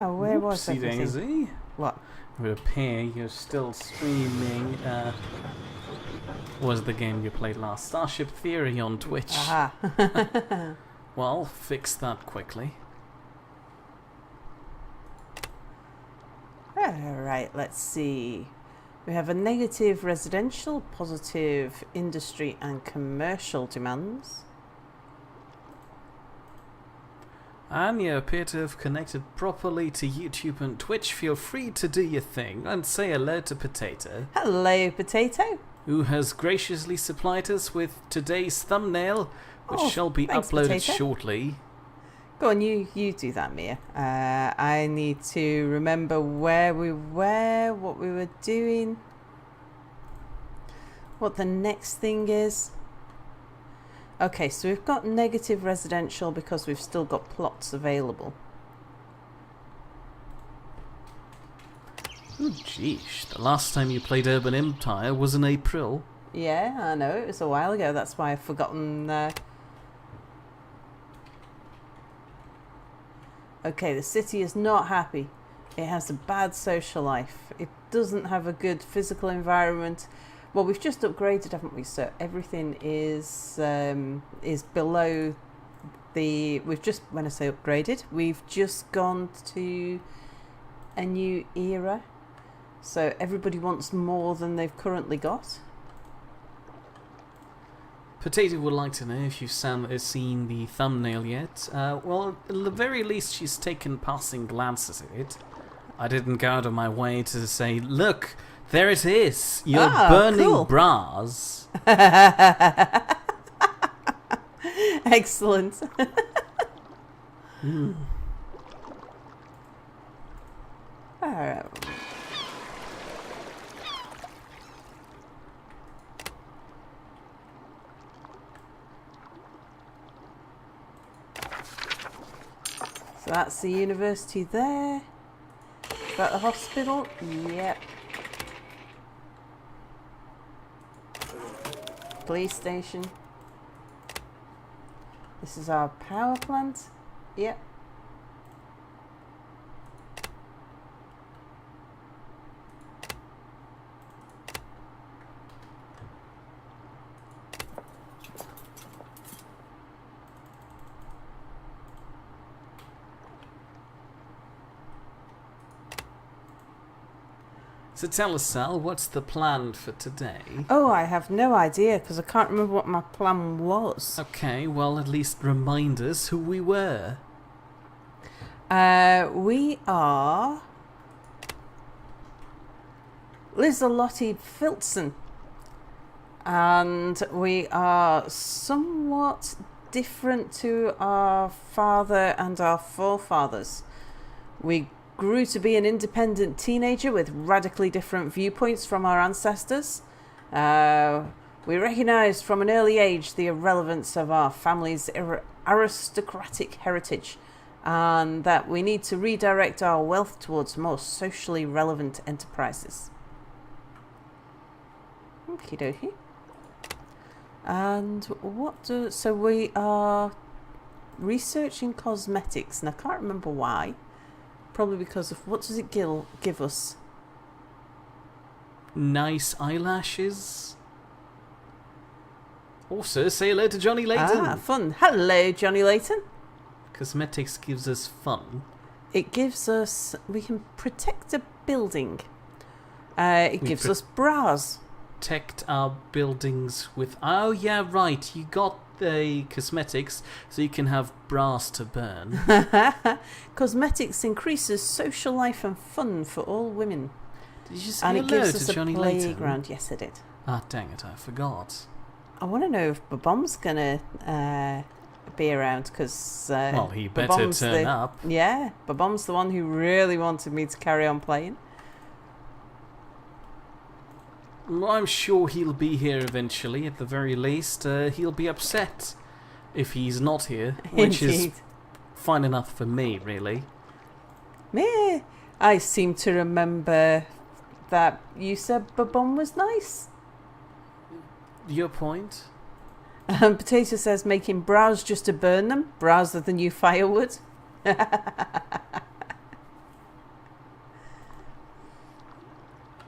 Oh, where was Whoopsie everything? daisy. What? It would appear you're still streaming. Was the game you played last? Starship Theory on Twitch. Aha. Well, fix that quickly. Alright, let's see. We have a negative residential, positive industry and commercial demands. And you appear to have connected properly to YouTube and Twitch. Feel free to do your thing and say hello to Potato, Hello, Potato. who has graciously supplied us with today's thumbnail, which shall be thanks, uploaded Potato. shortly. Go on, you do that, Mia. I need to remember where we were, what we were doing, what the next thing is. Okay, so we've got negative residential because we've still got plots available. Oh, jeez. The last time you played Urban Empire was in April. Yeah, I know, it was a while ago. That's why I've forgotten. Okay, the city is not happy. It has a bad social life. It doesn't have a good physical environment. Well, we've just upgraded, haven't we? So everything is below the. We've just, when I say upgraded, we've just gone to a new era. So everybody wants more than they've currently got. Potato would like to know if you've seen the thumbnail yet. Well, at the very least, she's taken passing glances at it. I didn't go out of my way to say, look, there it is. You're burning cool. bras. Excellent. Alright. So that's the university there. Is that the hospital? Yep. Police station. This is our power plant. Yep. So tell us, Sal, what's the plan for today? Oh, I have no idea because I can't remember what my plan was. Okay, well, at least remind us who we were. We are Lizelotte Filson, and we are somewhat different to our father and our forefathers. We grew to be an independent teenager with radically different viewpoints from our ancestors. We recognised from an early age the irrelevance of our family's aristocratic heritage, and that we need to redirect our wealth towards more socially relevant enterprises. Okie dokie. And so we are researching cosmetics, and I can't remember why. Probably because of, what does it give us? Nice eyelashes. Also, say hello to Johnny Layton. Ah, fun. Hello, Johnny Layton. Cosmetics gives us fun. It gives us, we can protect a building. It gives us bras. Protect our buildings with... Oh, yeah, right. You got the cosmetics so you can have bras to burn. Cosmetics increases social life and fun for all women. Did you say And it hello gives to us a Johnny Layton? playground. Yes, I did. Ah, dang it, I forgot. I want to know if Babom's going to be around, because... well, he better turn up. Yeah, Babom's the one who really wanted me to carry on playing. Well, I'm sure he'll be here eventually, at the very least. He'll be upset if he's not here, which Indeed. is fine enough for me, really. Meh. I seem to remember that you said Babom was nice. Your point? Potato says making bras just to burn them, rather than new firewood.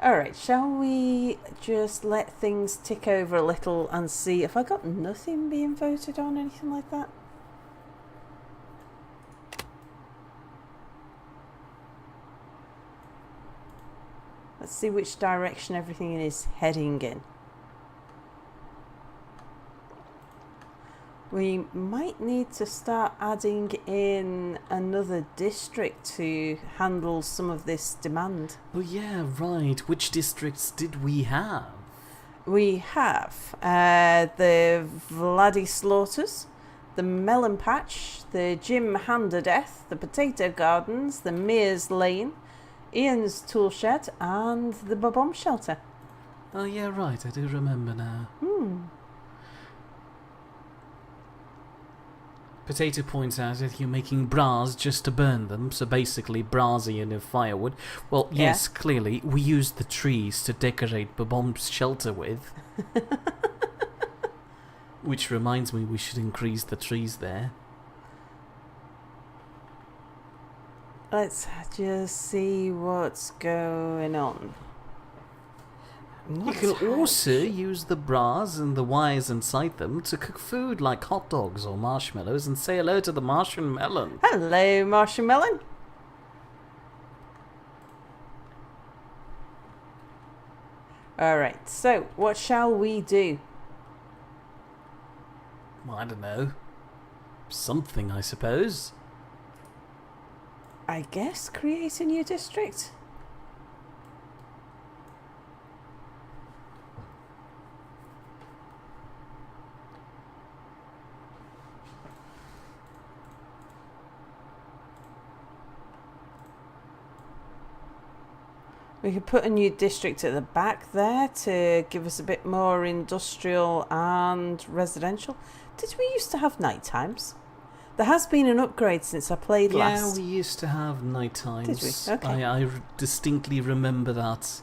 Alright, shall we just let things tick over a little and see if I got nothing being voted on, anything like that? Let's see which direction everything is heading in. We might need to start adding in another district to handle some of this demand. Oh yeah, right. Which districts did we have? We have the Vladdy Slaughters, the Melon Patch, the Jim Handerdeath, the Potato Gardens, the Mears Lane, Ian's Tool Shed, and the Bomb Shelter. Oh yeah, right. I do remember now. Potato points out that you're making bras just to burn them, so basically brazier and firewood. Well, yes, clearly, we used the trees to decorate Bomb's shelter with. Which reminds me we should increase the trees there. Let's just see what's going on. You can also use the bras and the wires inside them to cook food like hot dogs or marshmallows and say hello to the Martian melon. Hello, Martian Melon. Alright, so what shall we do? Well, I don't know. Something, I suppose. I guess create a new district? We could put a new district at the back there to give us a bit more industrial and residential. Did we used to have night times? There has been an upgrade since I played last. Yeah, we used to have night times. Did we? Okay. I distinctly remember that.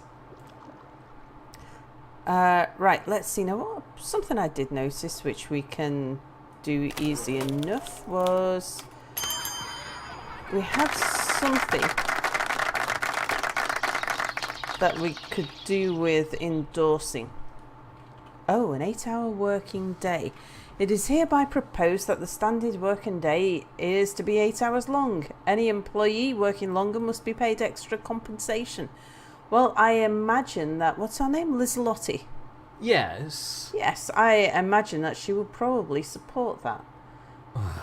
Right, let's see now. Something I did notice, which we can do easy enough, was we have something that we could do with endorsing. Oh, an 8-hour working day. It is hereby proposed that the standard working day is to be 8 hours long. Any employee working longer must be paid extra compensation. Well, I imagine that... What's her name? Lizelotti? Yes. Yes, I imagine that she would probably support that.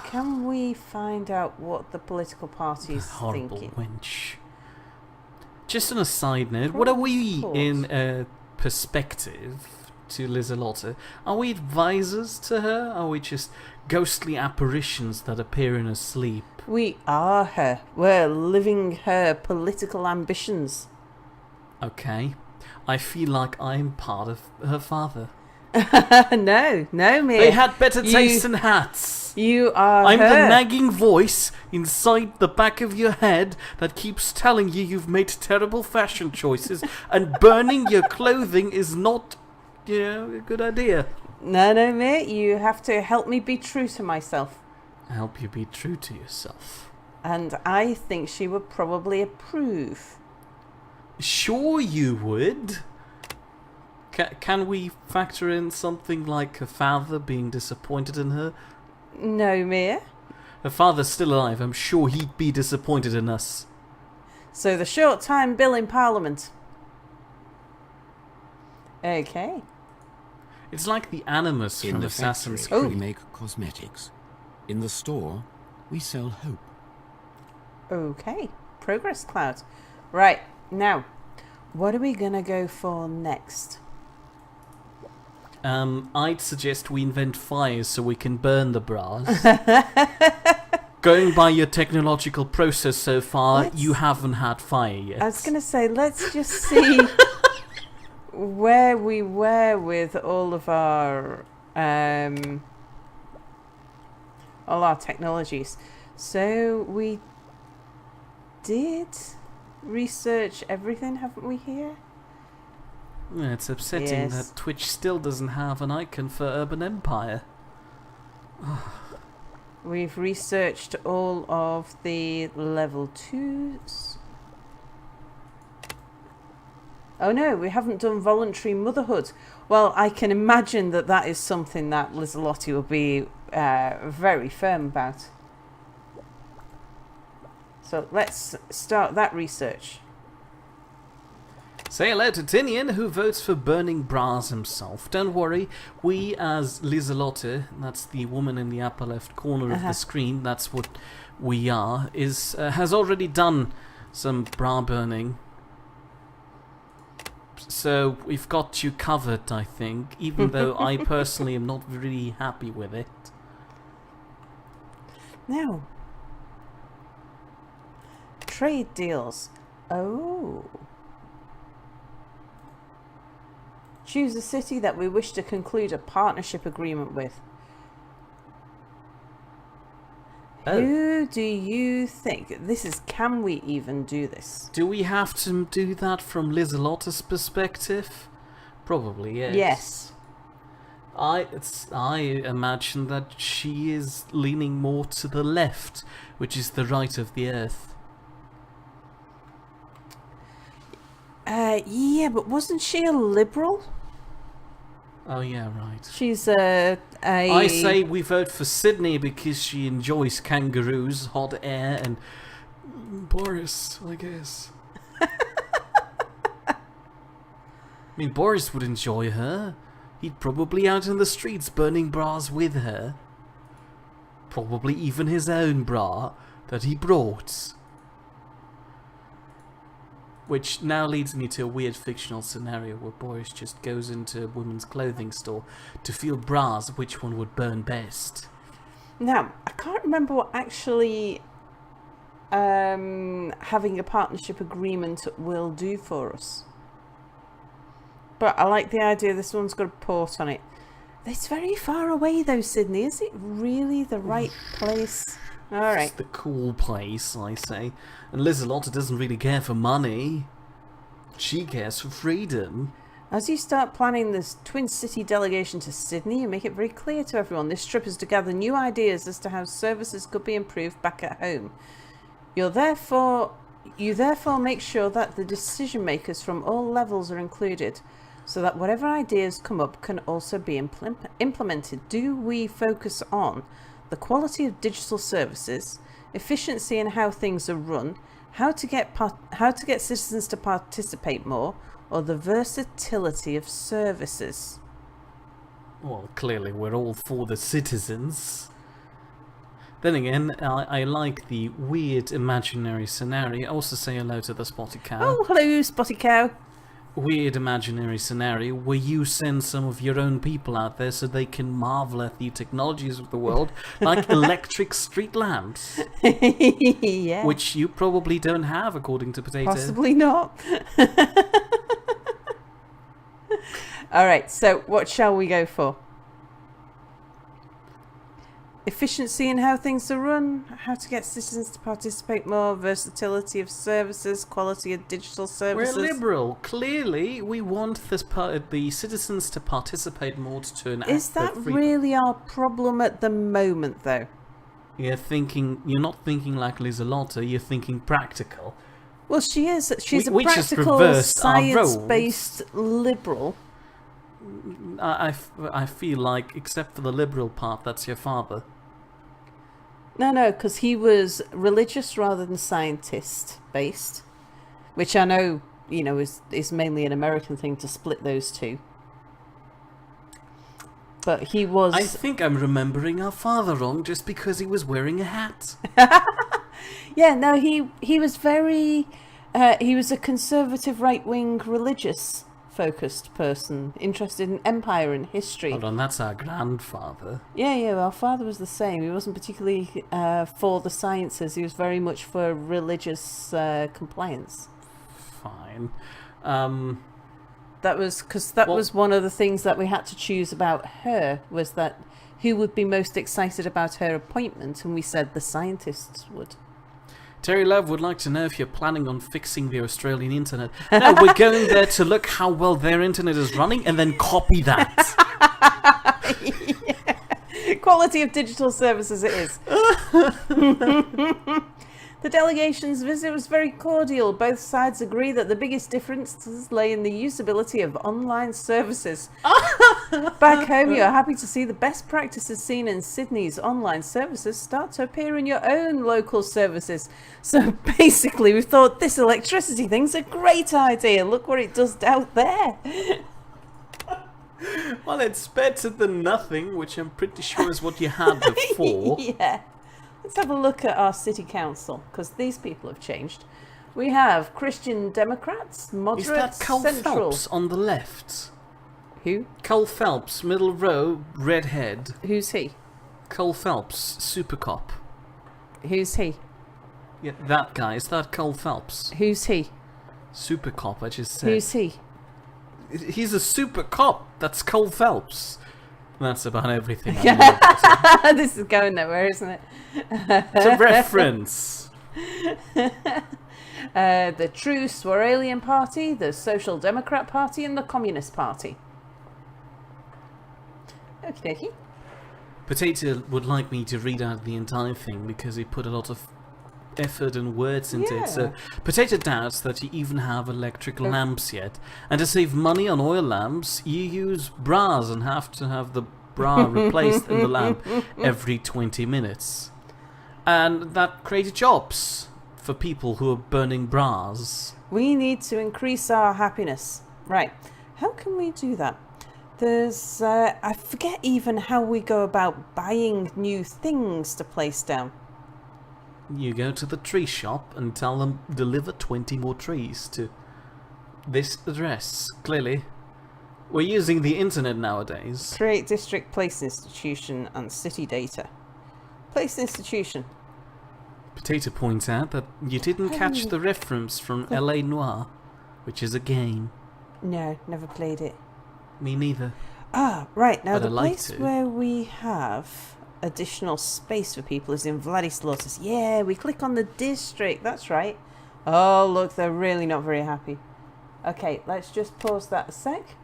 Can we find out what the political party is Horrible thinking? wench. Just on a side note, what are we in perspective to Lizelotte? Are we advisors to her? Are we just ghostly apparitions that appear in her sleep? We are her. We're living her political ambitions. Okay. I feel like I'm part of her father. No, Mia. They had better taste than hats. You are I'm her. the nagging voice inside the back of your head that keeps telling you you've made terrible fashion choices and burning your clothing is not, a good idea. No, Mia. You have to help me be true to myself. Help you be true to yourself. And I think she would probably approve. Sure you would. Can we factor in something like her father being disappointed in her? No, Mia. Her father's still alive. I'm sure he'd be disappointed in us. So the short time bill in Parliament. Okay. It's like the Animus In from the Assassin's factory, Creed. we make cosmetics. In the store, we sell hope. Okay. Progress cloud. Right. Now, what are we going to go for next? I'd suggest we invent fires so we can burn the bras. Going by your technological process so far, you haven't had fire yet. I was going to say, let's just see where we were with all our technologies. So we did research everything, haven't we, here? Yeah, it's upsetting that Twitch still doesn't have an icon for Urban Empire. We've researched all of the level 2s. Oh no, we haven't done voluntary motherhood. Well, I can imagine that that is something that Lizelotti will be very firm about. So let's start that research. Say hello to Tinian, who votes for burning bras himself. Don't worry, we as Lizelotte, that's the woman in the upper left corner of the screen, that's what we are, has already done some bra burning. So we've got you covered, I think, even though I personally am not really happy with it. Now, trade deals. Oh. Choose a city that we wish to conclude a partnership agreement with. Oh. Who do you think? Can we even do this? Do we have to do that from Lizelotte's perspective? Probably, yes. Yes. I imagine that she is leaning more to the left, which is the right of the earth. Yeah, but wasn't she a liberal? Oh yeah, right. She's I say we vote for Sydney because she enjoys kangaroos, hot air, and Boris, I guess. I mean, Boris would enjoy her. He'd probably out in the streets burning bras with her. Probably even his own bra that he brought. Which now leads me to a weird fictional scenario where Boris just goes into a women's clothing store to feel bras, which one would burn best. Now, I can't remember what actually having a partnership agreement will do for us. But I like the idea this one's got a port on it. It's very far away though, Sydney. Is it really the right place? Alright. It's the cool place, I say. And Lizelotte doesn't really care for money. She cares for freedom. As you start planning this Twin City delegation to Sydney, you make it very clear to everyone this trip is to gather new ideas as to how services could be improved back at home. You therefore make sure that the decision makers from all levels are included, so that whatever ideas come up can also be implemented. Do we focus on the quality of digital services, efficiency in how things are run, how to get citizens to participate more, or the versatility of services? Well, clearly we're all for the citizens. Then again, I like the weird imaginary scenario. Also say hello to the Spotted Cow. Oh, hello, Spotty Cow. Weird imaginary scenario where you send some of your own people out there so they can marvel at the technologies of the world, like electric street lamps. Yeah. Which you probably don't have, according to Potato. Possibly not. Alright, so what shall we go for? Efficiency in how things are run, how to get citizens to participate more, versatility of services, quality of digital services. We're liberal. Clearly, we want the citizens to participate more to an Is that really our problem at the moment, though? You're not thinking like Lizelotte, you're thinking practical. Well, she is. She's We a just practical, reversed our science-based liberal. I feel like, except for the liberal part, that's your father. No, because he was religious rather than scientist-based, which I know, is mainly an American thing to split those two. But he was... I think I'm remembering our father wrong just because he was wearing a hat. Yeah, no, he was very... he was a conservative right-wing religious focused person, interested in empire and history. Hold on, that's our grandfather. Yeah, our father was the same. He wasn't particularly for the sciences. He was very much for religious compliance. Fine. That was because was one of the things that we had to choose about her, was that who would be most excited about her appointment, and we said the scientists would. Terry Love would like to know if you're planning on fixing the Australian internet. No, we're going there to look how well their internet is running and then copy that. Yeah. Quality of digital services it is. The delegation's visit was very cordial. Both sides agree that the biggest differences lay in the usability of online services. Back home, you're happy to see the best practices seen in Sydney's online services start to appear in your own local services. So basically, we thought this electricity thing's a great idea. Look what it does out there. Well, it's better than nothing, which I'm pretty sure is what you had before. Yeah. Let's have a look at our city council, because these people have changed. We have Christian Democrats, moderates, Is that Cole central. Phelps on the left? Who? Cole Phelps, middle row, redhead. Who's he? Cole Phelps, super cop. Who's he? Yeah, that guy. Is that Cole Phelps? Who's he? Super cop, I just said. Who's he? He's a super cop. That's Cole Phelps. That's about everything I know about him. This is going nowhere, isn't it? It's a reference. The True Swaralian Party, the Social Democrat Party, and the Communist Party. Okie dokie. Potato would like me to read out the entire thing because he put a lot of effort and words into it. So Potato doubts that you even have electric lamps yet. And to save money on oil lamps, you use bras and have to have the bra replaced in the lamp every 20 minutes. And that created jobs for people who are burning bras. We need to increase our happiness. Right. How can we do that? There's, I forget even how we go about buying new things to place down. You go to the tree shop and tell them deliver 20 more trees to this address. Clearly, we're using the internet nowadays. Create district, place institution, and city data. Place institution. Potato points out that you didn't catch the reference from LA Noire, which is a game. No, never played it. Me neither. Ah, right. Now But the I'd like place to. where we have additional space for people is in Vladislaus. Yeah, we click on the district. That's right. Oh, look, they're really not very happy. Okay, let's just pause that a sec.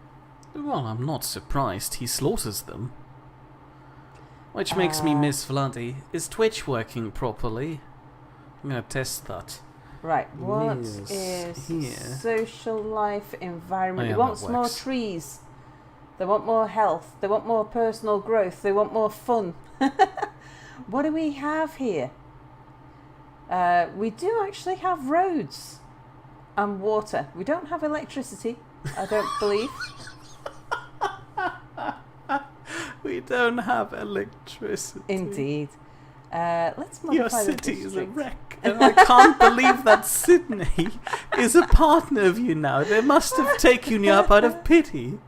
Well, I'm not surprised he slaughters them. Which makes me miss Vladi. Is Twitch working properly? I'm gonna test that. Right, what Yes, is here. social life environment? Oh, yeah, They want that more works. trees. They want more health. They want more personal growth. They want more fun. What do we have here? We do actually have roads and water. We don't have electricity, I don't believe. We don't have electricity. Indeed. Let's modify Your the city is a district. wreck. And I can't believe that Sydney is a partner of you now. They must have taken you up out of pity.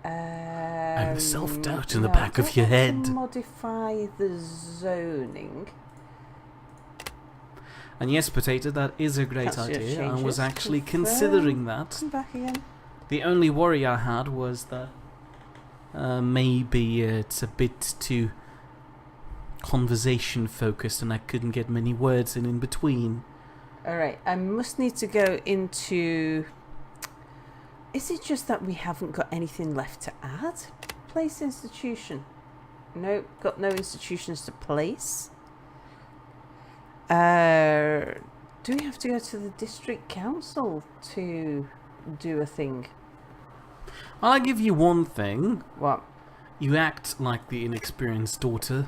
And the self-doubt in the no, back I of don't your want to head. modify the zoning. And yes, Potato, that is a great That's your idea. I was changes. actually Confirm. considering that. Come back again. The only worry I had was that maybe it's a bit too conversation focused and I couldn't get many words in between. Alright, I must need to go into... Is it just that we haven't got anything left to add? Place institution. Nope, got no institutions to place. Do we have to go to the district council to do a thing? Well, I give you one thing. What? You act like the inexperienced daughter.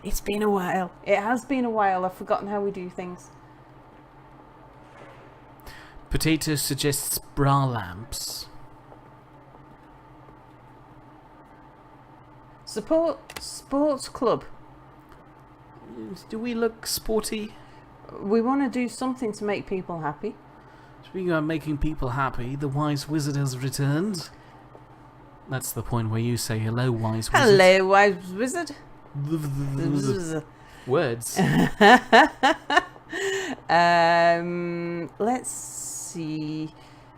It's been a while. It has been a while. I've forgotten how we do things. Potato suggests bra lamps. Support sports club. Do we look sporty? We want to do something to make people happy. Speaking of making people happy, the wise wizard has returned. That's the point where you say hello, wise wizard. Hello, wise wizard. Words. Let's see.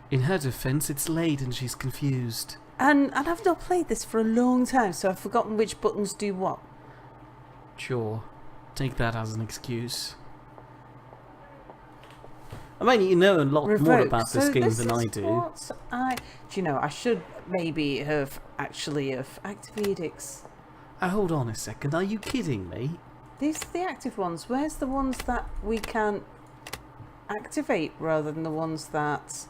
In her defense, it's late and she's confused. And I've not played this for a long time, so I've forgotten which buttons do what. Sure. Take that as an excuse. I mean, you know a lot more Revoke. about this So game this than I is do. what do you know, I should maybe have actually have active edicts. Hold on a second, are you kidding me? These are the active ones. Where's the ones that we can activate rather than the ones that...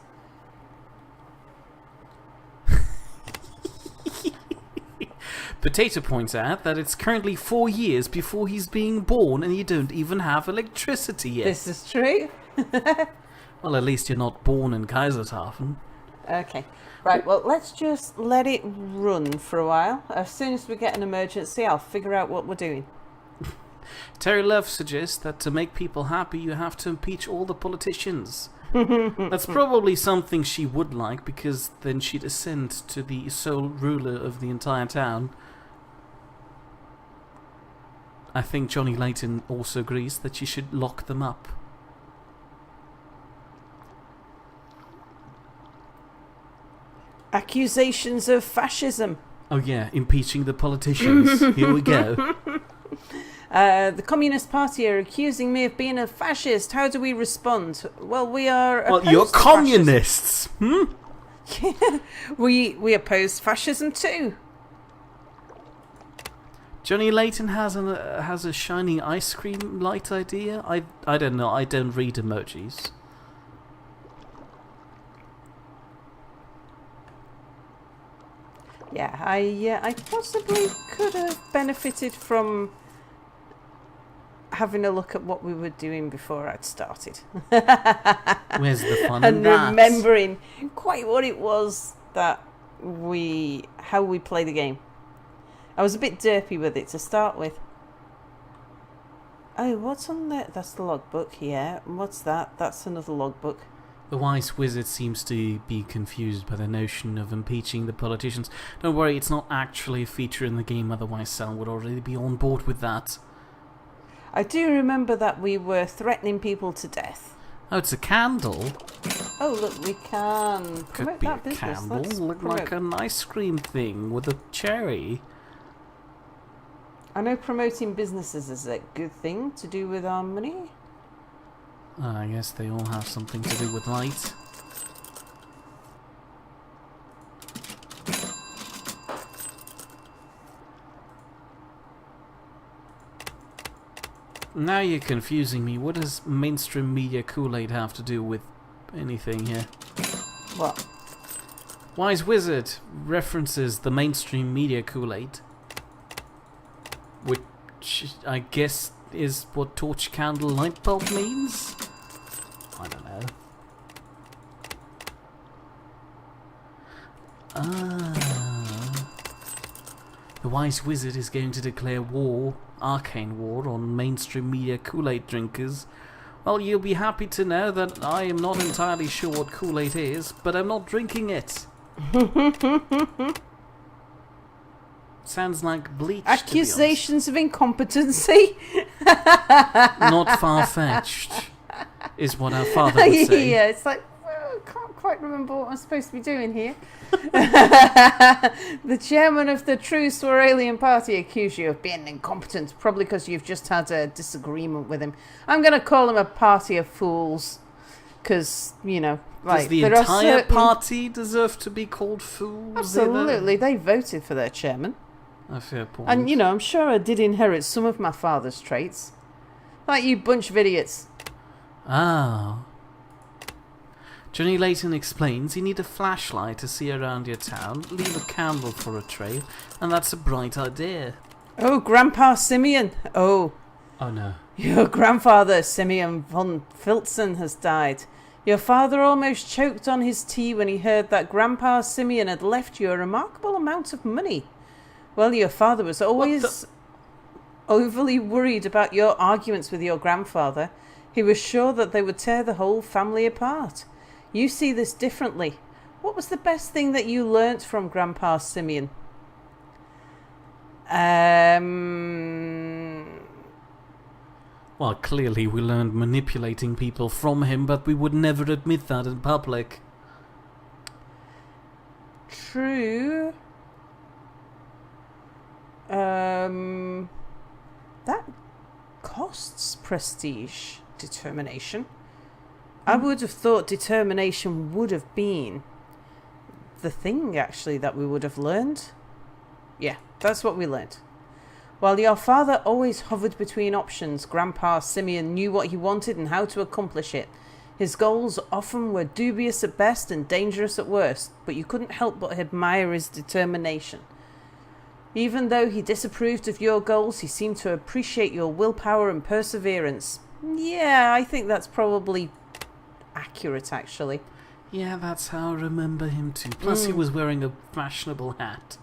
Potato points out that it's currently 4 years before he's being born and you don't even have electricity yet. This is true. Well, at least you're not born in Kaiserslautern. Okay. Right, well, let's just let it run for a while. As soon as we get an emergency, I'll figure out what we're doing. Terry Love suggests that to make people happy, you have to impeach all the politicians. That's probably something she would like, because then she'd ascend to the sole ruler of the entire town. I think Johnny Layton also agrees that she should lock them up. Accusations of fascism. Oh yeah, impeaching the politicians. Here we go. The Communist Party are accusing me of being a fascist. How do we respond? Well, we are opposed You're to communists! fascism. We oppose fascism too. Johnny Layton has a shining ice cream light idea. I don't know. I don't read emojis. Yeah, I possibly could have benefited from having a look at what we were doing before I'd started. Where's the fun in and that? remembering quite what it was that how we play the game. I was a bit derpy with it to start with. Oh, what's on there? That's the logbook, yeah. And what's that? That's another logbook. The wise wizard seems to be confused by the notion of impeaching the politicians. Don't worry, it's not actually a feature in the game, otherwise Sal would already be on board with that. I do remember that we were threatening people to death. Oh, it's a candle. Oh, look, we can Could promote be that a business. candle. Let's Look promote. like an ice cream thing with a cherry. I know promoting businesses is a good thing to do with our money. I guess they all have something to do with light. Now you're confusing me. What does mainstream media Kool-Aid have to do with anything here? What? Wise Wizard references the mainstream media Kool-Aid, which I guess is what torch candle light bulb means? I don't know. The Wise Wizard is going to declare war, arcane war, on mainstream media Kool-Aid drinkers. Well, you'll be happy to know that I am not entirely sure what Kool-Aid is, but I'm not drinking it. Sounds like bleach. Accusations of incompetency. Not far-fetched, is what our father would say. Yeah, it's like, well, I can't quite remember what I'm supposed to be doing here. The chairman of the True Swaralian Party accused you of being incompetent, probably because you've just had a disagreement with him. I'm going to call him a party of fools, because, you know, like, does the there are entire certain... party deserve to be called fools? Absolutely, they voted for their chairman. A fair point. And, you know, I'm sure I did inherit some of my father's traits. Like you bunch of idiots. Ah. Johnny Layton explains you need a flashlight to see around your town, leave a candle for a trail, and that's a bright idea. Oh, Grandpa Simeon. Oh, Oh no. your grandfather, Simeon von Filzen, has died. Your father almost choked on his tea when he heard that Grandpa Simeon had left you a remarkable amount of money. Well, your father was always overly worried about your arguments with your grandfather. He was sure that they would tear the whole family apart. You see this differently. What was the best thing that you learnt from Grandpa Simeon? Well, clearly we learned manipulating people from him, but we would never admit that in public. True. That costs prestige determination. I would have thought determination would have been the thing, actually, that we would have learned. Yeah, that's what we learned. While your father always hovered between options, Grandpa Simeon knew what he wanted and how to accomplish it. His goals often were dubious at best and dangerous at worst, but you couldn't help but admire his determination. Even though he disapproved of your goals, he seemed to appreciate your willpower and perseverance. Yeah, I think that's probably accurate, actually. Yeah, that's how I remember him too. Plus, he was wearing a fashionable hat.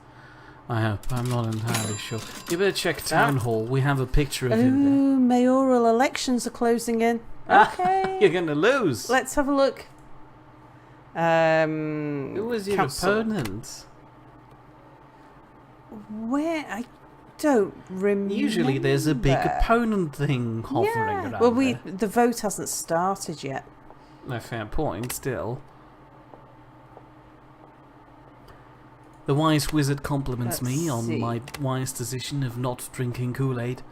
I hope. I'm not entirely sure. You better check Town Hall. We have a picture of him there. Oh, mayoral elections are closing in. Okay. You're going to lose. Let's have a look. Who was your opponent? Where? I don't remember. Usually there's a big opponent thing hovering around well, there. the vote hasn't started yet. No, fair point, still. The wise wizard compliments me on my wise decision of not drinking Kool-Aid.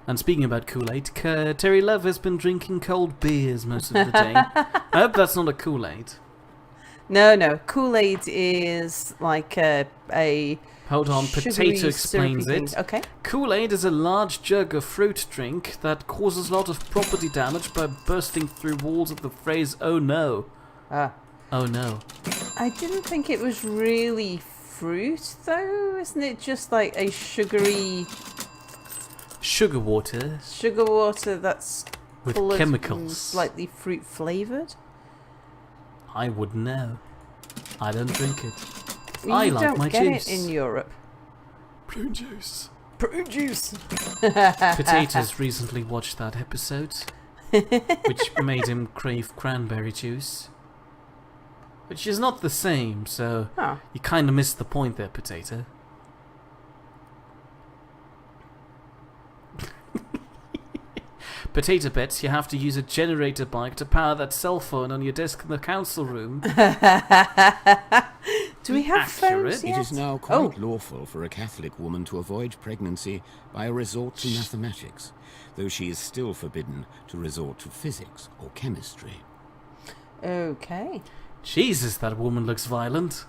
And speaking about Kool-Aid, Terry Love has been drinking cold beers most of the day. I hope that's not a Kool-Aid. No. Kool-Aid is like a Hold on, Potato explains it. Thing. Okay. Kool-Aid is a large jug of fruit drink that causes a lot of property damage by bursting through walls at the phrase, "Oh no." Oh no. I didn't think it was really fruit, though. Isn't it just like a sugary... Sugar water. Sugar water that's with chemicals. Slightly fruit flavoured? I wouldn't know. I don't drink it. Well, I like my juice. You don't get it in Europe. Prune juice. Prune juice! Potatoes recently watched that episode, which made him crave cranberry juice. Which is not the same, so you kind of missed the point there, Potato. Potato bets you have to use a generator bike to power that cell phone on your desk in the council room. Do we have phones yet? It is now quite lawful for a Catholic woman to avoid pregnancy by a resort to mathematics, though she is still forbidden to resort to physics or chemistry. Okay. Jesus, that woman looks violent.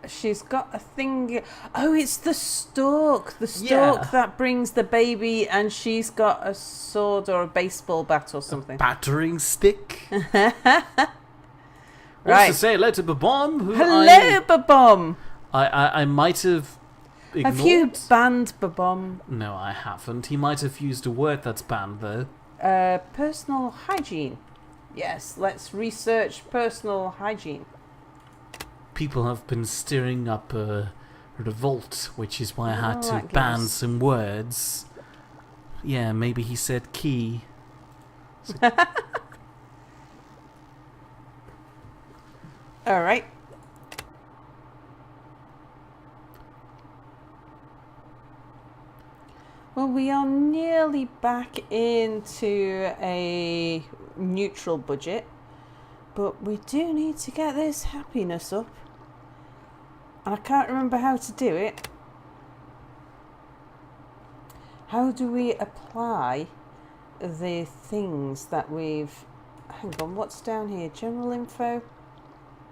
She's got a thing... Oh, it's the stork. The stork that brings the baby, and she's got a sword or a baseball bat or something. A battering stick. Right. To say hello to Babom. Hello, Babom. I might have ignored. Have you banned Babom? No, I haven't. He might have used a word that's banned, though. Personal hygiene. Yes, let's research personal hygiene. People have been stirring up a revolt, which is why I had to ban some words. Yeah, maybe he said key. Alright. Well, we are nearly back into a neutral budget, but we do need to get this happiness up. And I can't remember how to do it. How do we apply the things that we've... Hang on, what's down here? General info,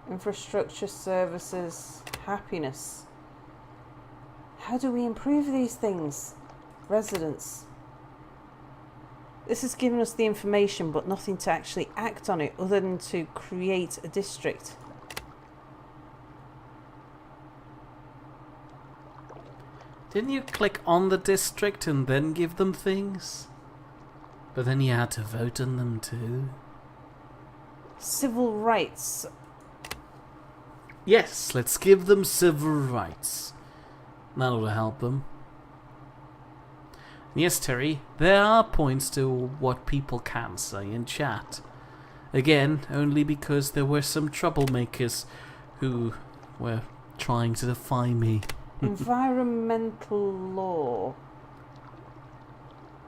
infrastructure, services, happiness. How do we improve these things? Residents. This has given us the information, but nothing to actually act on it other than to create a district. Didn't you click on the district and then give them things? But then you had to vote on them too. Civil rights. Yes, let's give them civil rights. That'll help them. Yes, Terry, there are points to what people can say in chat. Again, only because there were some troublemakers who were trying to defy me. Environmental law.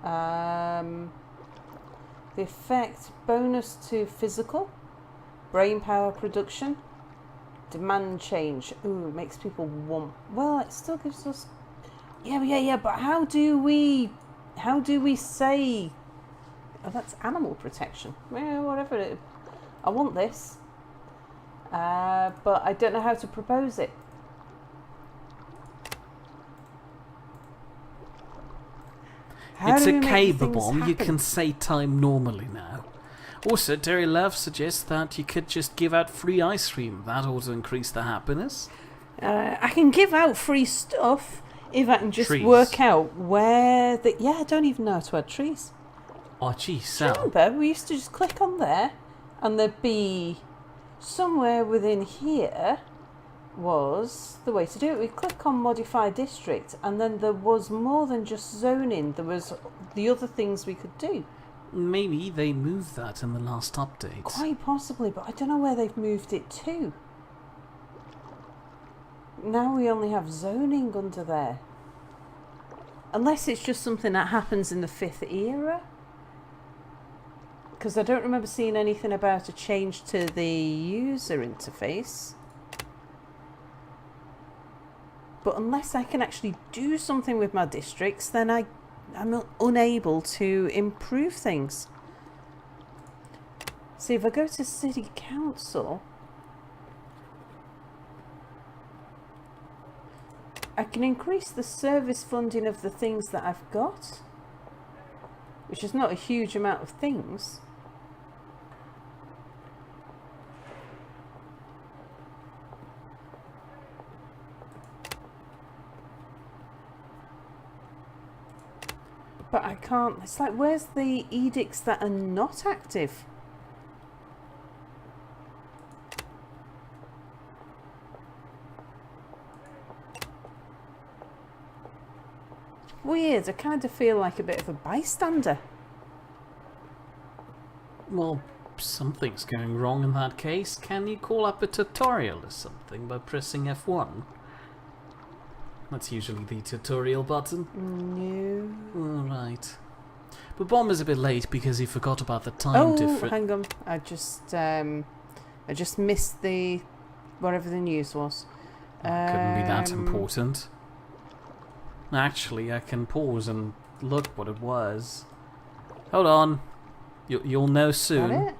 The effect bonus to physical, brain power production, demand change. Ooh, it makes people want... Well, it still gives us... Yeah, but how do we say... Oh, that's animal protection. Yeah, whatever it is. I want this. But I don't know how to propose it. How It's do a we make cable things bomb. You happen? can say time normally now. Also, Terry Love suggests that you could just give out free ice cream. That ought to increase the happiness. I can give out free stuff if I can just Trees. work out where the... Yeah, I don't even know how to add trees. Oh, geez, Sal. Remember, we used to just click on there and there'd be somewhere within here was the way to do it. We click on modify district and then there was more than just zoning. There was the other things we could do. Maybe they moved that in the last update. Quite possibly, but I don't know where they've moved it to. Now we only have zoning under there. Unless it's just something that happens in the 5th era. Because I don't remember seeing anything about a change to the user interface. But unless I can actually do something with my districts, then I'm unable to improve things. See, if I go to City Council, I can increase the service funding of the things that I've got, which is not a huge amount of things. But I can't, it's like, where's the edicts that are not active? Weird, I kind of feel like a bit of a bystander. Well, something's going wrong in that case. Can you call up a tutorial or something by pressing F1? That's usually the tutorial button. No. Alright. But Bomb is a bit late because he forgot about the time difference. Hang on. I just missed the whatever the news was. Couldn't be that important. Actually, I can pause and look what it was. Hold on. You'll know soon. Got it?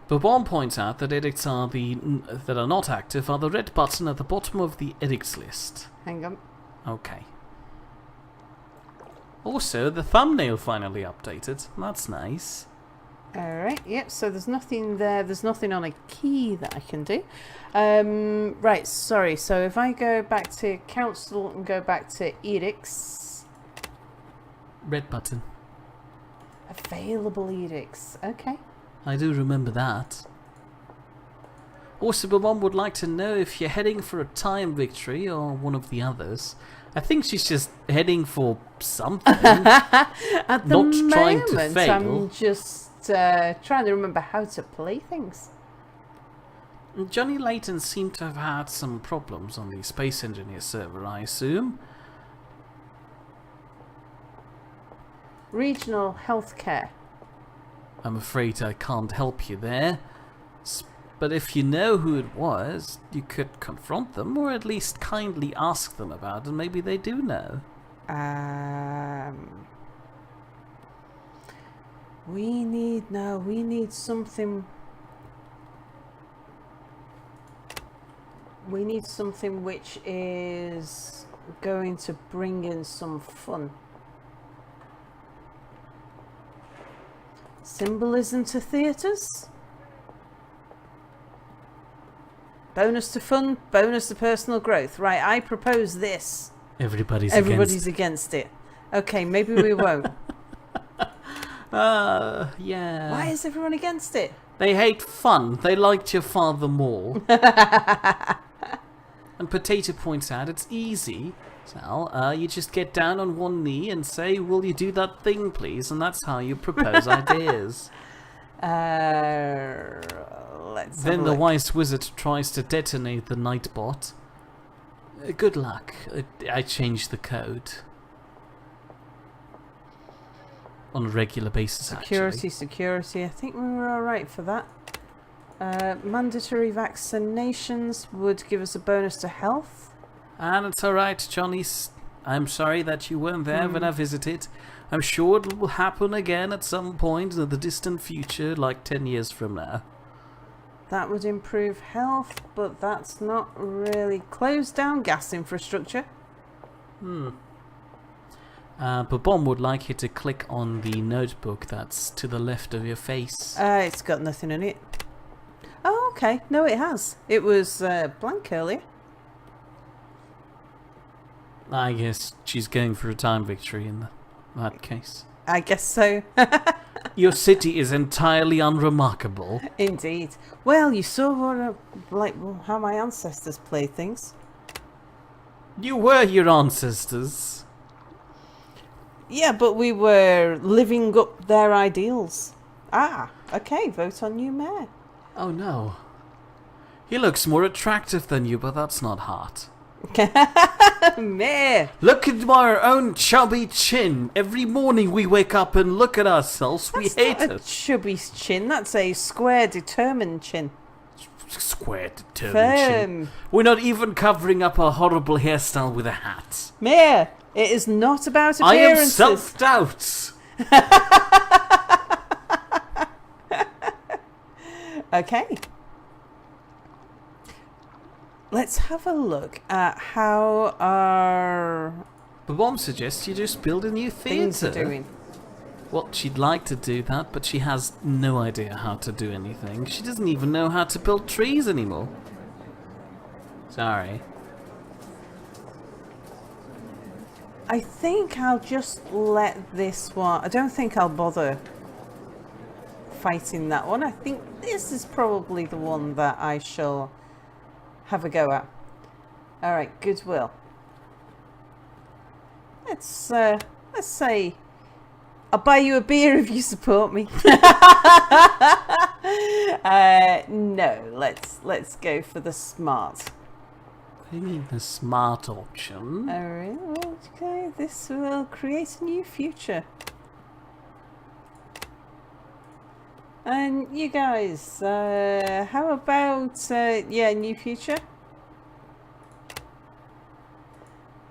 But Bomb points out that edicts that are not active are the red button at the bottom of the edicts list. Hang on. Okay. Also, the thumbnail finally updated. That's nice. Alright, yep, so there's nothing there. There's nothing on a key that I can do. Right, sorry. So if I go back to council and go back to edicts. Red button. Available edicts. Okay. I do remember that. Also, Bomb would like to know if you're heading for a time victory or one of the others. I think she's just heading for something. At the not moment, trying to fail. I'm just trying to remember how to play things. Johnny Layton seemed to have had some problems on the Space Engineer server, I assume. Regional healthcare. I'm afraid I can't help you there. But if you know who it was, you could confront them, or at least kindly ask them about it, and maybe they do know. We need something. We need something which is going to bring in some fun. Symbolism to theatres. Bonus to fun, bonus to personal growth. Right, I propose this. Everybody's against it. Okay, maybe we won't. Yeah. Why is everyone against it? They hate fun. They liked your father more. And Potato points out it's easy, Sal. You just get down on one knee and say, "Will you do that thing, please?" And that's how you propose ideas. Let's Then the wise wizard tries to detonate the Nightbot. Good luck. I changed the code. On a regular basis, Security. I think we were alright for that. Mandatory vaccinations would give us a bonus to health. And it's alright, Johnny. I'm sorry that you weren't there when I visited. I'm sure it will happen again at some point in the distant future, like 10 years from now. That would improve health, but that's not really closed down gas infrastructure. But Bomb would like you to click on the notebook that's to the left of your face. It's got nothing in it. Oh, okay. No, it has. It was blank earlier. I guess she's going for a time victory in that case. I guess so. Your city is entirely unremarkable. Indeed. Well, you saw what, how my ancestors played things. You were your ancestors. Yeah, but we were living up their ideals. Ah, okay. Vote on new mayor. Oh no. He looks more attractive than you, but that's not hot. Mayor. Look at our own chubby chin. Every morning we wake up and look at ourselves. That's we hate not a it. chubby chin. That's a square, determined chin. Square determined chin. Firm. We're not even covering up our horrible hairstyle with a hat. Mayor, it is not about I am appearances. self-doubt. Okay. Let's have a look at how our The bomb suggests you just build a new things are theatre. doing. Well, she'd like to do that, but she has no idea how to do anything. She doesn't even know how to build trees anymore. Sorry. I think I'll just let this one. I don't think I'll bother fighting that one. I think this is probably the one that I shall have a go at. Alright, goodwill. Let's say I'll buy you a beer if you support me. No, let's go for the smart. What do you mean the smart option? Alright, okay, this will create a new future. And you guys, how about, new future?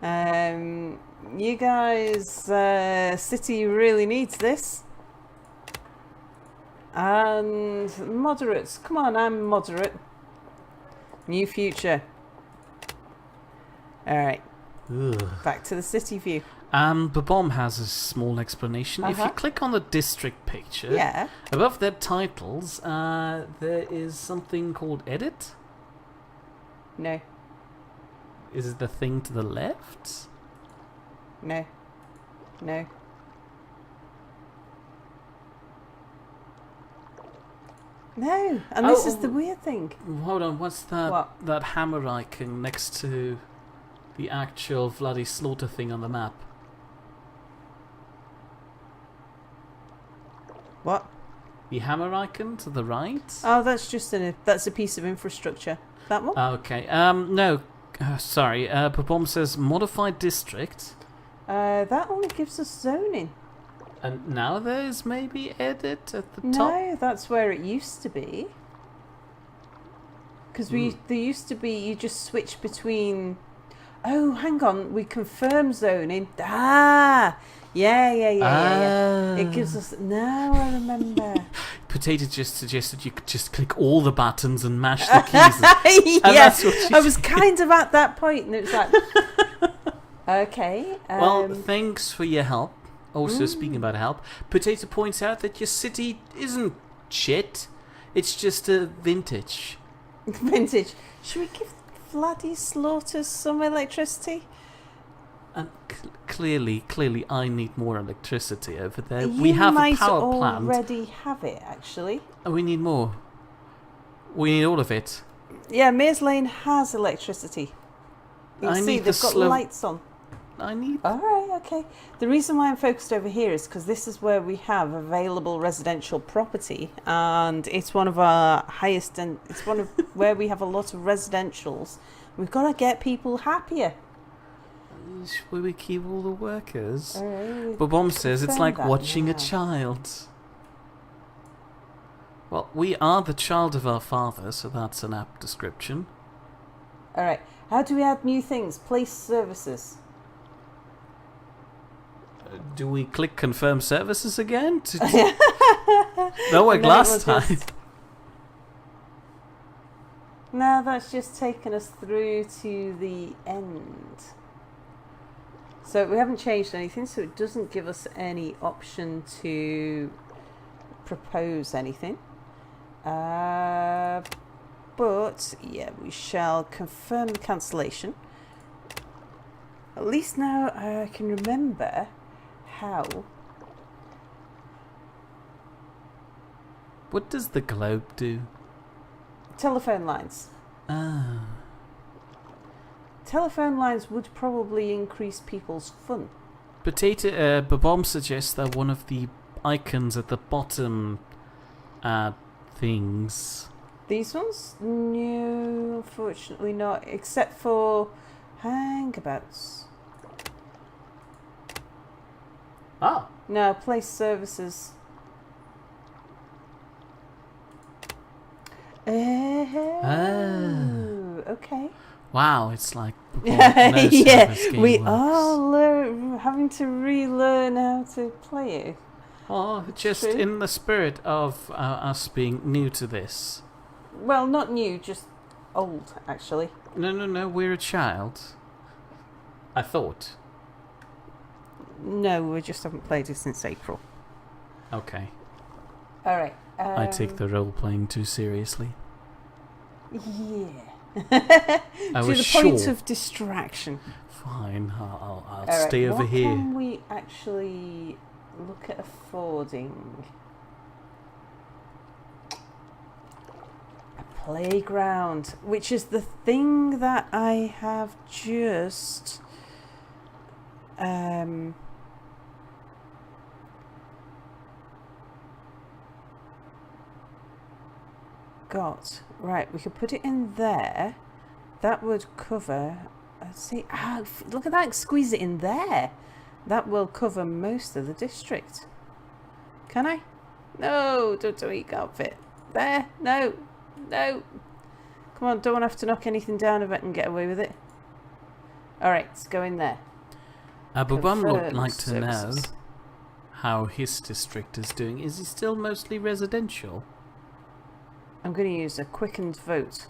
You guys, city really needs this. And moderates, come on, I'm moderate. New future. Alright, Ugh. back to the city view. The bomb has a small explanation. If you click on the district picture, Yeah. above their titles, there is something called edit. No, Is it the thing to the left? no, no. No, and this is the weird thing. Hold on, what's that? What? That hammer icon next to the actual bloody slaughter thing on the map. What? The hammer icon to the right? Oh, that's just that's a piece of infrastructure. That one? Okay. No. Sorry. Babom says modified district. That only gives us zoning. And now there's maybe edit at the top. No, that's where it used to be. Because there used to be, you just switch between. Oh, hang on, we confirm zoning. Yeah. It gives us. Now I remember. Potato just suggested you could just click all the buttons and mash the keys. And that's what I was kind of at that point, and it was like, okay. Well, thanks for your help. Also, speaking about help, Potato points out that your city isn't shit. It's just a vintage. Vintage. Should we give Vladdy Slaughters some electricity? And clearly, I need more electricity over there. We have a power plant. You might already have it, actually. Oh, we need more. We need all of it. Yeah, Mears Lane has electricity. You can see they've got lights on. I need... Alright, okay. The reason why I'm focused over here is because this is where we have available residential property, and it's one of our highest, and it's one of where we have a lot of residentials. We've got to get people happier. Will we keep all the workers? Alright, But Bomb says it's like watching a now. child. Well, we are the child of our father, so that's an apt description. Alright, how do we add new things? Place services. Do we click confirm services again? No, like No, last we'll time. just- No, that's just taken us through to the end. So we haven't changed anything, so it doesn't give us any option to propose anything. But, yeah, we shall confirm the cancellation. At least now I can remember how. What does the globe do? Telephone lines. Ah. Telephone lines would probably increase people's fun. Babom suggests that one of the icons at the bottom things. These ones? No, unfortunately not, except for hangabouts. Ah. No, place services. Oh, okay. Wow, it's like no yeah, game we works. are having to relearn how to play it. Oh, just True. in the spirit of us being new to this. Well, not new, just old, actually. No, we're a child. I thought. No, we just haven't played it since April. Okay. All right. I take the role-playing too seriously. Yeah. I to was the point sure. of distraction. Fine, I'll All right, stay over here. What can we actually look at affording? A playground, which is the thing that I have just got. Right, we could put it in there. That would cover. Let's see. Look at that! Squeeze it in there. That will cover most of the district. Can I? No, don't do it. You can't fit there. No. Come on, don't have to knock anything down if I can get away with it. All right, let's go in there. Babam would Confirm like to know services. how his district is doing. Is he still mostly residential? I'm going to use a quickened vote.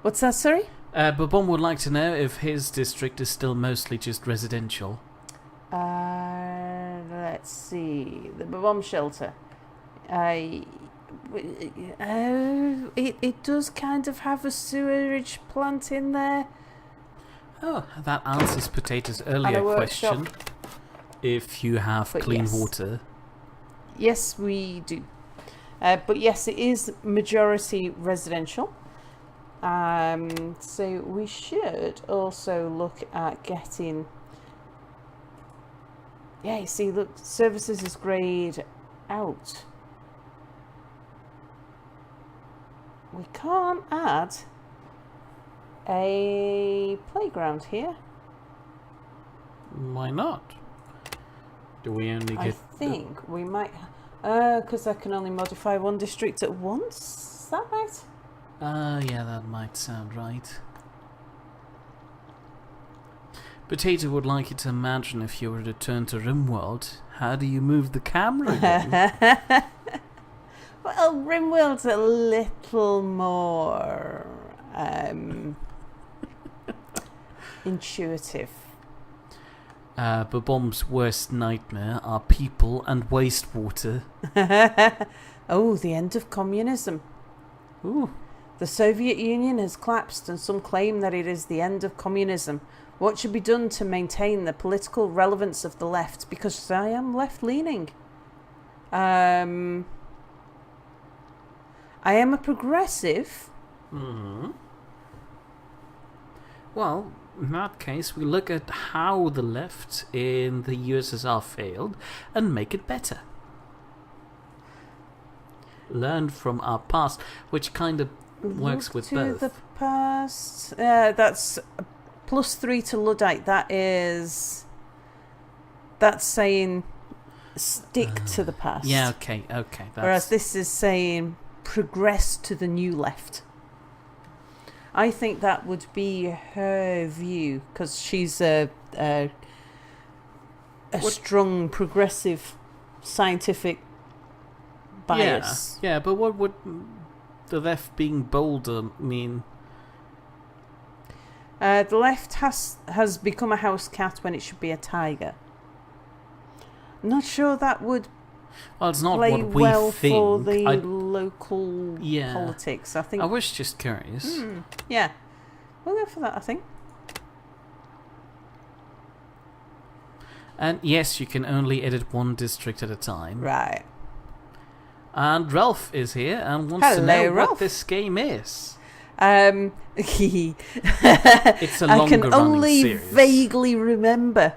What's that, sorry? Babam would like to know if his district is still mostly just residential. Let's see. The bomb shelter. It does kind of have a sewerage plant in there. Oh, that answers Potato's And a earlier workshop. question. If you have But clean yes. water. Yes, we do. But yes, it is majority residential. So we should also look at getting. Yeah, you see, look, services is grayed out. We can't add a playground here. Why not? Do we only I get... think we might, because I can only modify one district at once. Is that right? Yeah, that might sound right. Potato would like you to imagine if you were to turn to RimWorld, how do you move the camera then? Well, RimWorld's a little more intuitive. Babom's worst nightmare are people and wastewater. Oh, the end of communism. Ooh. The Soviet Union has collapsed and some claim that it is the end of communism. What should be done to maintain the political relevance of the left? Because I am left-leaning. I am a progressive. Mm-hmm. Well, in that case, we look at how the left in the USSR failed and make it better. Learn from our past, which kind of works Look with to both. the past. That's +3 to Luddite. That's saying stick to the past. Yeah, okay. Whereas this is saying progress to the new left. I think that would be her view because she's a strong progressive scientific bias. Yeah, but what would the left being bolder mean? The left has become a house cat when it should be a tiger. Not sure that would Well, it's not play what we well think. for the local politics. I think. I was just curious. Yeah, we'll go for that. I think. And yes, you can only edit one district at a time. Right. And Ralph is here and wants to know what this game is. It's a longer I can running only series. vaguely remember.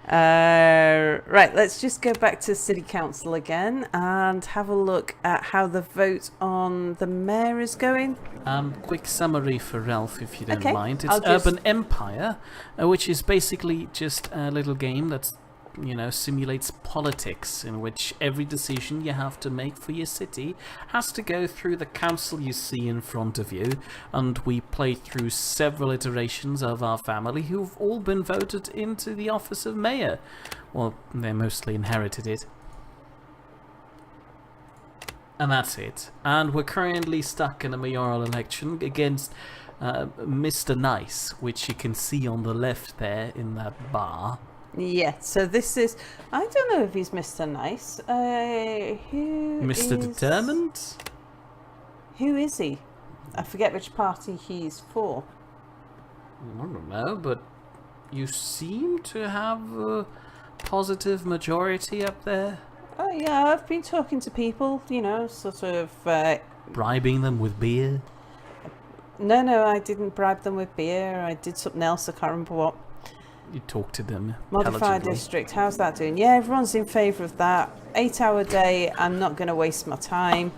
Right, let's just go back to City Council again and have a look at how the vote on the mayor is going. Quick summary for Ralph, if you don't Okay, mind. It's I'll just- Urban Empire, which is basically just a little game that's, simulates politics, in which every decision you have to make for your city has to go through the council you see in front of you. And we played through several iterations of our family who've all been voted into the office of mayor. Well, they mostly inherited it. And that's it. And we're currently stuck in a mayoral election against Mr. Nice, which you can see on the left there in that bar. Yeah, so this is... I don't know if he's Mr. Nice. Who Mr. is- Determined? Who is he? I forget which party he's for. I don't know, but you seem to have a positive majority up there. Oh yeah, I've been talking to people, sort of... Bribing them with beer. No, I didn't bribe them with beer. I did something else, I can't remember what. You talk to them Modified intelligently. district, how's that doing? Yeah, everyone's in favour of that. 8-hour day, I'm not going to waste my time.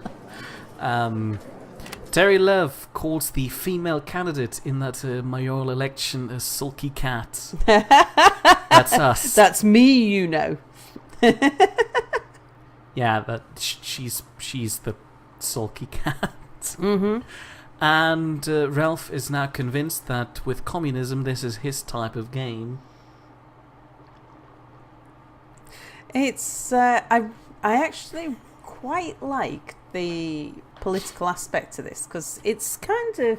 Terry Love calls the female candidate in that mayoral election a sulky cat. That's us. That's me, Yeah, that she's the sulky cat. Mm-hmm. And Ralph is now convinced that with communism, this is his type of game. It's I actually quite like the political aspect to this because it's kind of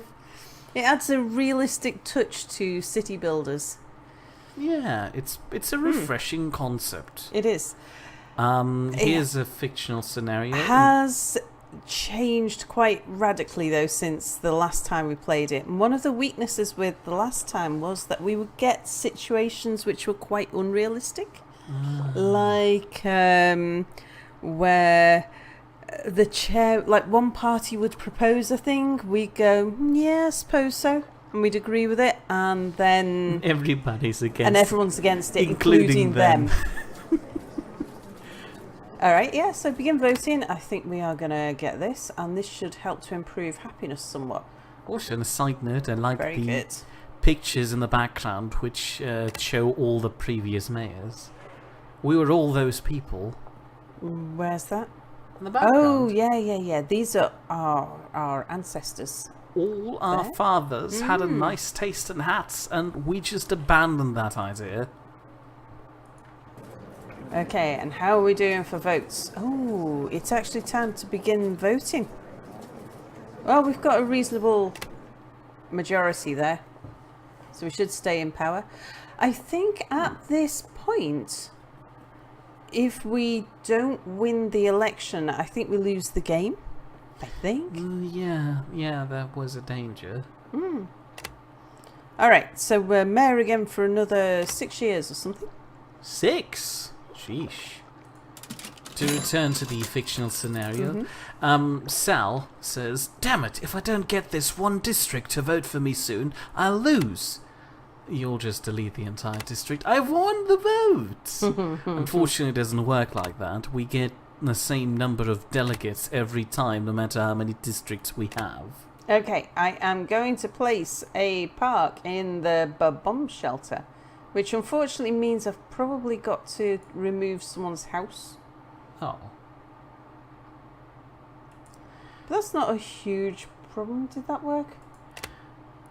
it adds a realistic touch to city builders. Yeah, it's a refreshing concept. It is. Here's a fictional scenario. Has changed quite radically though since the last time we played it. And one of the weaknesses with the last time was that we would get situations which were quite unrealistic. Like where the chair, like one party would propose a thing, we'd go, yeah, I suppose so, and we'd agree with it, and then Everybody's against and everyone's against it, including them. All right, yeah, so begin voting. I think we are going to get this, and this should help to improve happiness somewhat. Also, on a side note, I like Very the good. pictures in the background which show all the previous mayors. We were all those people Where's that? in the background. Oh, yeah. These are our ancestors. All our There. fathers had a nice taste in hats, and we just abandoned that idea. Okay, and how are we doing for votes? Oh, it's actually time to begin voting. Well, we've got a reasonable majority there, so we should stay in power. I think at this point, if we don't win the election, I think we lose the game. I think. Yeah, that was a danger. All right, so we're mayor again for another 6 years or something. 6? Sheesh. To return to the fictional scenario, Sal says, "Damn it, if I don't get this one district to vote for me soon, I'll lose." You'll just delete the entire district. I've won the vote! Unfortunately, it doesn't work like that. We get the same number of delegates every time, no matter how many districts we have. Okay, I am going to place a park in the bomb shelter, which unfortunately means I've probably got to remove someone's house. Oh. But that's not a huge problem. Did that work?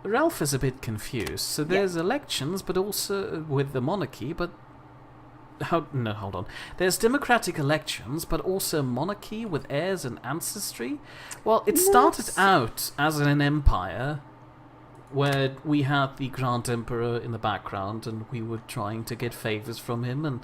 Ralph is a bit confused. So there's elections, but also with the monarchy, but... No, hold on. There's democratic elections, but also monarchy with heirs and ancestry? Well, it started out as an empire, where we had the Grand Emperor in the background, and we were trying to get favors from him, and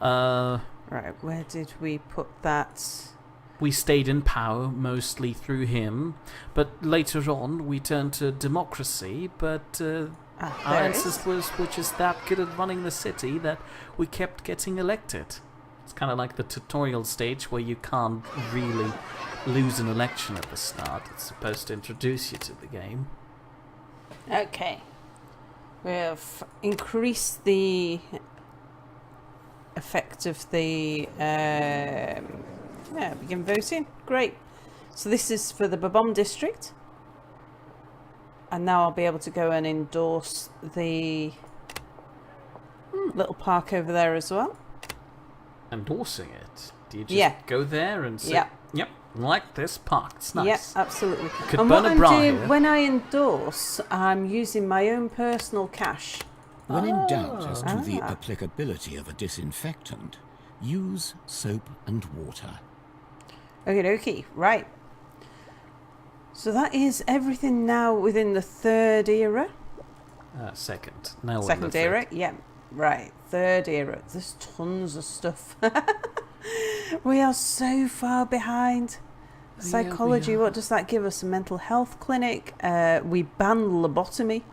right, where did we put that? we stayed in power mostly through him, but later on we turned to democracy, but our ancestors were just that good at running the city that we kept getting elected. It's kind of like the tutorial stage where you can't really lose an election at the start. It's supposed to introduce you to the game. Okay. We have increased the effect of the... begin voting. Great. So this is for the Babom district. And now I'll be able to go and endorse the little park over there as well. Endorsing it? Do you just go there and say, yep, like this park, it's nice. Yeah, absolutely. Could and burn what a I'm bra doing here. when I endorse, I'm using my own personal cash. When in doubt as to the applicability of a disinfectant, use soap and water. Okie dokie, right. So that is everything now within the third era. Second. Now we're in Second the era, third. yeah. Right, third era. There's tons of stuff. We are so far behind. Psychology, we are. what does that give us? A mental health clinic. We ban lobotomy.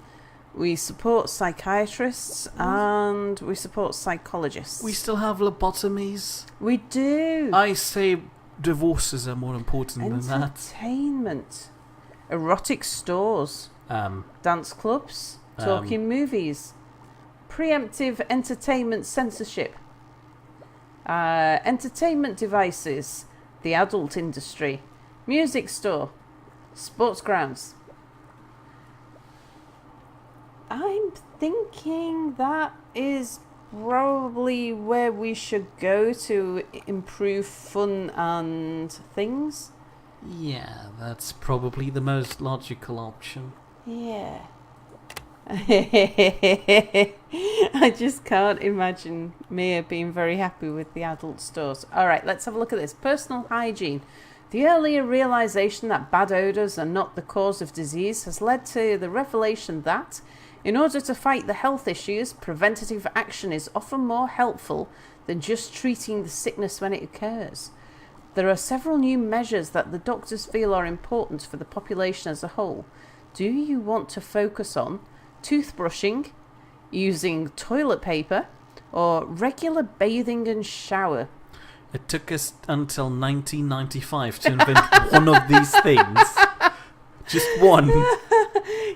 We support psychiatrists and we support psychologists. We still have lobotomies. We do. I say divorces are more important than that. Entertainment. Erotic stores. Dance clubs. Talking movies. Preemptive entertainment censorship. Entertainment devices. The adult industry. Music store. Sports grounds. I'm thinking that is probably where we should go to improve fun and things. Yeah, that's probably the most logical option. Yeah. I just can't imagine Mia being very happy with the adult stores. Alright, let's have a look at this. Personal hygiene. The earlier realization that bad odours are not the cause of disease has led to the revelation that, in order to fight the health issues, preventative action is often more helpful than just treating the sickness when it occurs. There are several new measures that the doctors feel are important for the population as a whole. Do you want to focus on toothbrushing, using toilet paper, or regular bathing and shower? It took us until 1995 to invent one of these things. Just one.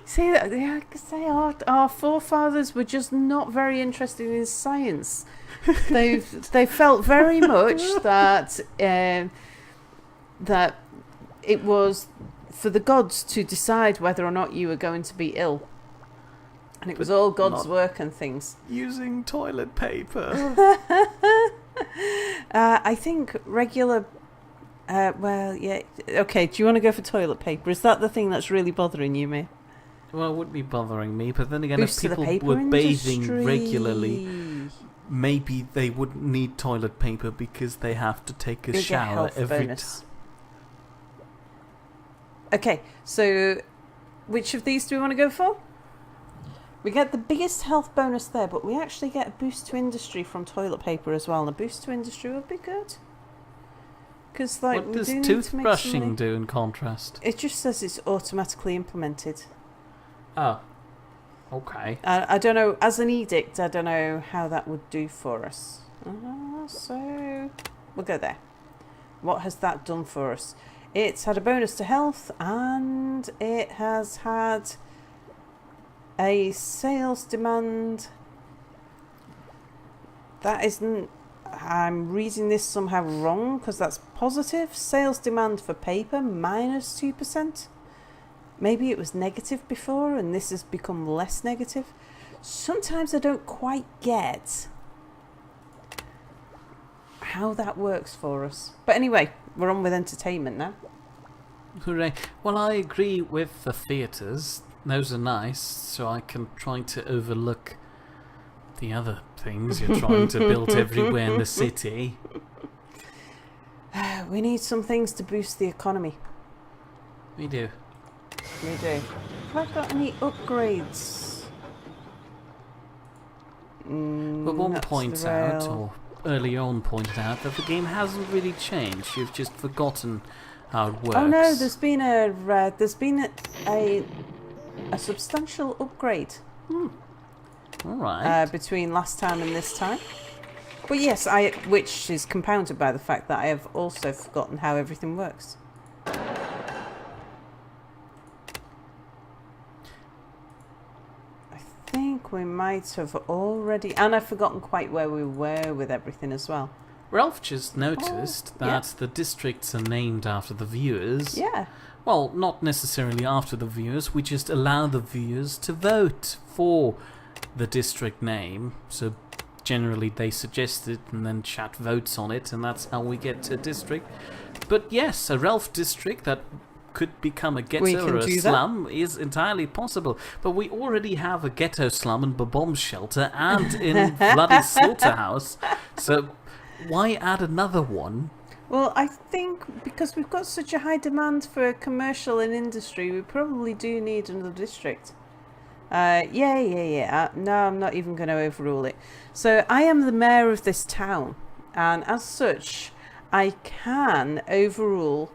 See, I could say our forefathers were just not very interested in science. They felt very much that that it was for the gods to decide whether or not you were going to be ill, and it was all God's work and things. Using toilet paper. I think regular. Well, yeah. Okay, do you want to go for toilet paper? Is that the thing that's really bothering you, May? Well, it would be bothering me, but then again, Boost if to the people paper were bathing industry. regularly, maybe they wouldn't need toilet paper because they have to take a Bigger shower health every bonus. Okay, so which of these do we want to go for? We get the biggest health bonus there, but we actually get a boost to industry from toilet paper as well. And a boost to industry would be good. Because like, what does we do need to make some money. toothbrushing do in contrast? It just says it's automatically implemented. Oh, okay. I don't know, as an edict, I don't know how that would do for us. So, we'll go there. What has that done for us? It's had a bonus to health, and it has had a sales demand. That isn't... I'm reading this somehow wrong, because that's positive. Sales demand for paper, minus 2%. Maybe it was negative before and this has become less negative. Sometimes I don't quite get how that works for us. But anyway, we're on with entertainment now. Hooray. Well, I agree with the theatres. Those are nice, so I can try to overlook the other things you're trying to build everywhere in the city. We need some things to boost the economy. We do. We do. Have I got any upgrades? But one Not to points the out, rail. or early on pointed out, that the game hasn't really changed. You've just forgotten how it works. Oh no, there's been a substantial upgrade Alright. between last time and this time. But yes, which is compounded by the fact that I have also forgotten how everything works. I think we might have already, and I've forgotten quite where we were with everything as well. Ralph just noticed that yeah. the districts are named after the viewers. Yeah. Well, not necessarily after the viewers. We just allow the viewers to vote for the district name. So generally they suggest it and then chat votes on it, and that's how we get a district. But yes, a Ralph district that could become a ghetto or a slum is entirely possible. But we already have a ghetto slum and a bomb shelter and in bloody slaughterhouse. So why add another one? Well, I think because we've got such a high demand for commercial and industry, we probably do need another district. Yeah. No, I'm not even going to overrule it. So I am the mayor of this town, and as such, I can overrule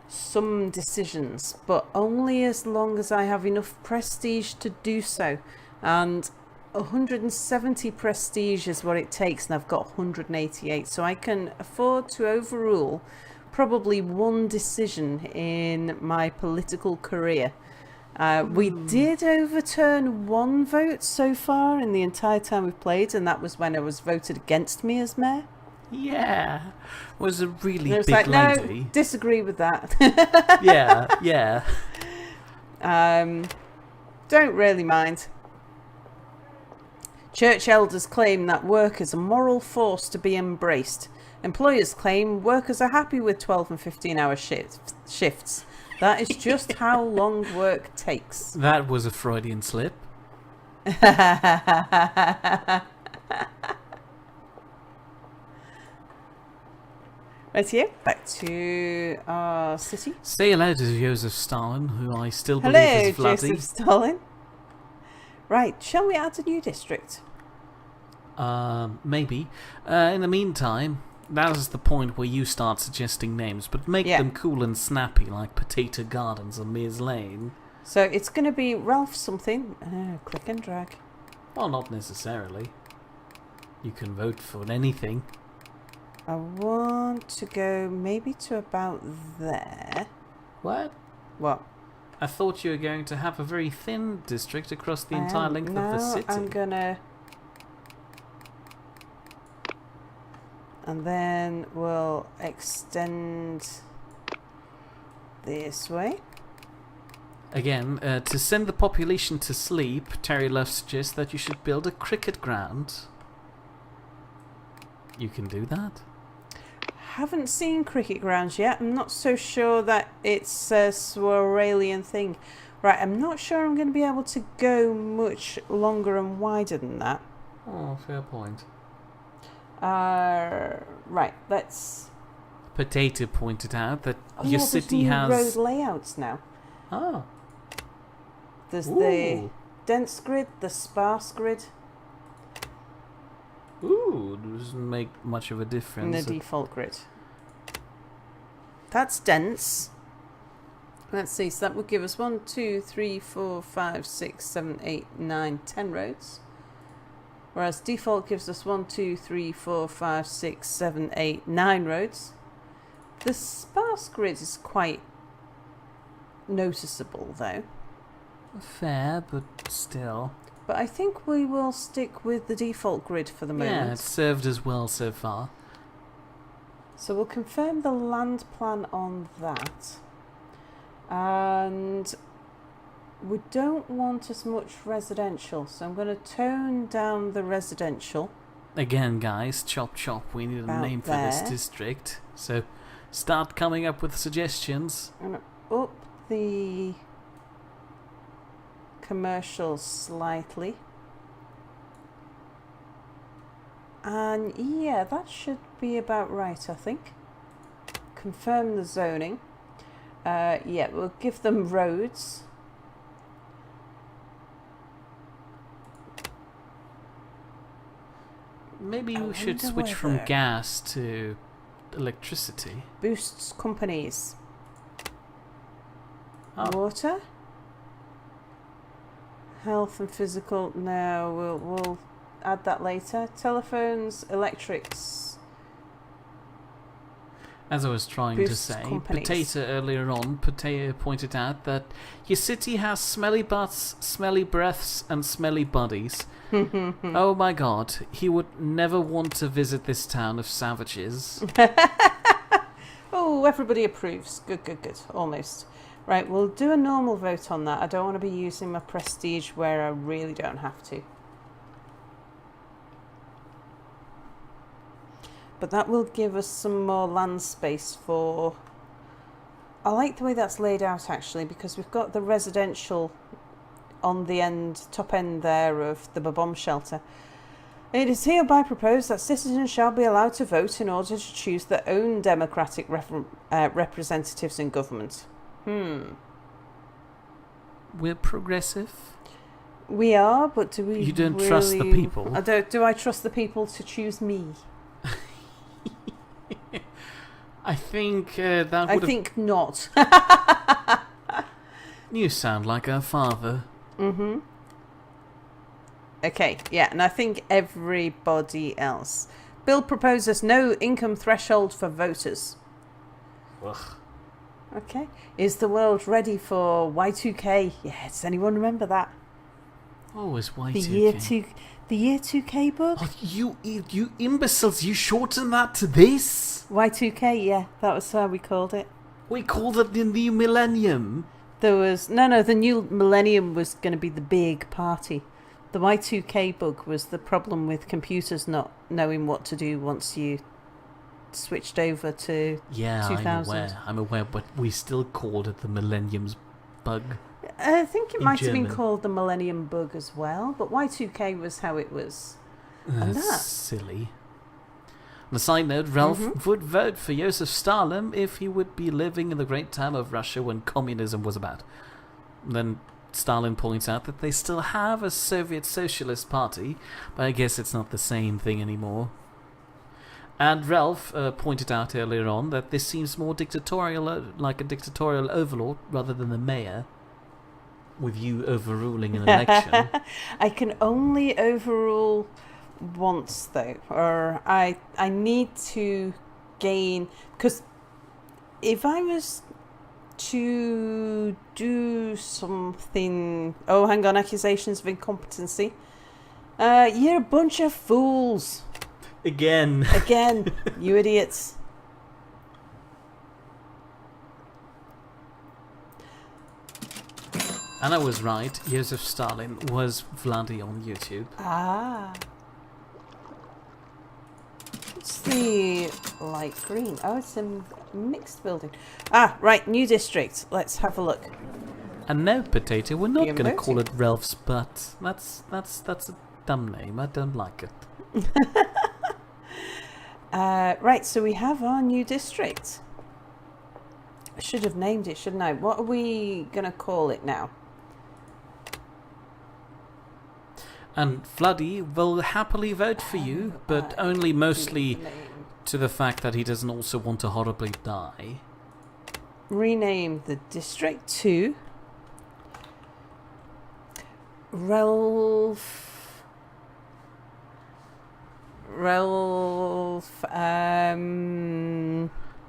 some decisions, but only as long as I have enough prestige to do so. And 170 prestige is what it takes, and I've got 188, so I can afford to overrule probably one decision in my political career. We did overturn one vote so far in the entire time we've played, and that was when I was voted against me as mayor. Yeah, was a really It was big like, lady. no, disagree with that. Yeah. Don't really mind. Church elders claim that work is a moral force to be embraced. Employers claim workers are happy with 12 and 15-hour shifts. That is just how long work takes. That was a Freudian slip. Right here, back to our city. Say hello to Joseph Stalin, who I still Hello, believe is bloody. Joseph Stalin. Right, shall we add a new district? Maybe. In the meantime, that is the point where you start suggesting names, but make them cool and snappy, like Potato Gardens or Mears Lane. So it's going to be Ralph something. Click and drag. Well, not necessarily. You can vote for anything. I want to go maybe to about there. What? What? I thought you were going to have a very thin district across the entire length of the city. I'm gonna... And then we'll extend this way. Again, to send the population to sleep, Terry Love suggests that you should build a cricket ground. You can do that. Haven't seen cricket grounds yet. I'm not so sure that it's a Swaralian thing. Right, I'm not sure I'm going to be able to go much longer and wider than that. Oh, fair point. Right, let's... Potato pointed out that your there's city new has... road layouts now. Oh. There's the dense grid, the sparse grid. Ooh, doesn't make much of a difference. And the default grid. That's dense. Let's see, so that would give us 1, 2, 3, 4, 5, 6, 7, 8, 9, 10 roads. Whereas default gives us 1, 2, 3, 4, 5, 6, 7, 8, 9 roads. The sparse grid is quite noticeable though. Fair, but still. But I think we will stick with the default grid for the moment. Yeah, it's served us well so far. So we'll confirm the land plan on that. And we don't want as much residential, so I'm going to tone down the residential. Again, guys, chop chop, we need a name for this district. So start coming up with suggestions. I'm going to up the commercial slightly. And yeah, that should be about right, I think. Confirm the zoning. Yeah, we'll give them roads. maybe we should wonder switch from whether- gas to electricity. Boosts companies. Oh. Water. Health and physical. No, we'll add that later. Telephones, electrics. As I was trying to Boosts say, companies. Potato earlier on, Potato pointed out that your city has smelly butts, smelly breaths, and smelly bodies. Oh my god, he would never want to visit this town of savages. Oh, everybody approves. Good, good, good. Almost. Right, we'll do a normal vote on that. I don't want to be using my prestige where I really don't have to. But that will give us some more land space for... I like the way that's laid out, actually, because we've got the residential on the end, top end there of the bomb shelter. It is hereby proposed that citizens shall be allowed to vote in order to choose their own democratic representatives in government. We're progressive. We are, but do we You don't really... trust the people? Do I trust the people to choose me? I think that would I have... think not. You sound like our father. Mm-hmm. Okay, yeah, and I think everybody else. Bill proposes no income threshold for voters. Ugh. Okay. Is the world ready for Y2K? Yeah, does anyone remember that? Always Y2K. The year 2K book? Oh, you imbeciles, you shortened that to this? Y2K, yeah, that was how we called it. We called it the new millennium. There was... No, the new millennium was going to be the big party. The Y2K bug was the problem with computers not knowing what to do once you switched over to 2000. I'm aware, but we still called it the millennium's bug. I think it In might have been German. called the millennium bug as well, but Y2K was how it was. And That's that... silly. On a side note, Ralph would vote for Joseph Stalin if he would be living in the great time of Russia when communism was about. Then Stalin points out that they still have a Soviet Socialist Party, but I guess it's not the same thing anymore. And Ralph pointed out earlier on that this seems more dictatorial, like a dictatorial overlord rather than the mayor, with you overruling an election. I can only overrule once, though, or I need to gain... Because if I was to do something... Oh, hang on, accusations of incompetency. You're a bunch of fools. Again, You idiots. and I was right, Joseph Stalin was Vladdy on YouTube. Ah. What's the light green? Oh, it's a mixed building. Ah, right, new district. Let's have a look. And no, Potato, we're not The going to emoji. call it Ralph's butt. That's a dumb name, I don't like it. Right, so we have our new district. I should have named it, shouldn't I? What are we going to call it now? And Vladdy will happily vote for you, but only mostly to the fact that he doesn't also want to horribly die. Rename the district to Ralph.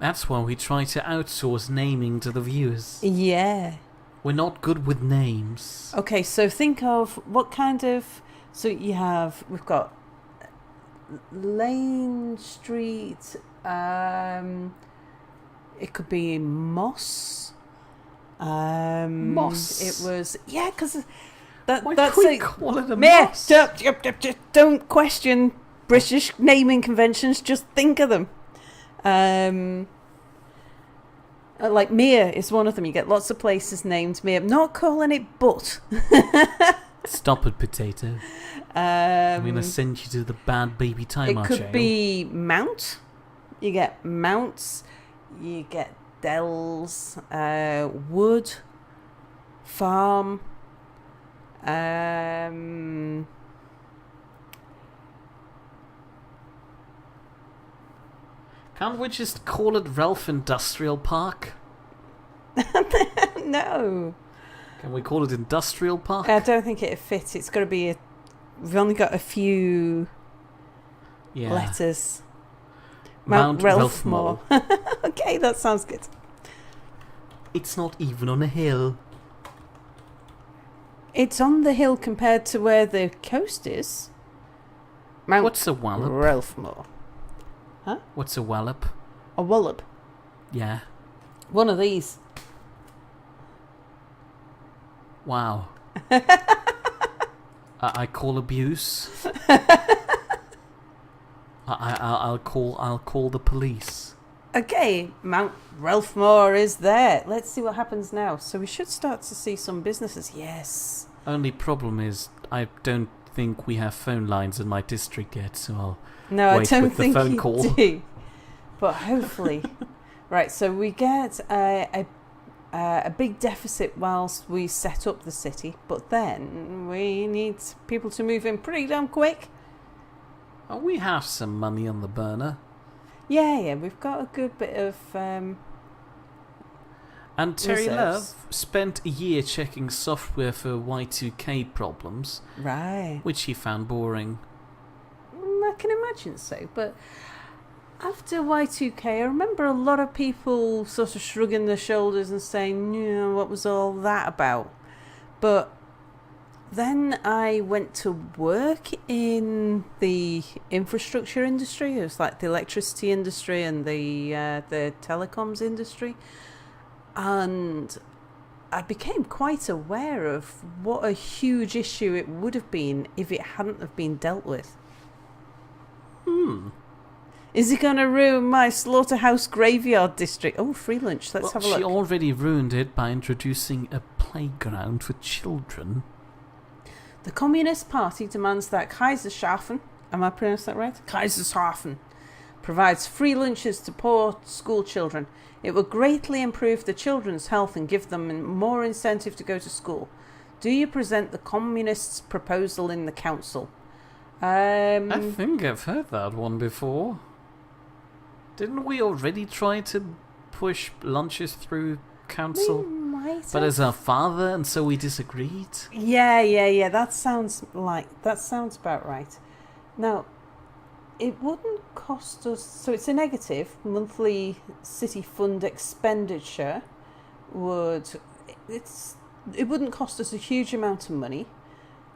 That's why we try to outsource naming to the viewers. Yeah. We're not good with names. Okay, so think of what kind of... So we've got Lane Street, it could be Moss. Moss? It was... Yeah, because Why that's do we a... call it a Meh, moss? don't question British naming conventions, just think of them. Like Mere is one of them. You get lots of places named Mere. I'm not calling it but. Stop it, Potato. I'm going to send you to the bad baby timer It could jail. be Mount. You get Mounts. You get Dells. Wood. Farm. Can't we just call it Ralph Industrial Park? No. Can we call it Industrial Park? I don't think it'd fit. It's got to be we've only got a few letters. Mount Ralphmore. Okay, that sounds good. It's not even on a hill. It's on the hill compared to where the coast is. Mount What's a wallop? Ralphmore. Huh? What's a wallop? A wallop. Yeah. One of these. Wow. I call abuse. I'll call the police. Okay, Mount Ralphmore is there. Let's see what happens now. So we should start to see some businesses. Yes. Only problem is I don't think we have phone lines in my district yet, so I'll wait I don't with think the phone you call. do. But hopefully. Right, so we get a big deficit whilst we set up the city, but then we need people to move in pretty damn quick. Oh, we have some money on the burner. Yeah, we've got a good bit of And Terry reserves. Love spent a year checking software for Y2K problems, Right. which he found boring. I can imagine so, but after Y2K, I remember a lot of people sort of shrugging their shoulders and saying, "Yeah, what was all that about?" But then I went to work in the infrastructure industry. It was like the electricity industry and the telecoms industry. And I became quite aware of what a huge issue it would have been if it hadn't have been dealt with. Is it going to ruin my slaughterhouse graveyard district? Oh, free lunch. Let's have a look. She already ruined it by introducing a playground for children. The Communist Party demands that Kaiserschaffen, am I pronouncing that right? Kaiserschaffen, provides free lunches to poor school children. It will greatly improve the children's health and give them more incentive to go to school. Do you present the Communists' proposal in the council? I think I've heard that one before. Didn't we already try to push lunches through council? But as our father, and so we disagreed? Yeah. That sounds about right. Now, it wouldn't cost us... So it's a negative. Monthly city fund expenditure it wouldn't cost us a huge amount of money.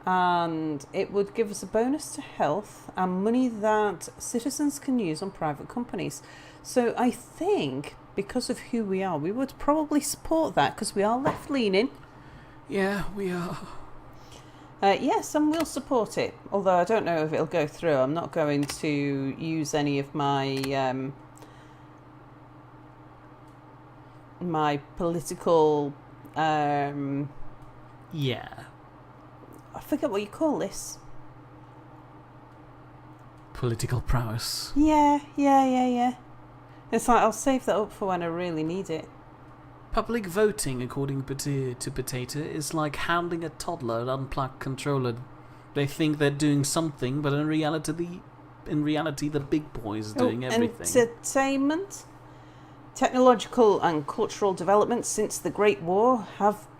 And it would give us a bonus to health and money that citizens can use on private companies. So I think, because of who we are, we would probably support that because we are left-leaning. Yeah, we are. Yes, and we'll support it. Although I don't know if it'll go through. I'm not going to use any of my my political... Yeah. I forget what you call this. Political prowess. Yeah. It's like, I'll save that up for when I really need it. Public voting, according to Potato, is like handing a toddler an unplugged controller. They think they're doing something, but in reality the big boy is doing everything. Entertainment, technological and cultural development since the Great War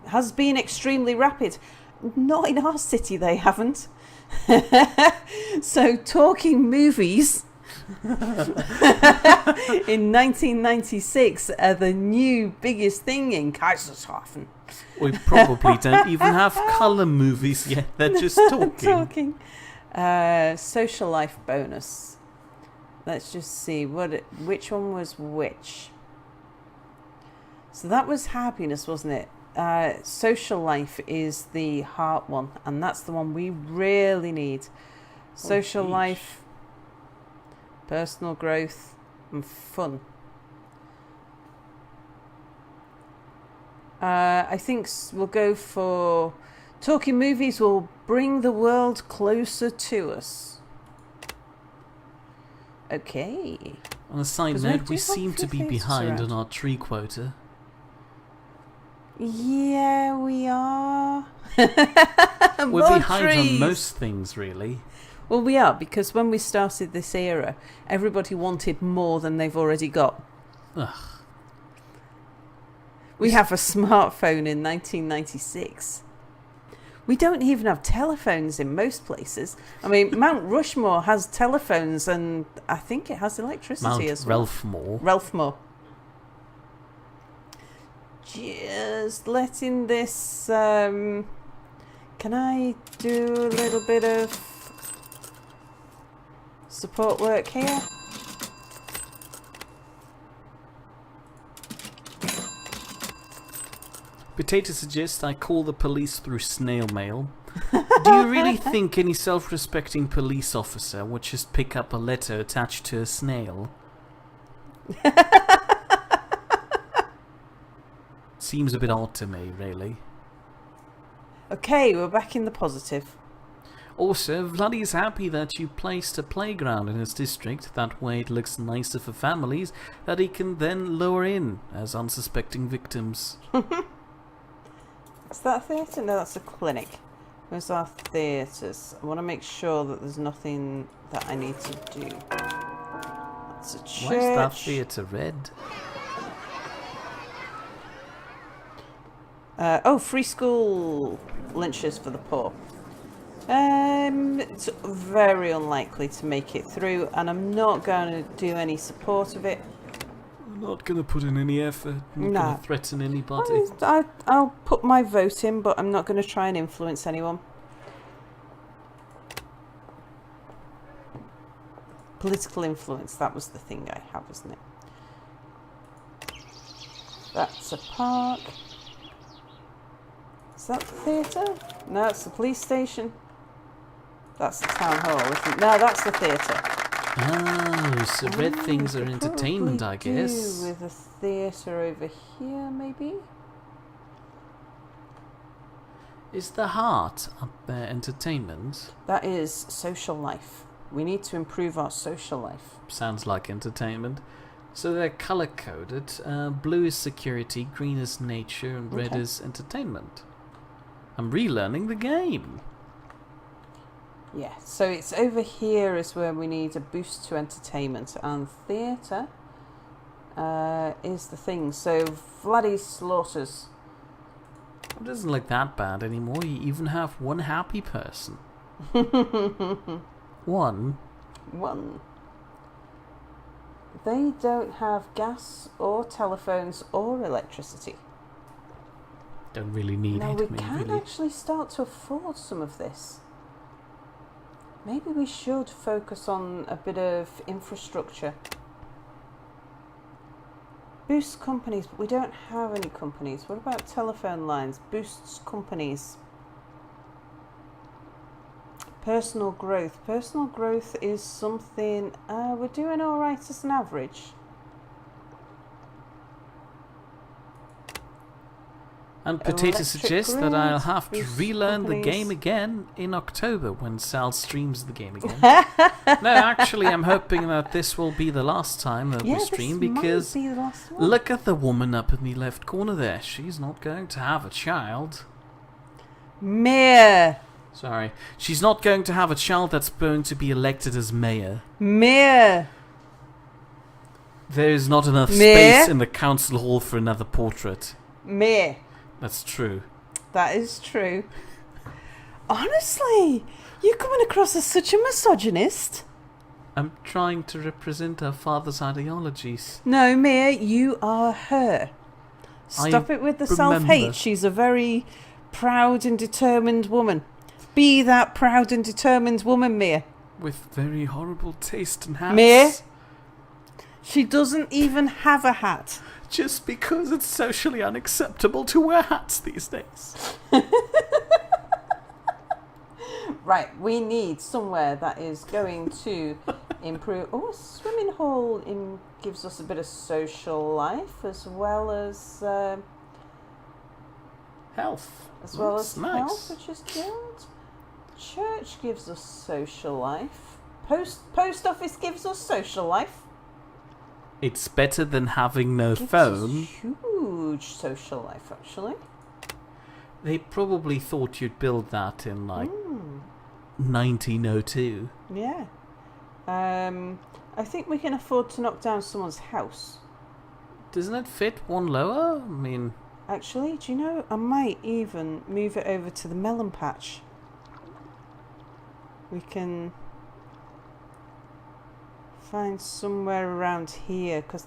has been extremely rapid. Not in our city, they haven't. So talking movies in 1996 are the new biggest thing in Kaisershafen. We probably don't even have colour movies yet. They're just talking. Social life bonus. Let's just see which one was which. So that was happiness, wasn't it? Social life is the heart one, and that's the one we really need. Social life, personal growth, and fun. I think we'll go for talking movies will bring the world closer to us. Okay. On a side note, we seem to be behind on our tree quota. Yeah, we are. We're behind on most things, really. Well, we are, because when we started this era, everybody wanted more than they've already got. Ugh. We have a smartphone in 1996. We don't even have telephones in most places. I mean, Mount Rushmore has telephones, and I think it has electricity Mount as well. Ralphmore. Just letting this... can I do a little bit of support work here? Potato suggests I call the police through snail mail. Do you really think any self-respecting police officer would just pick up a letter attached to a snail? Seems a bit odd to me, really. Okay, we're back in the positive. Also, Vladdy's happy that you placed a playground in his district. That way it looks nicer for families that he can then lure in as unsuspecting victims. Is that a theatre? No, that's a clinic. Where's our theatres? I want to make sure that there's nothing that I need to do. That's a church. Why is that theatre red? Free school lunches for the poor. It's very unlikely to make it through, and I'm not going to do any support of it. I'm not going to put in any effort. I'm not going to threaten anybody. I'll put my vote in, but I'm not going to try and influence anyone. Political influence, that was the thing I have, isn't it? That's a park. Is that the theatre? No, it's the police station. That's the town hall, isn't it? No, that's the theatre. Oh, so red things are entertainment, I guess. With a theatre over here, maybe? Is the heart up there entertainment? That is social life. We need to improve our social life. Sounds like entertainment. So they're color-coded. Blue is security, green is nature, and red is entertainment. I'm relearning the game. Yeah, so it's over here is where we need a boost to entertainment, and theatre is the thing. So Vladdy's slaughters. It doesn't look that bad anymore. You even have one happy person. One. They don't have gas or telephones or electricity. Don't really need now, it. we can actually start to afford some of this. Maybe we should focus on a bit of infrastructure. Boost companies, but we don't have any companies. What about telephone lines? Boosts companies. Personal growth. Personal growth is something we're doing all right as an average. And Potato suggests that I'll have to relearn the game again in October when Sal streams the game again. No, actually, I'm hoping that this will be the last time that we stream, because look at the woman up in the left corner there. She's not going to have a child. Mayor. Sorry. She's not going to have a child that's going to be elected as mayor. Mayor. There is not enough space in the council hall for another portrait. Mayor. That's true. That is true. Honestly, you're coming across as such a misogynist. I'm trying to represent her father's ideologies. No, Mia, you are her. Stop it with the self-hate. She's a very proud and determined woman. Be that proud and determined woman, Mia. With very horrible taste in hats. Mia? She doesn't even have a hat. Just because it's socially unacceptable to wear hats these days. Right, we need somewhere that is going to improve. Oh, a swimming hall gives us a bit of social life as well as health. As well as health, which is good. Church gives us social life. Post office gives us social life. It's better than having no phone. Huge social life, actually. They probably thought you'd build that in like 1902. Yeah. I think we can afford to knock down someone's house. Doesn't it fit one lower? I mean... Actually, do you know, I might even move it over to the melon patch. We can find somewhere around here, because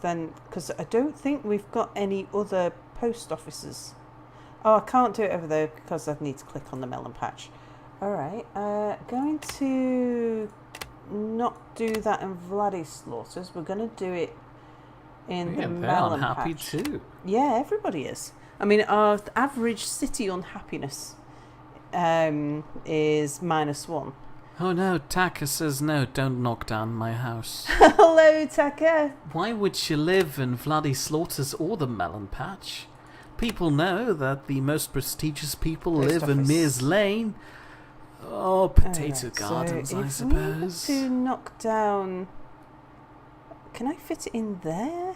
I don't think we've got any other post offices. Oh, I can't do it over there because I need to click on the melon patch. Alright, going to not do that in Vladislaughters. We're going to do it in the melon patch. They're unhappy too. Yeah, everybody is. I mean, our average city unhappiness is -1. Oh no, Taka says no, don't knock down my house. Hello, Taka. Why would she live in Vladislaughters or the melon patch? People know that the most prestigious people live in Mears Lane. Oh, potato gardens, I suppose. So if we were to knock down... Can I fit it in there?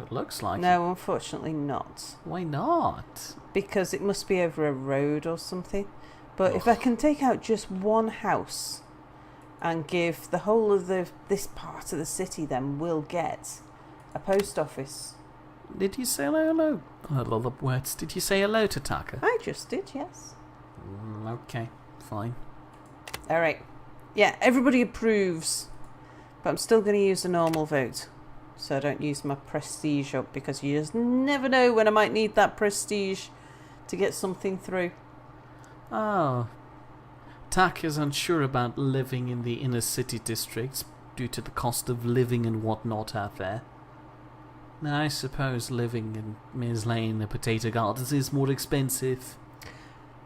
It looks like No, unfortunately not. Why not? Because it must be over a road or something. But if I can take out just one house and give the whole of this part of the city, then we'll get a post office. Did you say hello? I love the words. Did you say hello to Taka? I just did, yes. Okay, fine. Alright. Yeah, everybody approves. But I'm still going to use a normal vote. So I don't use my prestige up, because you just never know when I might need that prestige to get something through. Oh. Tak is unsure about living in the inner city districts due to the cost of living and whatnot out there. Now, I suppose living in Mears Lane, the potato gardens, is more expensive.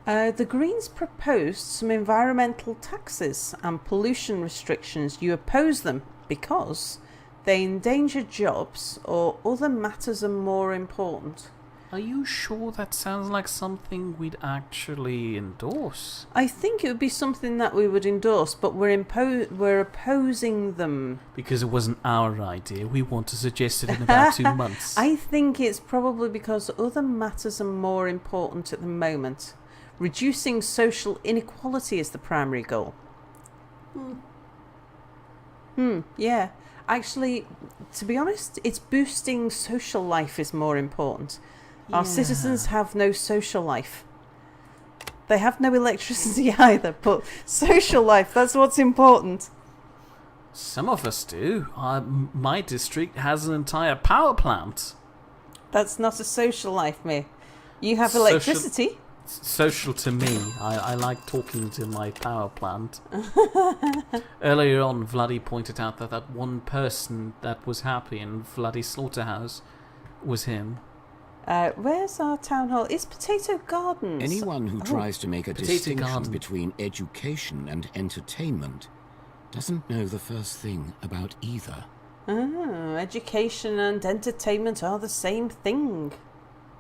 The Greens proposed some environmental taxes and pollution restrictions. You oppose them because they endanger jobs or other matters are more important. Are you sure that sounds like something we'd actually endorse? I think it would be something that we would endorse, but we're opposing them. Because it wasn't our idea. We want to suggest it in about 2 months. I think it's probably because other matters are more important at the moment. Reducing social inequality is the primary goal. Yeah. Actually, to be honest, it's boosting social life is more important. Yeah. Our citizens have no social life. They have no electricity either, but social life, that's what's important. Some of us do. My district has an entire power plant. That's not a social life, mate. You have electricity. Social to me. I like talking to my power plant. Earlier on, Vladdy pointed out that one person that was happy in Vladdy's slaughterhouse was him. Where's our town hall? It's Potato Gardens. Anyone who tries to make a Potato distinction garden. between education and entertainment doesn't know the first thing about either. Oh, education and entertainment are the same thing.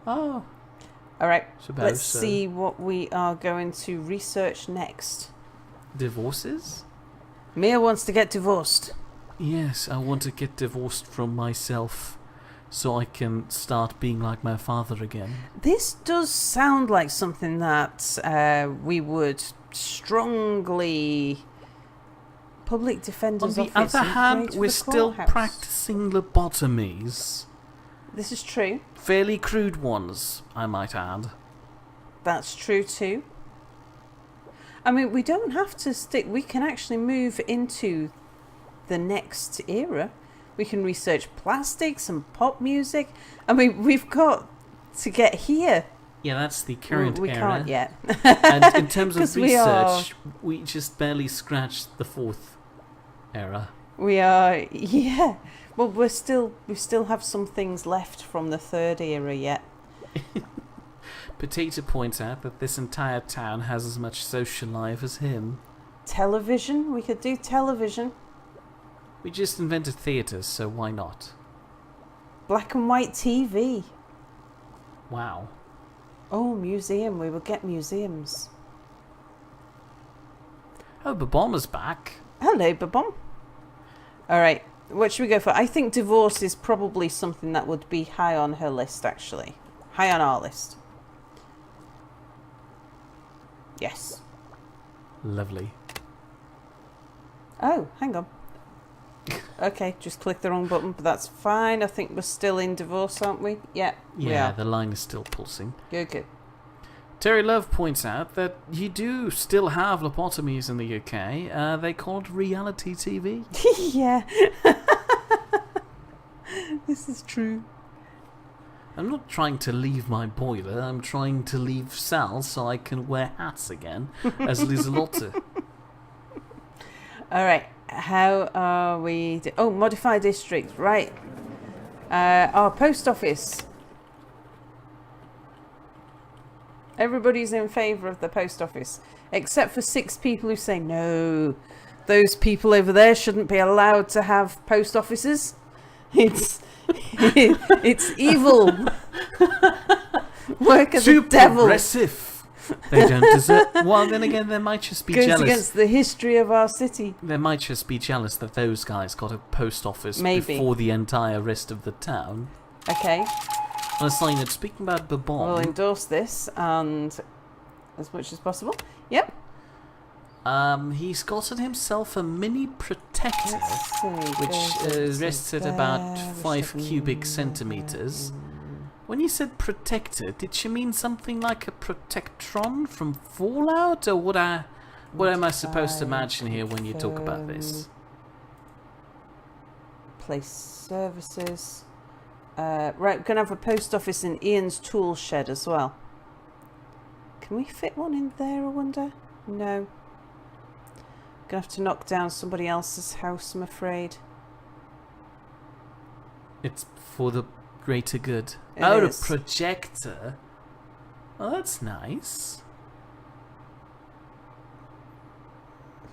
Oh. Alright, Suppose let's so. see what we are going to research next. Divorces? Mia wants to get divorced. Yes, I want to get divorced from myself so I can start being like my father again. This does sound like something that we would strongly... Public Defender's On the Office. other hand, Great for we're the still courthouse. practicing lobotomies. This is true. Fairly crude ones, I might add. That's true too. I mean, we don't have to stick... We can actually move into the next era. We can research plastics and pop music. I mean, we've got to get here. Yeah, that's the current we era. Can't yet. And in terms of 'Cause research, we just barely scratched the 4th era. We are, yeah. Well, we still have some things left from the 3rd era yet. Potato points out that this entire town has as much social life as him. Television? We could do television. We just invented theatres, so why not? Black and white TV. Wow. Oh, museum. We will get museums. Oh, Babomba's back. Hello, Babom. Alright, what should we go for? I think divorce is probably something that would be high on her list, actually. High on our list. Yes. Lovely. Oh, hang on. Okay, just click the wrong button, but that's fine. I think we're still in divorce, aren't we? Yeah, we Yeah, are. the line is still pulsing. Good. Terry Love points out that you do still have lobotomies in the UK. They call it reality TV. Yeah. This is true. I'm not trying to leave my boiler. I'm trying to leave Sal so I can wear hats again as Liselotte. All right. How are we? Modify district. Right. Our post office. Everybody's in favour of the post office, except for 6 people who say no. Those people over there shouldn't be allowed to have post offices. It's evil. Work of Too the devil. progressive. They don't deserve. Well, then again, they might just be Goes jealous. against the history of our city. They might just be jealous that those guys got a post office Maybe. before the entire rest of the town. Okay. On a side note, speaking about Bourbon, We'll endorse this and as much as possible. Yep. he's gotten himself a mini protector, Let's see, which rests at about 5 cubic centimeters. When you said protector, did she mean something like a protectron from Fallout, or what am I supposed to imagine here when you talk about this? Place services. Right, we're going to have a post office in Ian's tool shed as well. Can we fit one in there, I wonder? No. Gonna have to knock down somebody else's house, I'm afraid. It's for the greater good. It Oh, is. a projector. Oh, that's nice.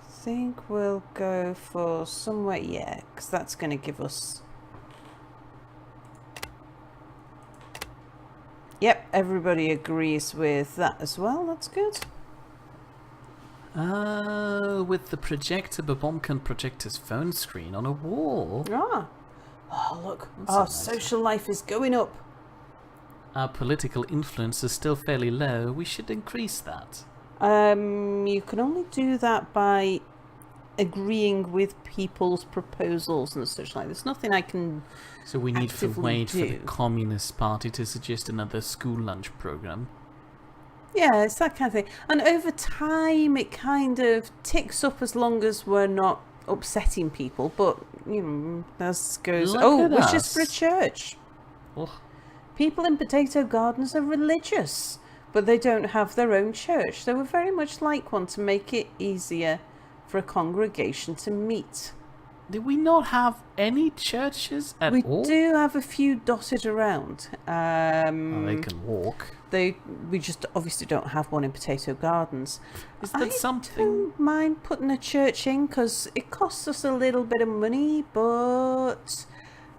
I think we'll go for somewhere, yeah, because that's going to give us... Yep, everybody agrees with that as well. That's good. With the projector, Bourbon can project his phone screen on a wall. Ah. Oh, look. That's Our a nice social life is going up. Our political influence is still fairly low. We should increase that. You can only do that by agreeing with people's proposals and such like. There's nothing I can... So we need to actively wait for the do. Communist Party to suggest another school lunch program. Yeah, it's that kind of thing. And over time, it kind of ticks up as long as we're not upsetting people. But, you know, as goes... Look oh, at wishes us. for a church. Ugh. People in potato gardens are religious, but they don't have their own church. They would very much like one to make it easier for a congregation to meet. Did we not have any churches at We all? do have a few dotted around. Oh, they can walk. We just obviously don't have one in potato gardens. Is that I something? don't mind putting a church in because it costs us a little bit of money, but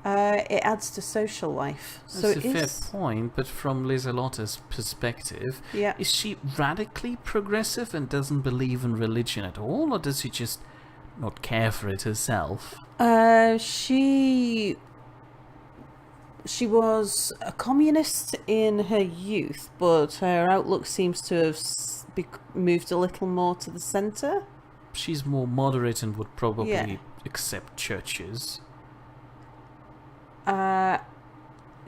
it adds to social life. So That's a it fair is. point, but from Liselotte's perspective, Yeah. is she radically progressive and doesn't believe in religion at all, or does she just not care for it herself? She was a communist in her youth, but her outlook seems to have moved a little more to the centre. She's more moderate and would probably Yeah. accept churches.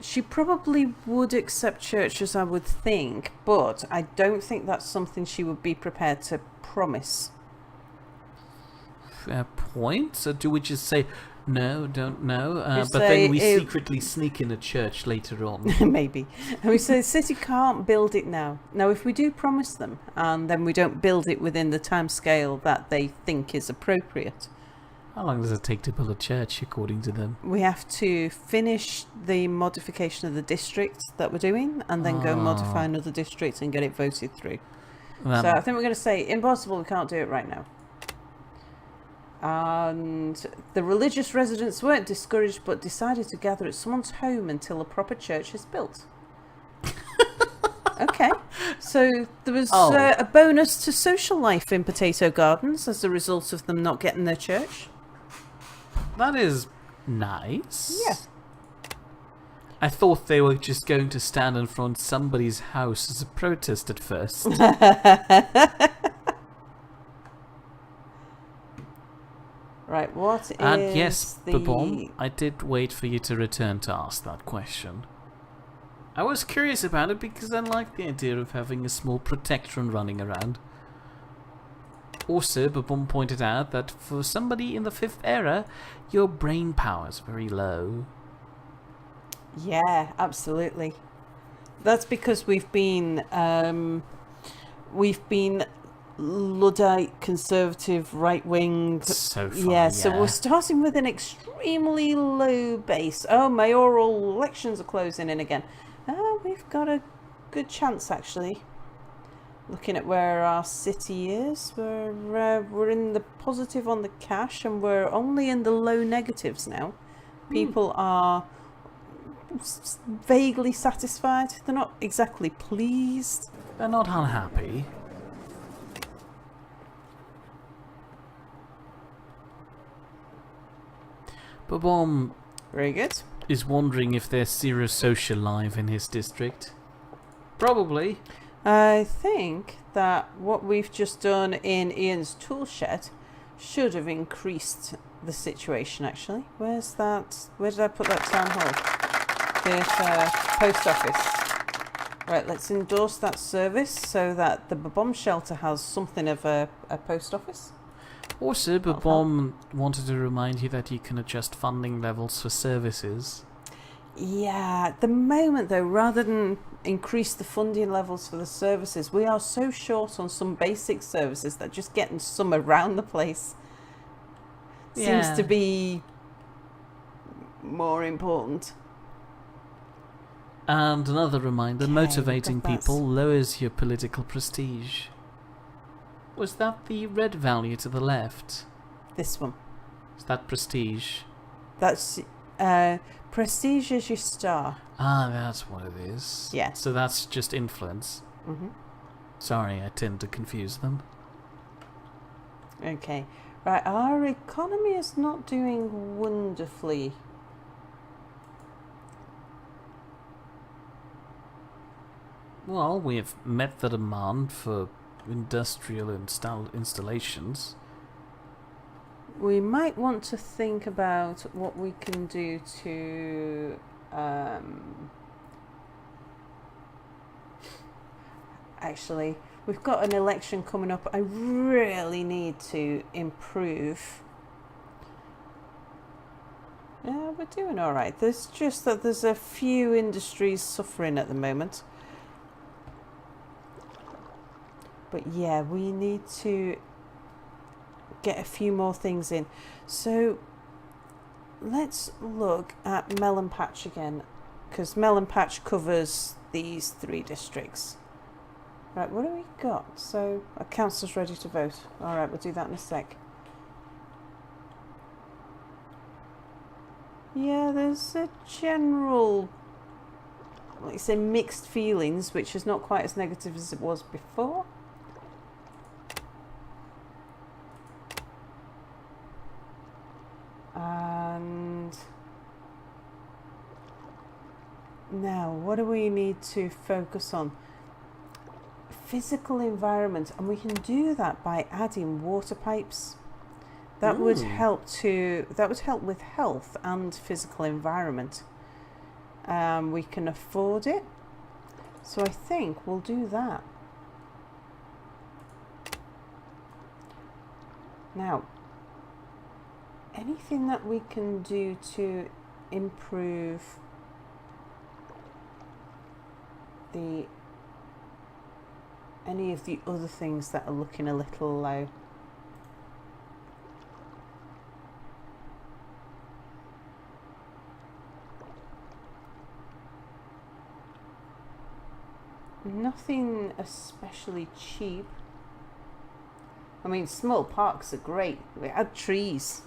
She probably would accept churches, I would think, but I don't think that's something she would be prepared to promise. Fair point. So do we just say, no, don't know, Just but say then we it- secretly sneak in a church later on? Maybe. And we say the city can't build it now. Now, if we do promise them, and then we don't build it within the time scale that they think is appropriate, How long does it take to build a church, according to them? we have to finish the modification of the district that we're doing, and then go modify another district and get it voted through. So I think we're going to say, impossible, we can't do it right now. And the religious residents weren't discouraged, but decided to gather at someone's home until a proper church is built. Okay, so there was a bonus to social life in potato gardens as a result of them not getting their church. That is nice. Yeah. I thought they were just going to stand in front of somebody's house as a protest at first. Right, what is And yes, the... Babom, I did wait for you to return to ask that question. I was curious about it because I like the idea of having a small protectron running around. Also, Babom pointed out that for somebody in the 5th era, your brain power is very low. Yeah, absolutely. That's because we've been Luddite, conservative, right-wing. So far, yeah, so we're starting with an extremely low base. Oh, mayoral elections are closing in again. We've got a good chance, actually. Looking at where our city is, we're in the positive on the cash, and we're only in the low negatives now. People are vaguely satisfied. They're not exactly pleased. They're not unhappy. Babom Very good. is wondering if there's zero social life in his district. Probably. I think that what we've just done in Ian's tool shed should have increased the situation, actually. Where's that? Where did I put that town hall? Theatre, post office. Right, let's endorse that service so that the bomb shelter has something of a post office. Also, Babom wanted to remind you that you can adjust funding levels for services. Yeah, at the moment though, rather than increase the funding levels for the services, we are so short on some basic services that just getting some around the place seems to be more important. And another reminder, Okay, motivating got that. people lowers your political prestige. Was that the red value to the left? This one. Is that prestige? That's prestige is your star. Ah, that's what it is. Yeah. So that's just influence. hmm Sorry, I tend to confuse them. Okay. Right, our economy is not doing wonderfully. Well, we have met the demand for industrial installations. We might want to think about what we can do to actually, we've got an election coming up. I really need to improve. Yeah, we're doing all right. There's just that there's a few industries suffering at the moment. But yeah, we need to get a few more things in. So let's look at Melon Patch again, because Melon Patch covers these 3 districts. Right, what do we got? So a council's ready to vote. All right, we'll do that in a sec. Yeah, there's a general, like you say, mixed feelings, which is not quite as negative as it was before. And now, what do we need to focus on? Physical environment, and we can do that by adding water pipes. That would help with health and physical environment. We can afford it, so I think we'll do that. Now, anything that we can do to improve any of the other things that are looking a little low. Nothing especially cheap. I mean, small parks are great. We add trees.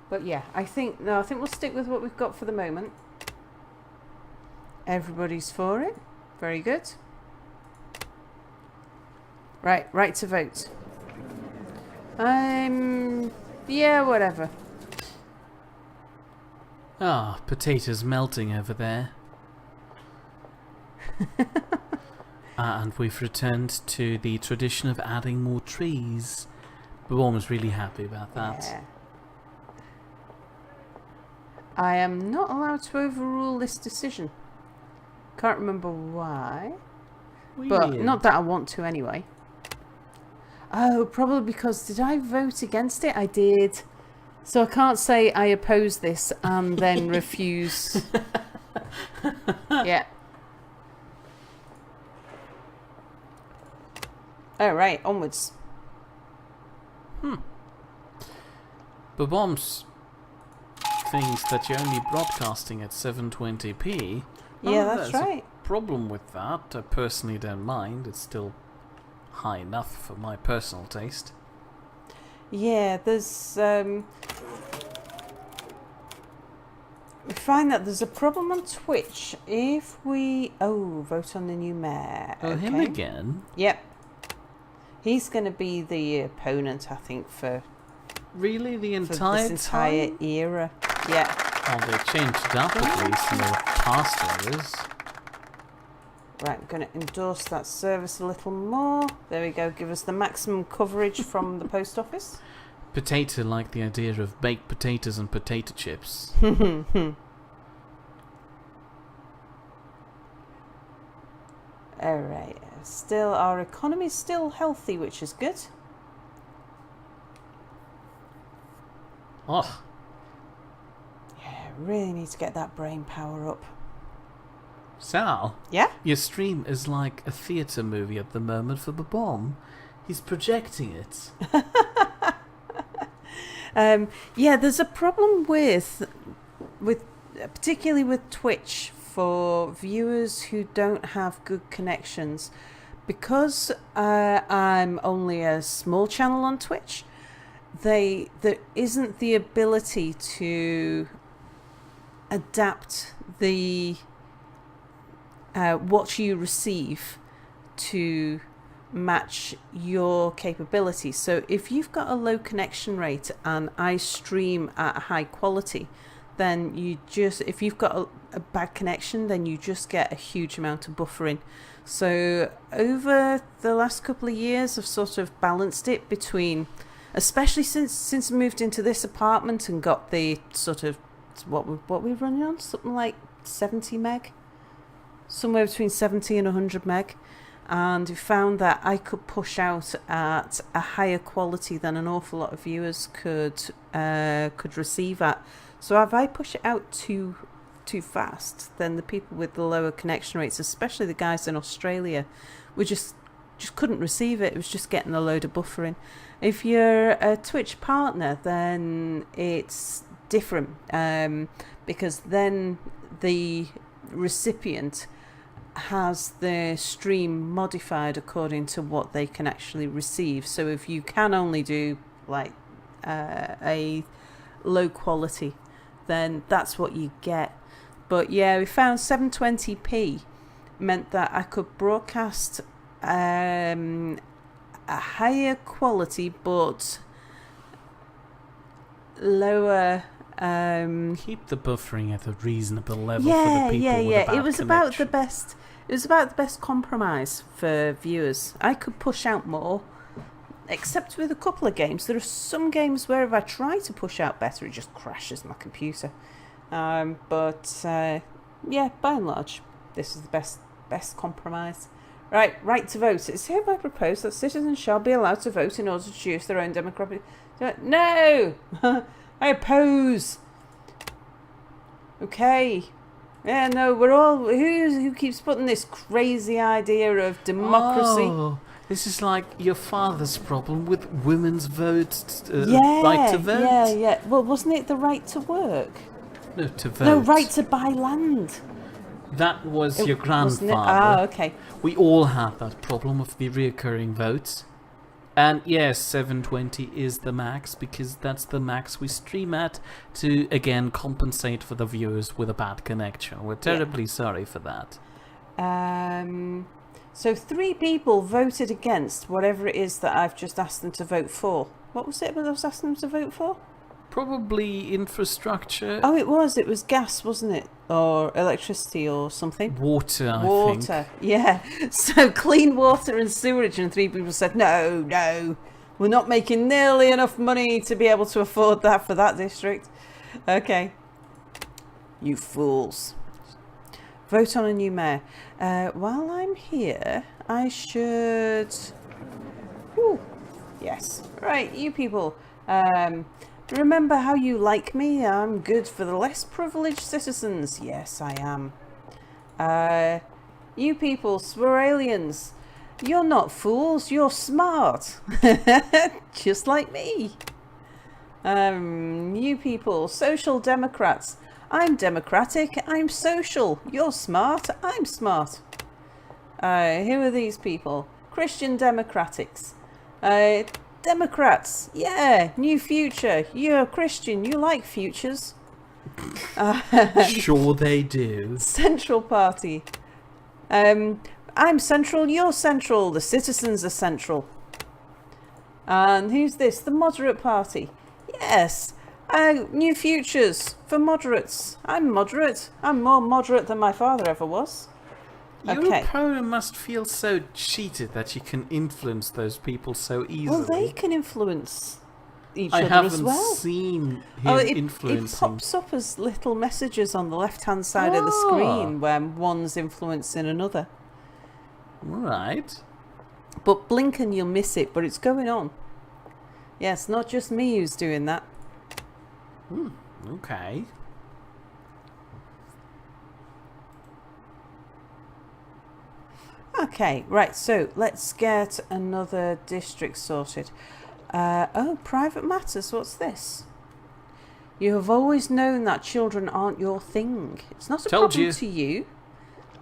But yeah, I think we'll stick with what we've got for the moment. Everybody's for it. Very good. Right to vote. Yeah, whatever. Ah, potatoes melting over there. And we've returned to the tradition of adding more trees. Bobom was really happy about that. Yeah. I am not allowed to overrule this decision. Can't remember why. But Weird. not that I want to anyway. Oh, probably because did I vote against it? I did. So I can't say I oppose this and then refuse. Yeah. All right, onwards. Bobom's thinks that you're only broadcasting at 720p. Yeah, that's there's right. A problem with that. I personally don't mind. It's still high enough for my personal taste. Yeah, there's we find that there's a problem on Twitch if we vote on the new mayor. Oh, okay. him again? Yep. He's going to be the opponent, I think, for Really, the this entire entire time? era. Yeah. Oh, they changed it up at least in the past eras. Right, I'm going to endorse that service a little more. There we go. Give us the maximum coverage from the post office. Potato like the idea of baked potatoes and potato chips. Alright. Still, our economy's still healthy, which is good. Oh, Yeah, really need to get that brain power up. Sal, Yeah? your stream is like a theatre movie at the moment for Bobom. He's projecting it. Yeah, there's a problem with particularly with Twitch for viewers who don't have good connections. Because I'm only a small channel on Twitch, there isn't the ability to adapt the what you receive to match your capabilities. So if you've got a low connection rate and I stream at a high quality, then if you've got a bad connection, then you just get a huge amount of buffering. So over the last couple of years, I've sort of balanced it between, especially since I moved into this apartment and got the sort of what we're running on, something like 70 meg, somewhere between 70 and 100 meg. And we found that I could push out at a higher quality than an awful lot of viewers could receive at. So if I push it out too fast, then the people with the lower connection rates, especially the guys in Australia, we just couldn't receive it. It was just getting a load of buffering. If you're a Twitch partner, then it's different, because then the recipient has their stream modified according to what they can actually receive. So if you can only do like a low quality, then that's what you get. But yeah, we found 720p meant that I could broadcast a higher quality but lower. Keep the buffering at a reasonable level Yeah, for the people with a bad It was about the connection. best. It was about the best compromise for viewers. I could push out more, except with a couple of games. There are some games where if I try to push out better, it just crashes my computer. Yeah, by and large, this is the best compromise. Right to vote. It's hereby proposed that citizens shall be allowed to vote in order to choose their own democratic. No, I oppose. Okay. Yeah, no, we're all. Who keeps putting this crazy idea of democracy? Oh, this is like your father's problem with women's votes, right to vote. Yeah. Well, wasn't it the right to work? No, to vote. No, right to buy land. That was your Wasn't it? grandfather. Okay. We all have that problem of the reoccurring votes. And yes, 720 is the max because that's the max we stream at to, again, compensate for the viewers with a bad connection. We're terribly sorry for that. So 3 people voted against whatever it is that I've just asked them to vote for. What was it that I was asking them to vote for? Probably infrastructure. Oh, it was gas, wasn't it? Or electricity or something. Water, I think. Water, yeah. So clean water and sewerage, and 3 people said, no, we're not making nearly enough money to be able to afford that for that district. Okay. You fools. Vote on a new mayor. While I'm here, I should... Ooh, yes. Right, you people. Remember how you like me? I'm good for the less privileged citizens. Yes, I am. You people, Swaralians, you're not fools, you're smart. Just like me. You people, Social Democrats, I'm democratic, I'm social. You're smart, I'm smart. Who are these people? Christian Democrats. Democrats, yeah, new future. You're Christian, you like futures. Sure they do. Central Party. I'm central, you're central. The citizens are central. And who's this? The Moderate Party. Yes, new futures for moderates. I'm moderate. I'm more moderate than my father ever was. Your Okay. opponent must feel so cheated that you can influence those people so easily. Well, they can influence each I other haven't as well. seen him It influencing. pops up as little messages on the left-hand side of the screen when one's influencing another. Right. But blink and you'll miss it, but it's going on. Yes, not just me who's doing that. Okay. Okay, right, so let's get another district sorted. Oh, private matters, what's this? You have always known that children aren't your thing. It's not a problem to you,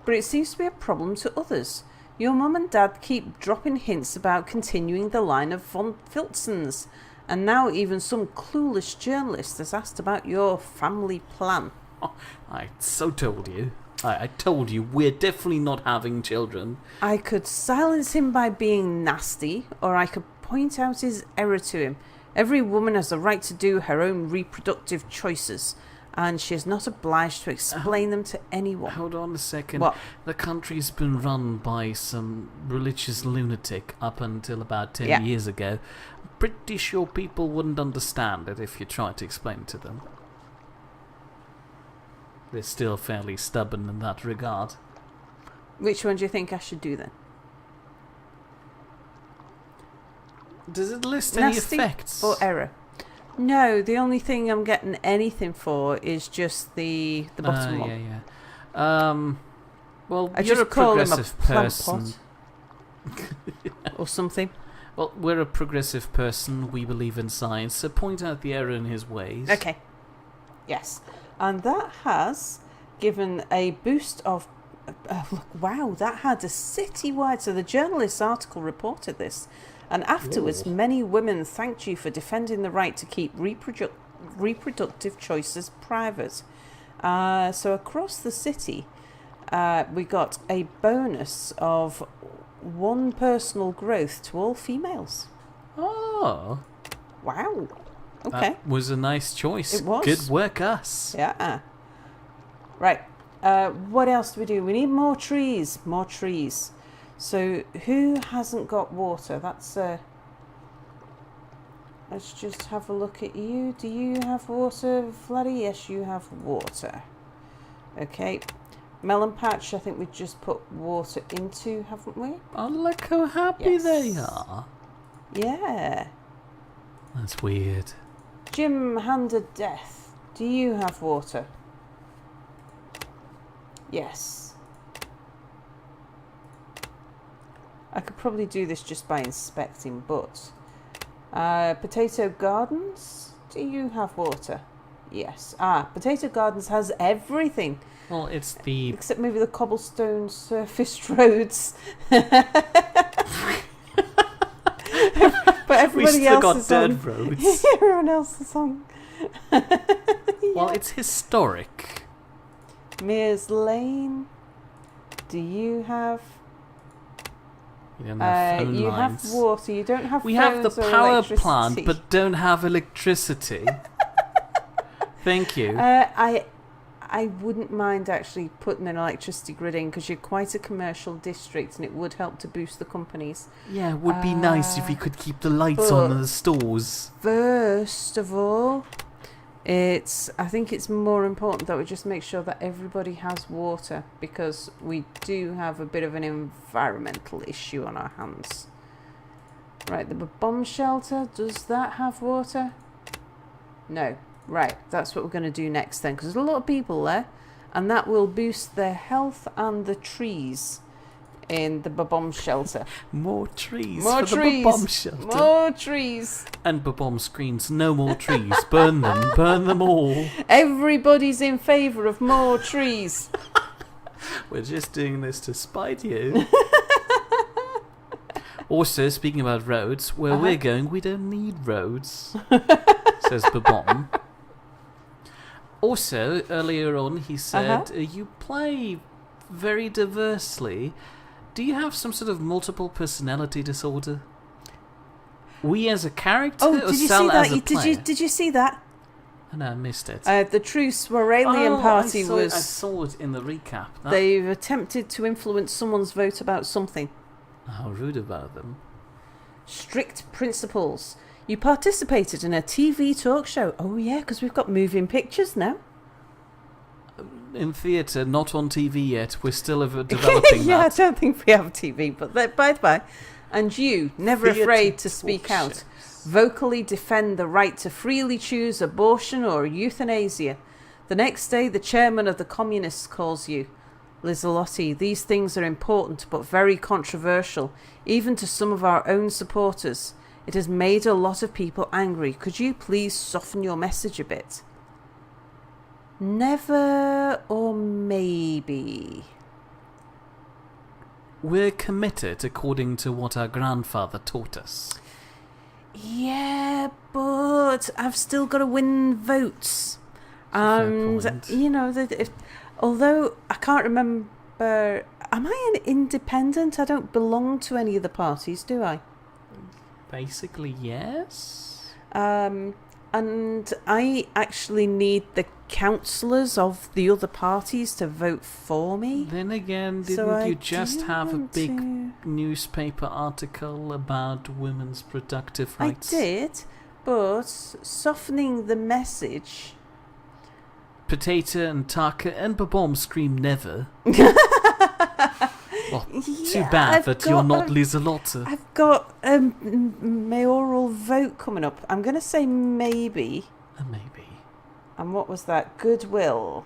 but it seems to be a problem to others. Your mum and dad keep dropping hints about continuing the line of von Filzens, and now even some clueless journalist has asked about your family plan. Oh, I so told you. I told you we're definitely not having children. I could silence him by being nasty, or I could point out his error to him. Every woman has the right to do her own reproductive choices, and she is not obliged to explain them to anyone. Hold on a second. What? The country's been run by some religious lunatic up until about 10 years ago. Pretty sure people wouldn't understand it if you tried to explain it to them. They're still fairly stubborn in that regard. Which one do you think I should do then? Does it list any Nasty effects? or error? No, the only thing I'm getting anything for is just the bottom one. Well, I you're just a call him a progressive plant person. pot. Or something. Well, we're a progressive person. We believe in science, so point out the error in his ways. Okay. Yes. And that has given a boost of... look, wow, that had a citywide... So the journalist's article reported this. And afterwards, many women thanked you for defending the right to keep reproductive choices private. So across the city, we got a bonus of 1 personal growth to all females. Oh. Wow. Okay. That was a nice choice. It was. Good work, us. Yeah. Right. What else do we do? We need more trees. More trees. So who hasn't got water? That's let's just have a look at you. Do you have water, Vladdy? Yes, you have water. Okay. Melon patch, I think we just put water into, haven't we? Oh, look how happy they are. Yeah. That's weird. Jim Hand of Death, do you have water? Yes. I could probably do this just by inspecting, but... Potato Gardens, do you have water? Yes. Potato Gardens has everything. Well, it's the... Except maybe the cobblestone surfaced roads. But everybody we still else got is dirt on. roads. Everyone else is on. Well, it's historic. Mears Lane. Do you have? You don't have phone you lines. have water. You don't have. We have the phones or power electricity. plant, but don't have electricity. Thank you. I wouldn't mind actually putting an electricity grid in because you're quite a commercial district and it would help to boost the companies. Yeah, it would be nice if we could keep the lights on in the stores. First of all, I think it's more important that we just make sure that everybody has water because we do have a bit of an environmental issue on our hands. Right, the bomb shelter, does that have water? No. Right, that's what we're going to do next then, because there's a lot of people there, and that will boost their health and the trees in the bomb shelter. More trees More for trees. the bomb shelter. More trees. And bomb screams, no more trees. Burn them all. Everybody's in favour of more trees. We're just doing this to spite you. Also, speaking about roads, where we're going, we don't need roads, says Babom. Also, earlier on, he said, you play very diversely. Do you have some sort of multiple personality disorder? We as a character, or did you Sal see that? as a player? Did you see that? Oh, no, I missed it. The Truce Waralian party I saw it in the recap. They've attempted to influence someone's vote about something. How rude about them. Strict principles. You participated in a TV talk show. Oh yeah, because we've got moving pictures now. In theatre, not on TV yet. We're still developing yeah, that. I don't think we have TV, but by the by. And you, never Theatre afraid to speak talk out. shows. Vocally defend the right to freely choose abortion or euthanasia. The next day, the chairman of the Communists calls you. Lizzalotti, these things are important but very controversial, even to some of our own supporters. It has made a lot of people angry. Could you please soften your message a bit? Never or maybe? We're committed according to what our grandfather taught us. Yeah, but I've still got to win votes. And, point. you know, although I can't remember... Am I an independent? I don't belong to any of the parties, do I? Basically, yes. And I actually need the councillors of the other parties to vote for me. Then again, So didn't I you just do have a want big to- newspaper article about women's productive I rights? did, but softening the message... Potato and Taka and Babom scream never. Well, too bad I've that you're got not a- Lizzalotta. I've got a mayoral vote coming up. I'm going to say maybe. Maybe. And what was that? Goodwill.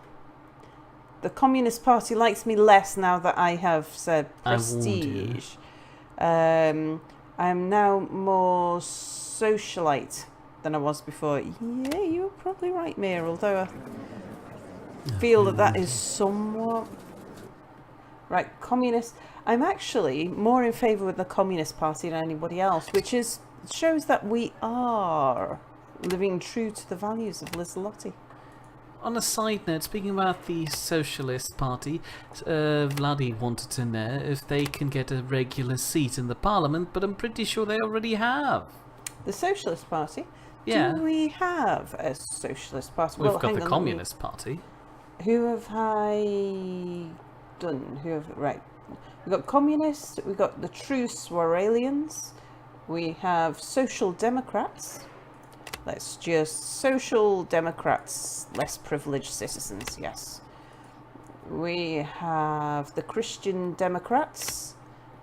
The Communist Party likes me less now that I have said I warned you. prestige. I am now more socialite than I was before. Yeah, you were probably right, Mayor, although I feel that is somewhat... Right, communist. I'm actually more in favour with the Communist Party than anybody else, which shows that we are living true to the values of Lizzalotti. On a side note, speaking about the Socialist Party, Vladdy wanted to know if they can get a regular seat in the Parliament, but I'm pretty sure they already have. The Socialist Party? Yeah. Do we have a Socialist Party? We've Well, got hang the on, Communist Party. Who have I done? Right. We've got Communists, we've got the Truce Waralians, we have Social Democrats. Let's just... Social Democrats, less privileged citizens, yes. We have the Christian Democrats,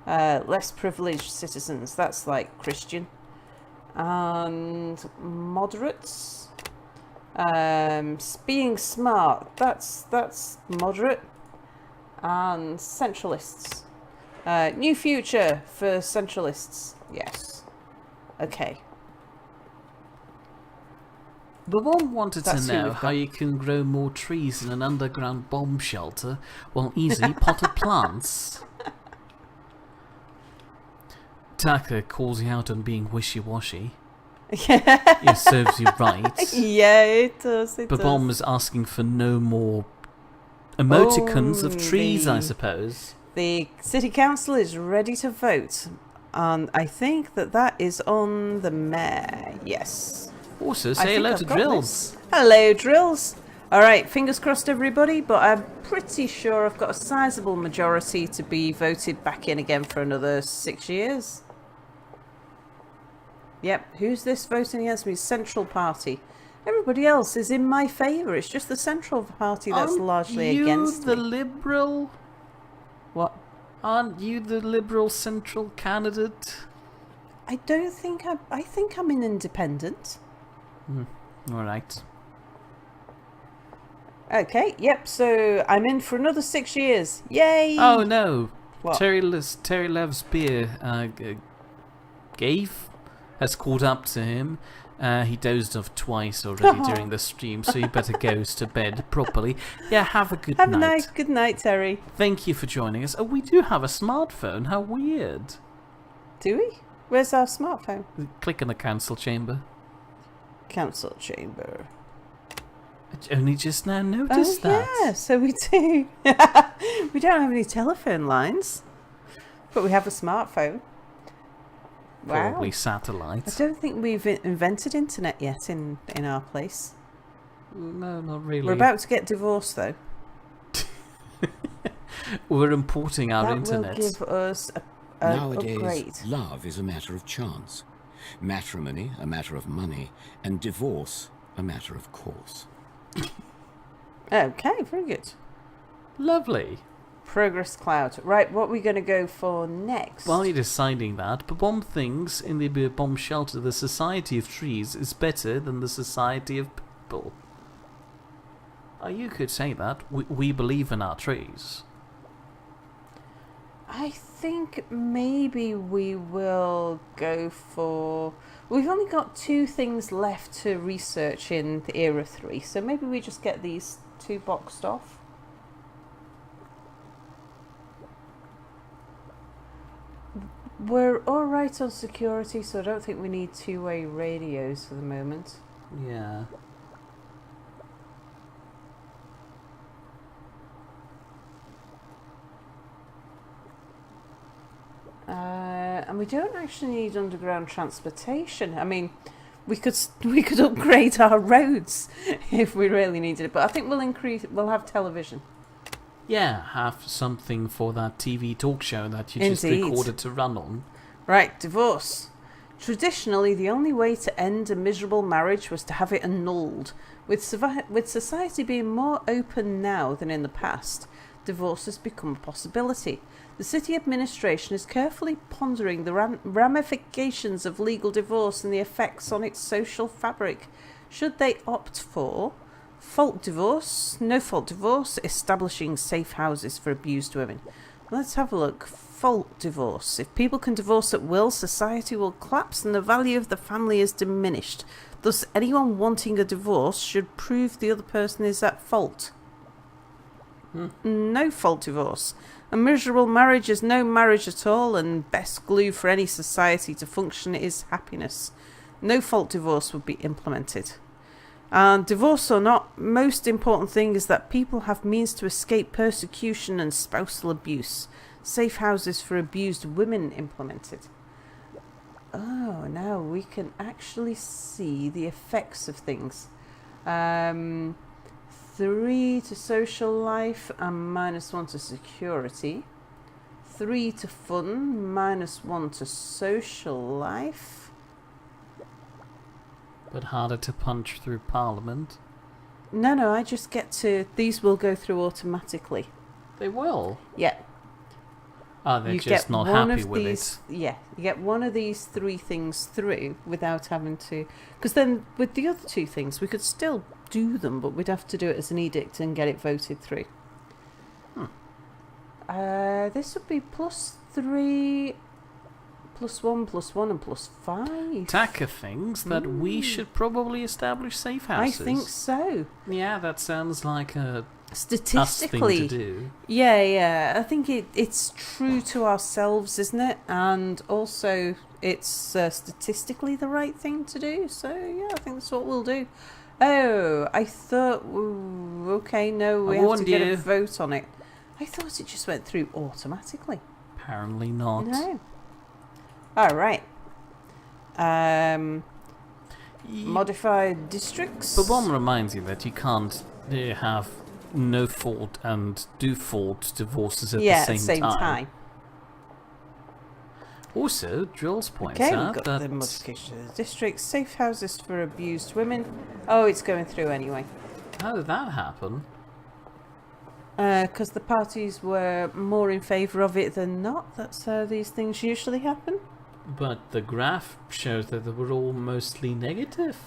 less privileged citizens, that's like Christian. And moderates, being smart, that's moderate. And centralists, new future for centralists, yes. Okay. Babom wanted That's to who know we've how got. you can grow more trees in an underground bomb shelter while easy potted plants. Taka calls you out on being wishy-washy. It serves you right. Yeah, it does. Babom is asking for no more emoticons of trees, I Only. suppose. The city council is ready to vote, and I think that is on the mayor. Yes. Also, I say think hello I've to got Drills. this. Hello, Drills. All right, fingers crossed, everybody, but I'm pretty sure I've got a sizable majority to be voted back in again for another 6 years. Yep, who's this voting against me? Central Party. Everybody else is in my favour. It's just the Central Party that's largely against me. Aren't you the Liberal? What? Aren't you the Liberal Central candidate? I don't think I think I'm an independent. All right. Okay, yep, so I'm in for another 6 years. Yay! Oh no! What? Terry Loves Beer Gave has caught up to him. He dozed off twice already during the stream, so he better goes to bed properly. Yeah, have a good night. Good night, Terry. Thank you for joining us. Oh, we do have a smartphone. How weird. Do we? Where's our smartphone? Click in the council chamber. Council chamber. I only just now noticed that. Yeah, so we do. We don't have any telephone lines, but we have a smartphone. Wow. Probably I satellite. don't think we've invented internet yet in our place. No, not really. We're about to get divorced, though. We're importing our that internet. will give us a Nowadays, upgrade. love is a matter of chance. Matrimony, a matter of money. And divorce, a matter of course. Okay, very good. Lovely. Progress cloud. Right, what are we going to go for next? While you're deciding that, bomb things in the bomb shelter, the Society of Trees is better than the Society of People. You could say that. We believe in our trees. I think maybe we will go for... We've only got 2 things left to research in the Era 3, so maybe we just get these 2 boxed off. We're alright on security, so I don't think we need 2-way radios for the moment. Yeah. And we don't actually need underground transportation. I mean, we could upgrade our roads if we really needed it, but I think we'll have television. Yeah, have something for that TV talk show that you just Indeed. recorded to run on. Right, divorce. Traditionally, the only way to end a miserable marriage was to have it annulled. With society being more open now than in the past, divorce has become a possibility. The city administration is carefully pondering the ramifications of legal divorce and the effects on its social fabric. Should they opt for fault divorce, no fault divorce, establishing safe houses for abused women? Let's have a look. Fault divorce. If people can divorce at will, society will collapse and the value of the family is diminished. Thus, anyone wanting a divorce should prove the other person is at fault. No fault divorce. A miserable marriage is no marriage at all, and best glue for any society to function is happiness. No fault divorce would be implemented. And divorce or not, most important thing is that people have means to escape persecution and spousal abuse. Safe houses for abused women implemented. Oh, now we can actually see the effects of things. 3 to social life and -1 to security. 3 to fun, -1 to social life. But harder to punch through Parliament. No, I just get to... These will go through automatically. They will? Yeah. Oh, they're just not happy with it. Yeah, you get one of these 3 things through without having to... Because then with the other 2 things, we could still do them, but we'd have to do it as an edict and get it voted through. This would be +3, +1, +1 and +5. Tacker things that we should probably establish safe houses. I think so. Yeah, that sounds like a Statistically, us thing to do. Yeah. I think it's true to ourselves, isn't it? And also, it's statistically the right thing to do. So yeah, I think that's what we'll do. Oh, I thought... okay, no, we have to get a vote on it. I thought it just went through automatically. Apparently not. No. All right. modified districts. But one reminds you that you can't have no fault and do fault divorces at the same time. Also, Jules points Okay, out we've got that the modification of the district, safe houses for abused women. Oh, it's going through anyway. how did that happen? Because the parties were more in favour of it than not. That's how these things usually happen. But the graph shows that they were all mostly negative.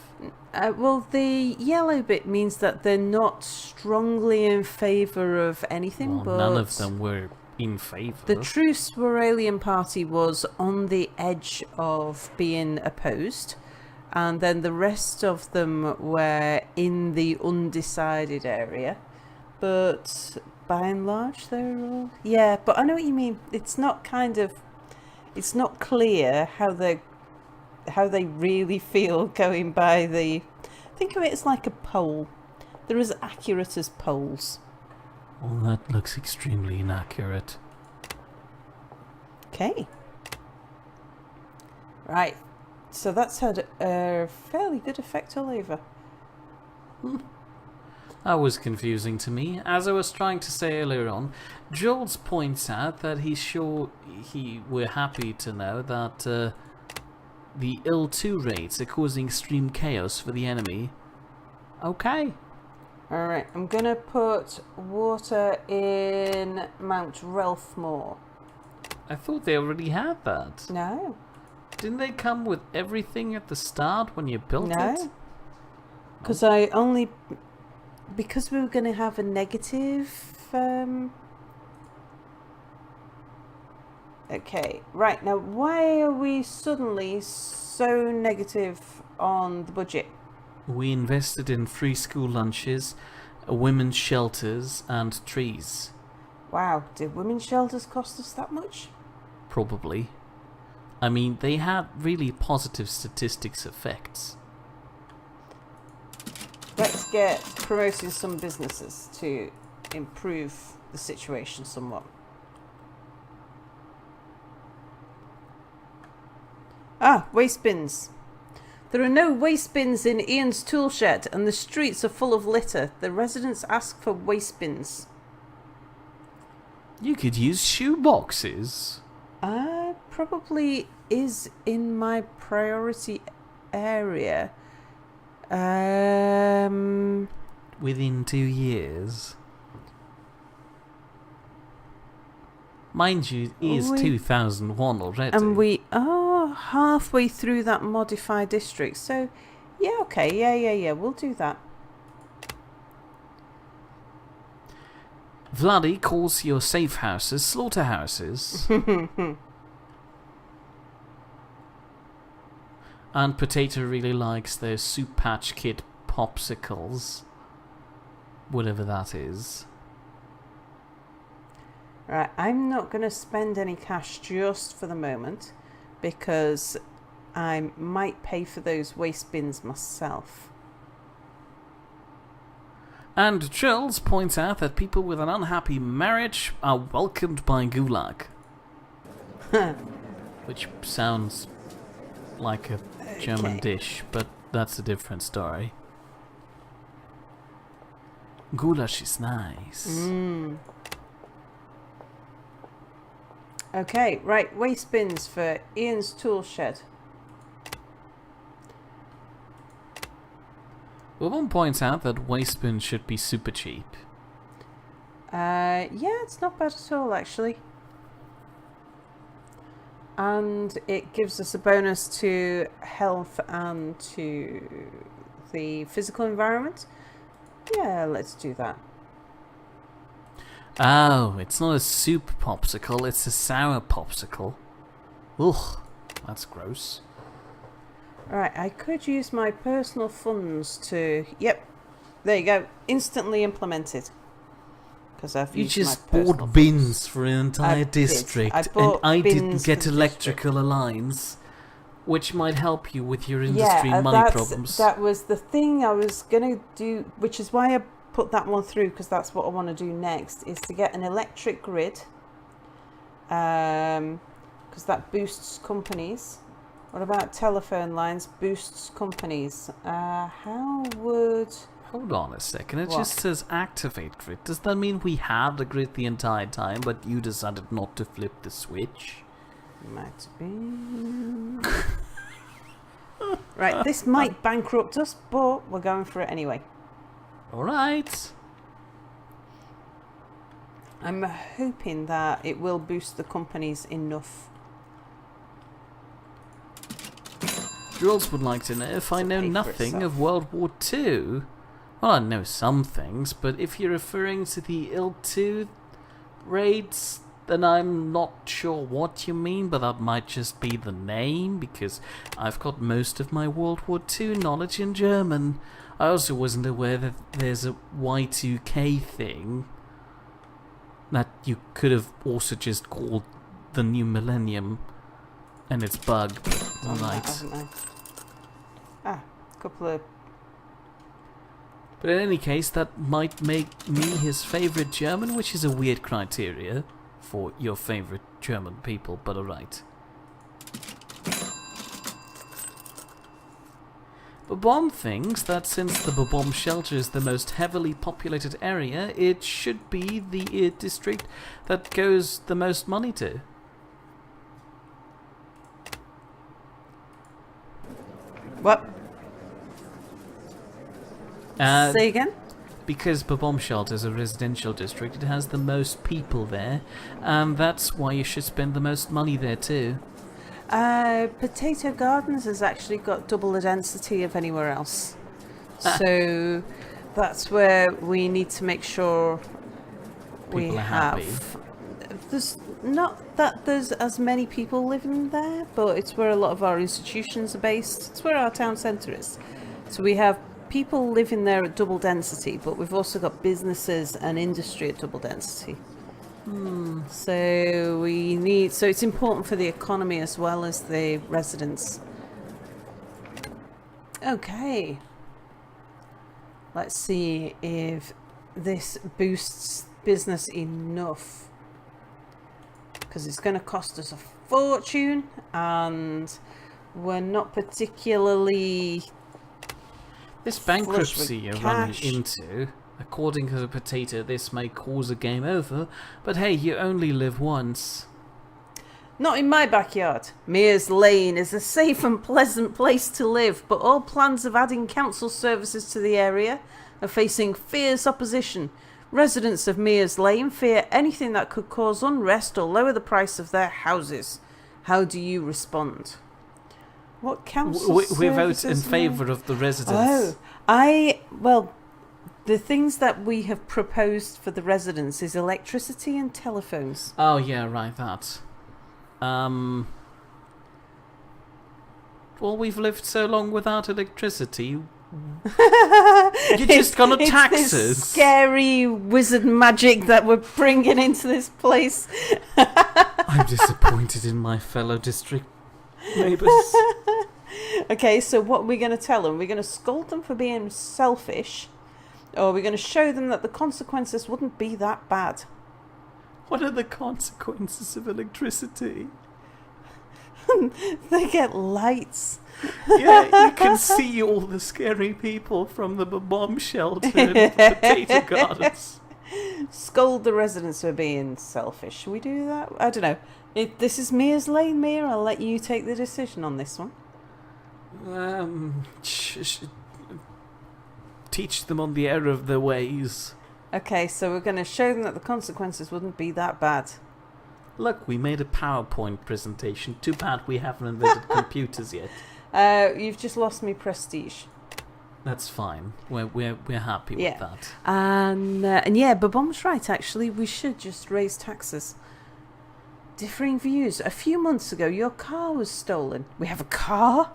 Well, the yellow bit means that they're not strongly in favour of anything, Well, but none of them were in favour. the true Swaralian party was on the edge of being opposed, and then the rest of them were in the undecided area. But by and large, they're all... Yeah, but I know what you mean. It's not clear how they really feel going by the... Think of it as like a poll. They're as accurate as polls. Well, that looks extremely inaccurate. Okay. Right. So that's had a fairly good effect all over. That was confusing to me. As I was trying to say earlier on, Jules points out that he's sure we're happy to know that the L2 rates are causing extreme chaos for the enemy. Okay. Alright, I'm going to put water in Mount Relfmore. I thought they already had that. No. Didn't they come with everything at the start when you built it? No. Because because we were going to have a negative... Okay, right, now why are we suddenly so negative on the budget? We invested in free school lunches, women's shelters, and trees. Wow, did women's shelters cost us that much? Probably. I mean, they had really positive statistics effects. Let's get promoting some businesses to improve the situation somewhat. Ah, waste bins. There are no waste bins in Ian's tool shed and the streets are full of litter. The residents ask for waste bins. You could use shoe boxes. Probably is in my priority area. Within 2 years. Mind you, it is 2001 already. And we are halfway through that modified district. So, yeah, okay, yeah, we'll do that. Vladdy calls your safe houses slaughterhouses. And Potato really likes those Soup Patch Kid popsicles. Whatever that is. Right, I'm not going to spend any cash just for the moment because I might pay for those waste bins myself. And Charles points out that people with an unhappy marriage are welcomed by Gulag. Which sounds like a German dish, but that's a different story. Goulash is nice. Okay, right, waste bins for Ian's tool shed. Well, one points out that waste bins should be super cheap. Yeah, it's not bad at all, actually. And it gives us a bonus to health and to the physical environment. Yeah, let's do that. Oh, it's not a soup popsicle, it's a sour popsicle. Ugh, that's gross. Right, I could use my personal funds to... Yep, there you go. Instantly implemented. Because I've You used just my personal bought bins for an entire I did. district, I and bought I didn't bins get for the electrical lines, which might help you with your industry money problems. That was the thing I was going to do, which is why I put that one through, because that's what I want to do next, is to get an electric grid, because that boosts companies. What about telephone lines boosts companies? How would... Hold on a second, it What? just says activate grid. Does that mean we had the grid the entire time, but you decided not to flip the switch? Might be... Right, this might bankrupt us, but we're going for it anyway. Alright. I'm hoping that it will boost the companies enough. Jules would like to know if I know pay for nothing itself. of World War II. Well, I know some things, but if you're referring to the IL-2 raids, then I'm not sure what you mean, but that might just be the name, because I've got most of my World War II knowledge in German. I also wasn't aware that there's a Y2K thing that you could have also just called the new millennium, and it's bugged. Done that, Alright. haven't I? Ah, a couple of... But in any case, that might make me his favorite German, which is a weird criteria for your favorite German people, but alright. Babom thinks that since the Babom shelter is the most heavily populated area, it should be the district that goes the most money to. What? Say again? Because Babom Shelter is a residential district, it has the most people there, and that's why you should spend the most money there too. Potato Gardens has actually got double the density of anywhere else. So that's where we need to make sure we People are have... happy. There's not that there's as many people living there, but it's where a lot of our institutions are based. It's where our town centre is. So we have people living there at double density, but we've also got businesses and industry at double density. So we need, so it's important for the economy as well as the residents. Okay. Let's see if this boosts business enough. Because it's going to cost us a fortune, and we're not particularly... This flush bankruptcy with you're running cash. into, according to the potato, this may cause a game over, but hey, you only live once. Not in my backyard. Mears Lane is a safe and pleasant place to live, but all plans of adding council services to the area are facing fierce opposition. Residents of Mears Lane fear anything that could cause unrest or lower the price of their houses. How do you respond? What council We vote in services favour of the residents. well, the things that we have proposed for the residents is electricity and telephones. Oh yeah, right, that. Well, we've lived so long without electricity. You're just gonna tax It's this us. scary wizard magic that we're bringing into this place. I'm disappointed in my fellow district neighbours. Okay, so what are we going to tell them? We're going to scold them for being selfish, or we're going to show them that the consequences wouldn't be that bad. What are the consequences of electricity? They get lights. Yeah, you can see all the scary people from the bomb shelter and the potato gardens. Scold the residents for being selfish. Should we do that? I don't know. If this is Mears Lane, Mia, I'll let you take the decision on this one. Teach them on the error of their ways. Okay, so we're going to show them that the consequences wouldn't be that bad. Look, we made a PowerPoint presentation. Too bad we haven't invented computers yet. You've just lost me prestige. That's fine. We're happy with that. And yeah, Babom's right, actually. We should just raise taxes. Differing views. A few months ago, your car was stolen. We have a car?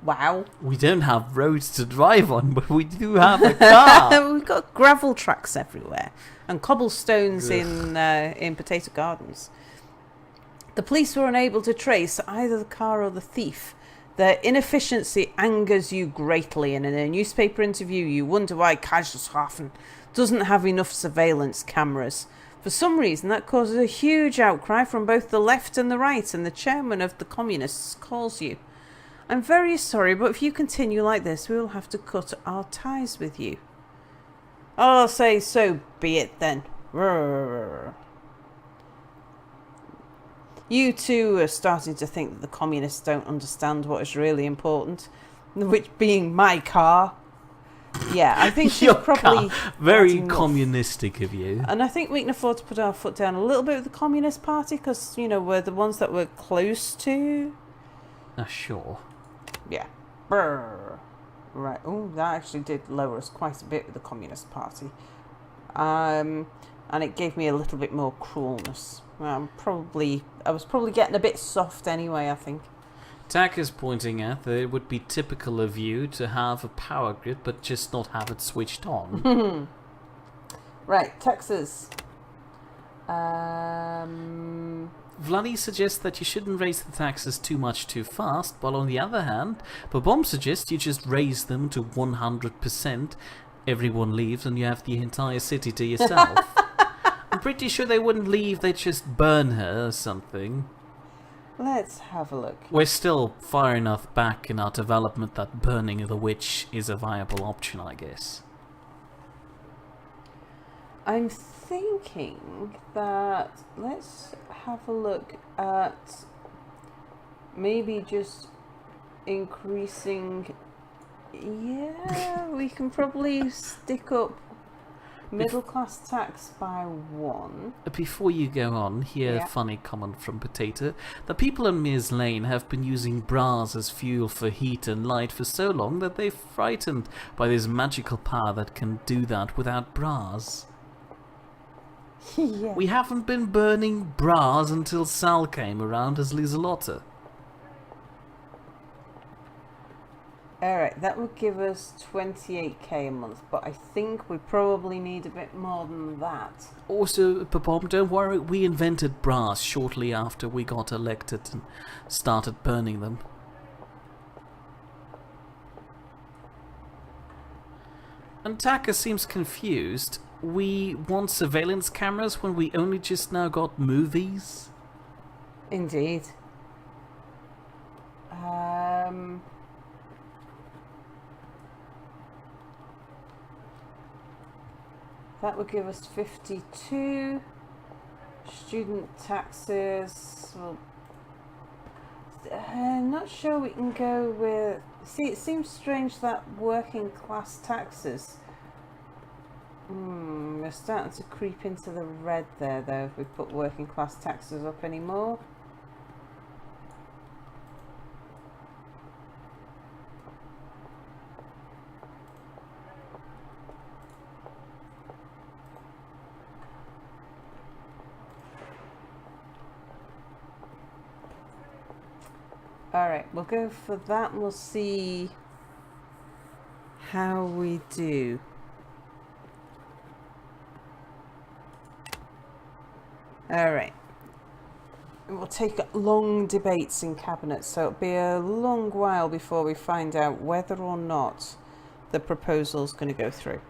Wow. We don't have roads to drive on, but we do have a car. We've got gravel tracks everywhere. And cobblestones in Potato Gardens. The police were unable to trace either the car or the thief. Their inefficiency angers you greatly, and in a newspaper interview you wonder why Kaisershafen doesn't have enough surveillance cameras. For some reason that causes a huge outcry from both the left and the right, and the chairman of the communists calls you. I'm very sorry, but if you continue like this, we will have to cut our ties with you. I'll say so be it then. You two are starting to think that the communists don't understand what is really important, which being my car. Yeah, I think she's probably very communistic of you. And I think we can afford to put our foot down a little bit with the Communist Party because, you know, we're the ones that we're close to. Sure. Yeah. Brr. Right. Oh, that actually did lower us quite a bit with the Communist Party. And it gave me a little bit more cruelness. I was probably getting a bit soft anyway, I think. Tack is pointing out that it would be typical of you to have a power grid but just not have it switched on. Right, Texas. Vladdy suggests that you shouldn't raise the taxes too much too fast, while on the other hand, Babom suggests you just raise them to 100%. Everyone leaves and you have the entire city to yourself. I'm pretty sure they wouldn't leave, they'd just burn her or something. Let's have a look. We're still far enough back in our development that burning the witch is a viable option, I guess. I'm thinking that let's have a look at maybe just increasing. Yeah, we can probably stick up middle class tax by 1. Before you go on, here a funny comment from Potato. The people in Mears Lane have been using bras as fuel for heat and light for so long that they're frightened by this magical power that can do that without bras. Yeah. We haven't been burning bras until Sal came around as Liselotte. Alright, that would give us 28k a month, but I think we probably need a bit more than that. Also, Babom, don't worry, we invented bras shortly after we got elected and started burning them. And Taka seems confused. We want surveillance cameras when we only just now got movies? Indeed. That would give us 52. Student taxes. Well, I'm not sure we can go with. See, it seems strange that working class taxes. We're starting to creep into the red there, though, if we put working class taxes up anymore. Alright, we'll go for that and we'll see how we do. Alright. We'll take long debates in cabinet, so it'll be a long while before we find out whether or not the proposal's going to go through.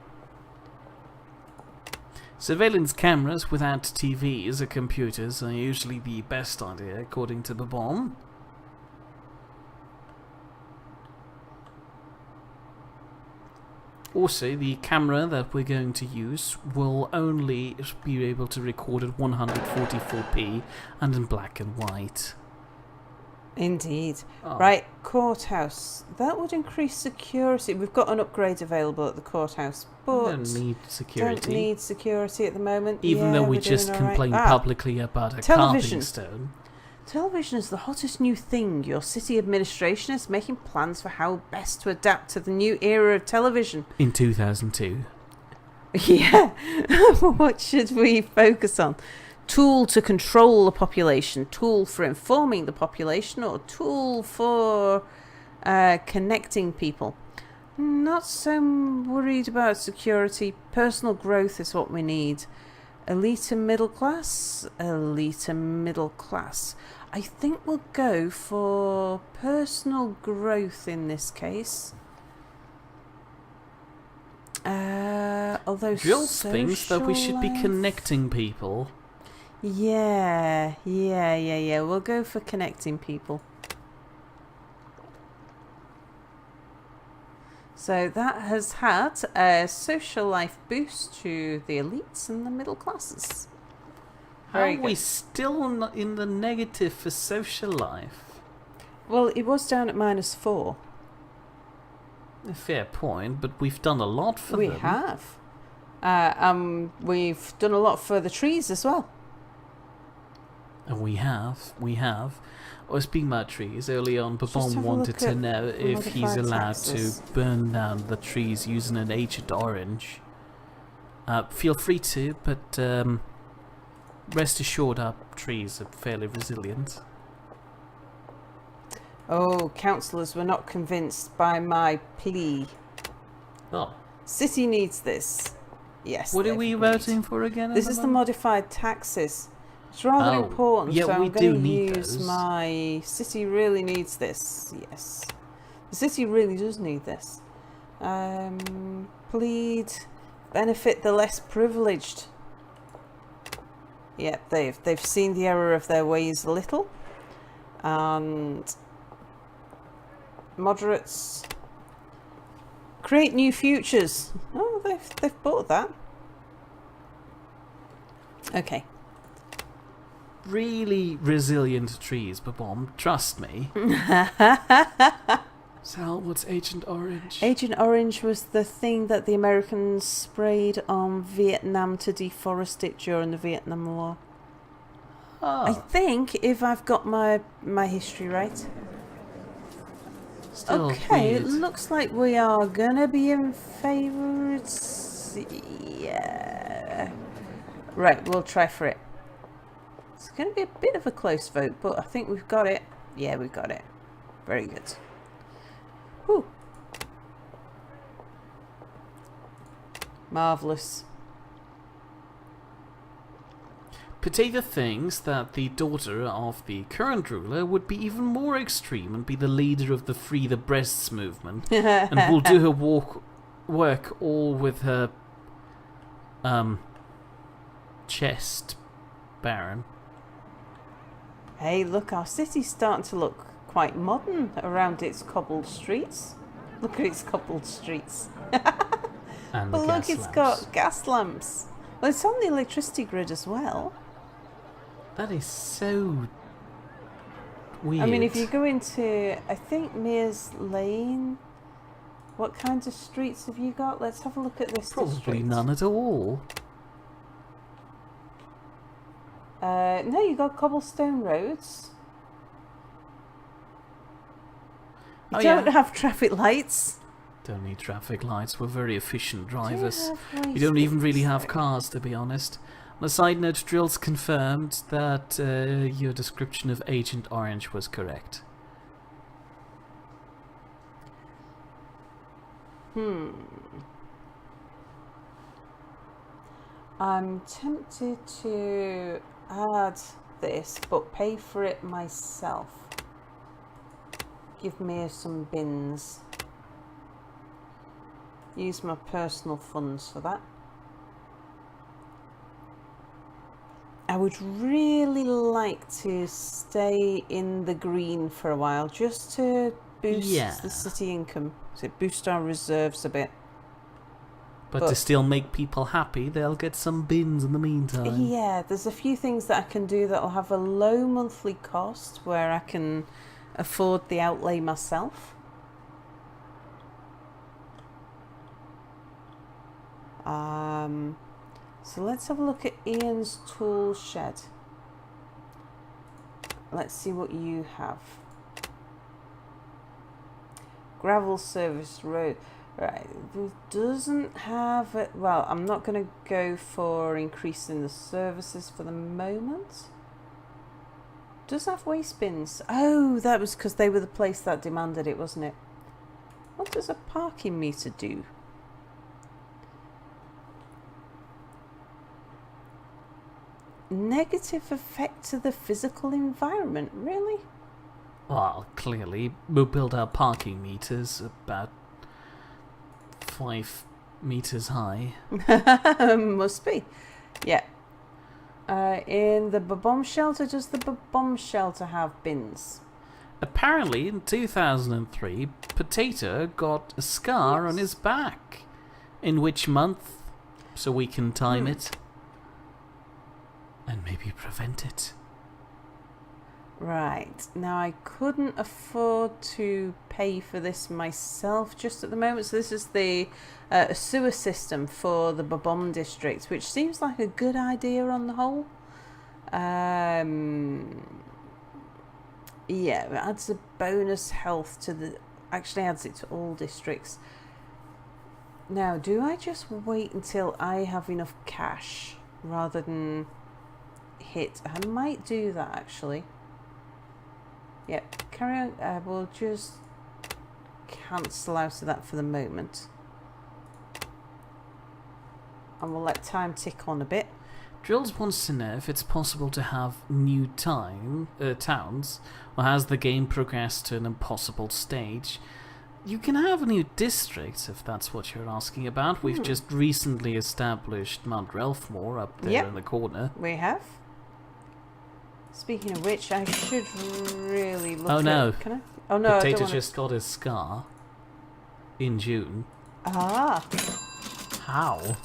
Surveillance cameras without TVs or computers are usually the best idea, according to Babom. Also, the camera that we're going to use will only be able to record at 144p and in black and white. Indeed. Oh. Right, courthouse. That would increase security. We've got an upgrade available at the courthouse, but don't need security. Don't need security at the moment. Even though we just complained publicly about a carving stone. Television is the hottest new thing. Your city administration is making plans for how best to adapt to the new era of television. In 2002. Yeah. What should we focus on? Tool to control the population, tool for informing the population, or tool for connecting people? Not so worried about security. Personal growth is what we need. Elite and middle class? Elite and middle class. I think we'll go for personal growth in this case. Although Jules thinks that we should be connecting people. Yeah. We'll go for connecting people. So that has had a social life boost to the elites and the middle classes. Very How are we good. still in the negative for social life? Well, it was down at -4. A fair point, but we've done a lot for We them. have. We've done a lot for the trees as well. And we have. I was speaking about trees early on. Just Babon have a wanted look to at know if he's modified allowed taxes. to burn down the trees using an Agent Orange. Feel free to, but rest assured our trees are fairly resilient. Oh, councillors were not convinced by my plea. Oh, City needs this. Yes. what are they've we agreed. voting for again? This is the modified taxes. It's rather Oh, important, yeah, so we I'm do going to need use those. my city really needs this. Yes, the city really does need this. Plead, benefit the less privileged. Yeah, they've seen the error of their ways a little, and moderates create new futures. Oh, they've bought that. Okay. Really resilient trees, Babon. Trust me. Sal, what's Agent Orange? Agent Orange was the thing that the Americans sprayed on Vietnam to deforest it during the Vietnam War. I Oh, think, if I've got my history right. still Okay, weird. it looks like we are gonna be in favour. Yeah. Right, we'll try for it. It's gonna be a bit of a close vote, but I think we've got it. Yeah, we've got it. Very good. Whew. Marvellous. Potato thinks that the daughter of the current ruler would be even more extreme and be the leader of the Free the Breasts movement, and will do her work all with her chest baron. Hey, look, our city's starting to look quite modern around its cobbled streets. Look at its cobbled streets. And But the look, gas it's lamps. got gas lamps. Well, it's on the electricity grid as well. That is so weird. I mean, if you go into, I think, Mears Lane, what kinds of streets have you got? Let's have a look at this Probably district. none at all. No, you got cobblestone roads. You Oh, don't yeah. have traffic lights. Don't need traffic lights. We're very efficient Do you drivers. have We don't even really have waste cars, to be honest. On a side note, Drills confirmed that your description of Agent Orange was correct. I'm tempted to add this, but pay for it myself. Give me some bins. Use my personal funds for that. I would really like to stay in the green for a while, just to boost Yeah. the city income. So boost our reserves a bit. But to still make people happy, they'll get some bins in the meantime. Yeah, there's a few things that I can do that'll have a low monthly cost where I can afford the outlay myself. So let's have a look at Ian's tool shed. Let's see what you have. Gravel service road. Right, it doesn't have it. Well, I'm not going to go for increasing the services for the moment. Does have waste bins. Oh, that was because they were the place that demanded it, wasn't it? What does a parking meter do? Negative effect to the physical environment, really? Well, clearly, we'll build our parking meters about 5 meters high. Must be. Yeah. In the bomb shelter, does the bomb shelter have bins? Apparently, in 2003, Potato got a scar on his back. In which month? So we can time it. And maybe prevent it. Right. Now, I couldn't afford to pay for this myself just at the moment. So this is the sewer system for the Babom district, which seems like a good idea on the whole. Yeah, it adds a bonus health to the... Actually adds it to all districts. Now, do I just wait until I have enough cash rather than hit? I might do that, actually. Yep, carry on. We'll just cancel out of that for the moment. And we'll let time tick on a bit. Drills wants to know if it's possible to have new towns, or has the game progressed to an impossible stage. You can have a new district, if that's what you're asking about. We've just recently established Mount Relfmore up there in the corner. We have. Speaking of which, I should really look Oh no. Can I? Oh no, Potato I don't just got his scar in June. Ah. How?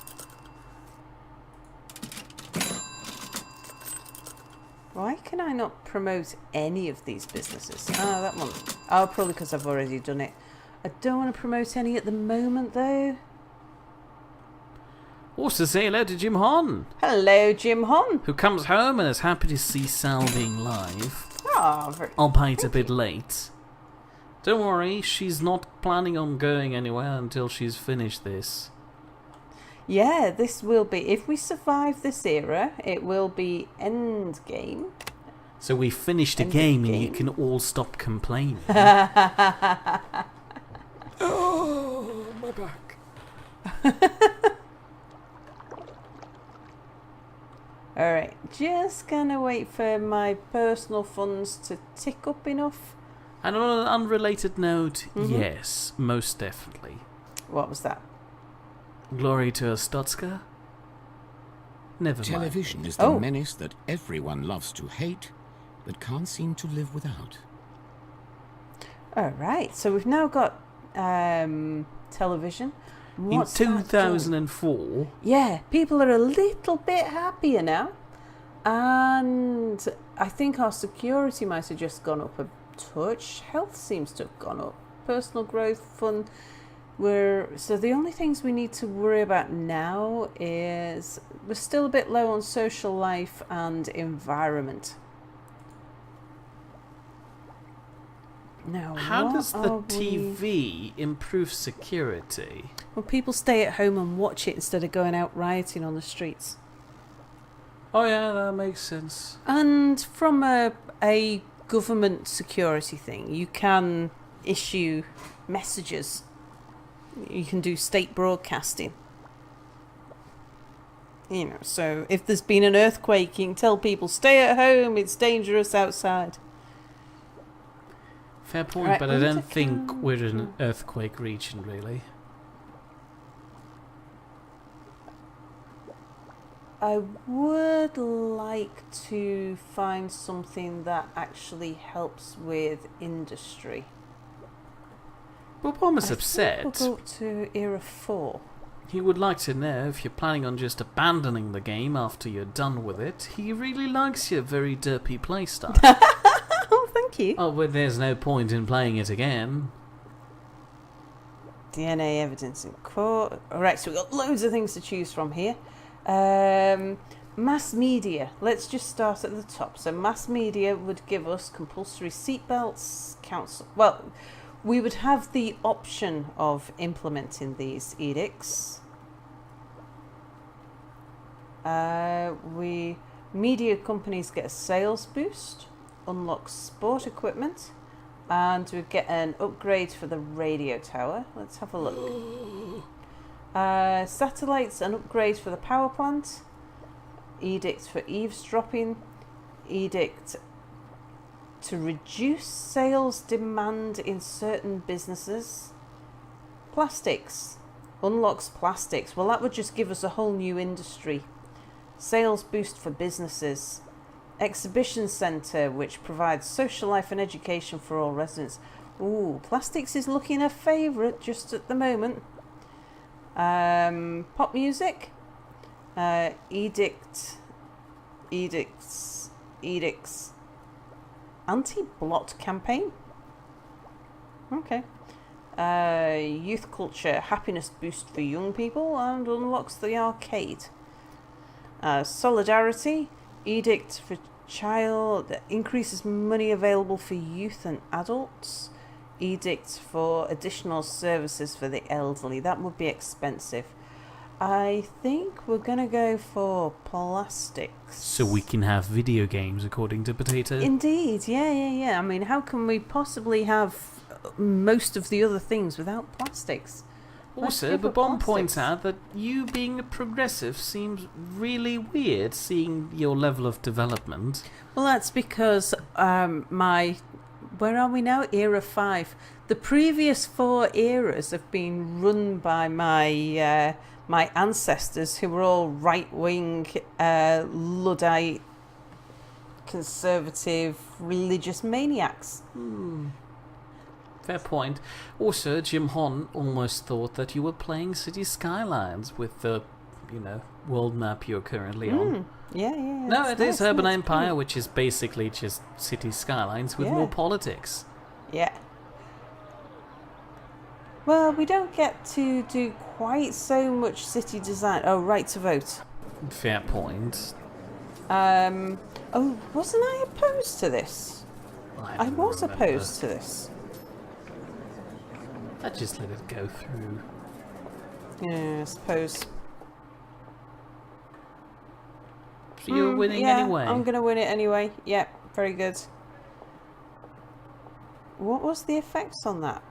Why can I not promote any of these businesses? Oh, that one. Oh, probably because I've already done it. I don't want to promote any at the moment, though. Also say hello to Jim Hon, Hello, Jim Hon. who comes home and is happy to see Sal being live. Oh, very... Albeit a bit late. Don't worry, she's not planning on going anywhere until she's finished this. Yeah, this will be... If we survive this era, it will be end game. So we finished the End game of and you game. can all stop complaining. Oh, my back. Alright, just gonna wait for my personal funds to tick up enough. And on an unrelated note, yes, most definitely. What was that? Glory to Ostotska? Never mind. Television is the menace that everyone loves to hate, but can't seem to live without. Alright, so we've now got television. What's in that done? 2004, Yeah, people are a little bit happier now. And I think our security might have just gone up a touch. Health seems to have gone up. Personal growth, fun. So the only things we need to worry about now is we're still a bit low on social life and environment. Now, how what does the are TV improve security? Well, people stay at home and watch it instead of going out rioting on the streets. Oh yeah, that makes sense. And from a government security thing, you can issue messages. You can do state broadcasting. You know, so if there's been an earthquake, you can tell people, stay at home, it's dangerous outside. Fair point, Right, but we I need don't to think count- we're in an earthquake region, really. I would like to find something that actually helps with industry. But Bomb is I think upset. We'll go to Era 4. He would like to know if you're planning on just abandoning the game after you're done with it. He really likes your very derpy playstyle. Oh, thank you. Oh, but there's no point in playing it again. DNA evidence in court. Alright, so we've got loads of things to choose from here. Mass media. Let's just start at the top. So mass media would give us compulsory seatbelts, council. Well, we would have the option of implementing these edicts. Media companies get a sales boost, unlock sport equipment, and we get an upgrade for the radio tower. Let's have a look. Satellites, an upgrade for the power plant. Edict for eavesdropping. Edict to reduce sales demand in certain businesses. Plastics. Unlocks plastics. Well, that would just give us a whole new industry. Sales boost for businesses. Exhibition centre, which provides social life and education for all residents. Ooh, plastics is looking a favourite just at the moment. Pop music. Edicts. Anti-blot campaign. Okay. Youth culture, happiness boost for young people and unlocks the arcade. Solidarity, edict for child, increases money available for youth and adults. Edict for additional services for the elderly. That would be expensive. I think we're going to go for plastics. So we can have video games, according to Potato. Indeed, yeah. I mean, how can we possibly have most of the other things without plastics? Also, Babom points out that you being a progressive seems really weird, seeing your level of development. Well, that's because where are we now? Era 5. The previous 4 eras have been run by my ancestors, who were all right-wing, Luddite, conservative, religious maniacs. Fair point. Also, Jim Hon almost thought that you were playing City Skylines with the, world map you're currently on. Yeah. No, it is Urban Empire, which is basically just City Skylines with more politics. Yeah. Well, we don't get to do quite so much city design. Oh, right to vote. Fair point. Oh, wasn't I opposed to this? I was opposed to this. I just let it go through. Yeah, I suppose. So you're winning anyway. I'm going to win it anyway. Yep, very good. What was the effects on that?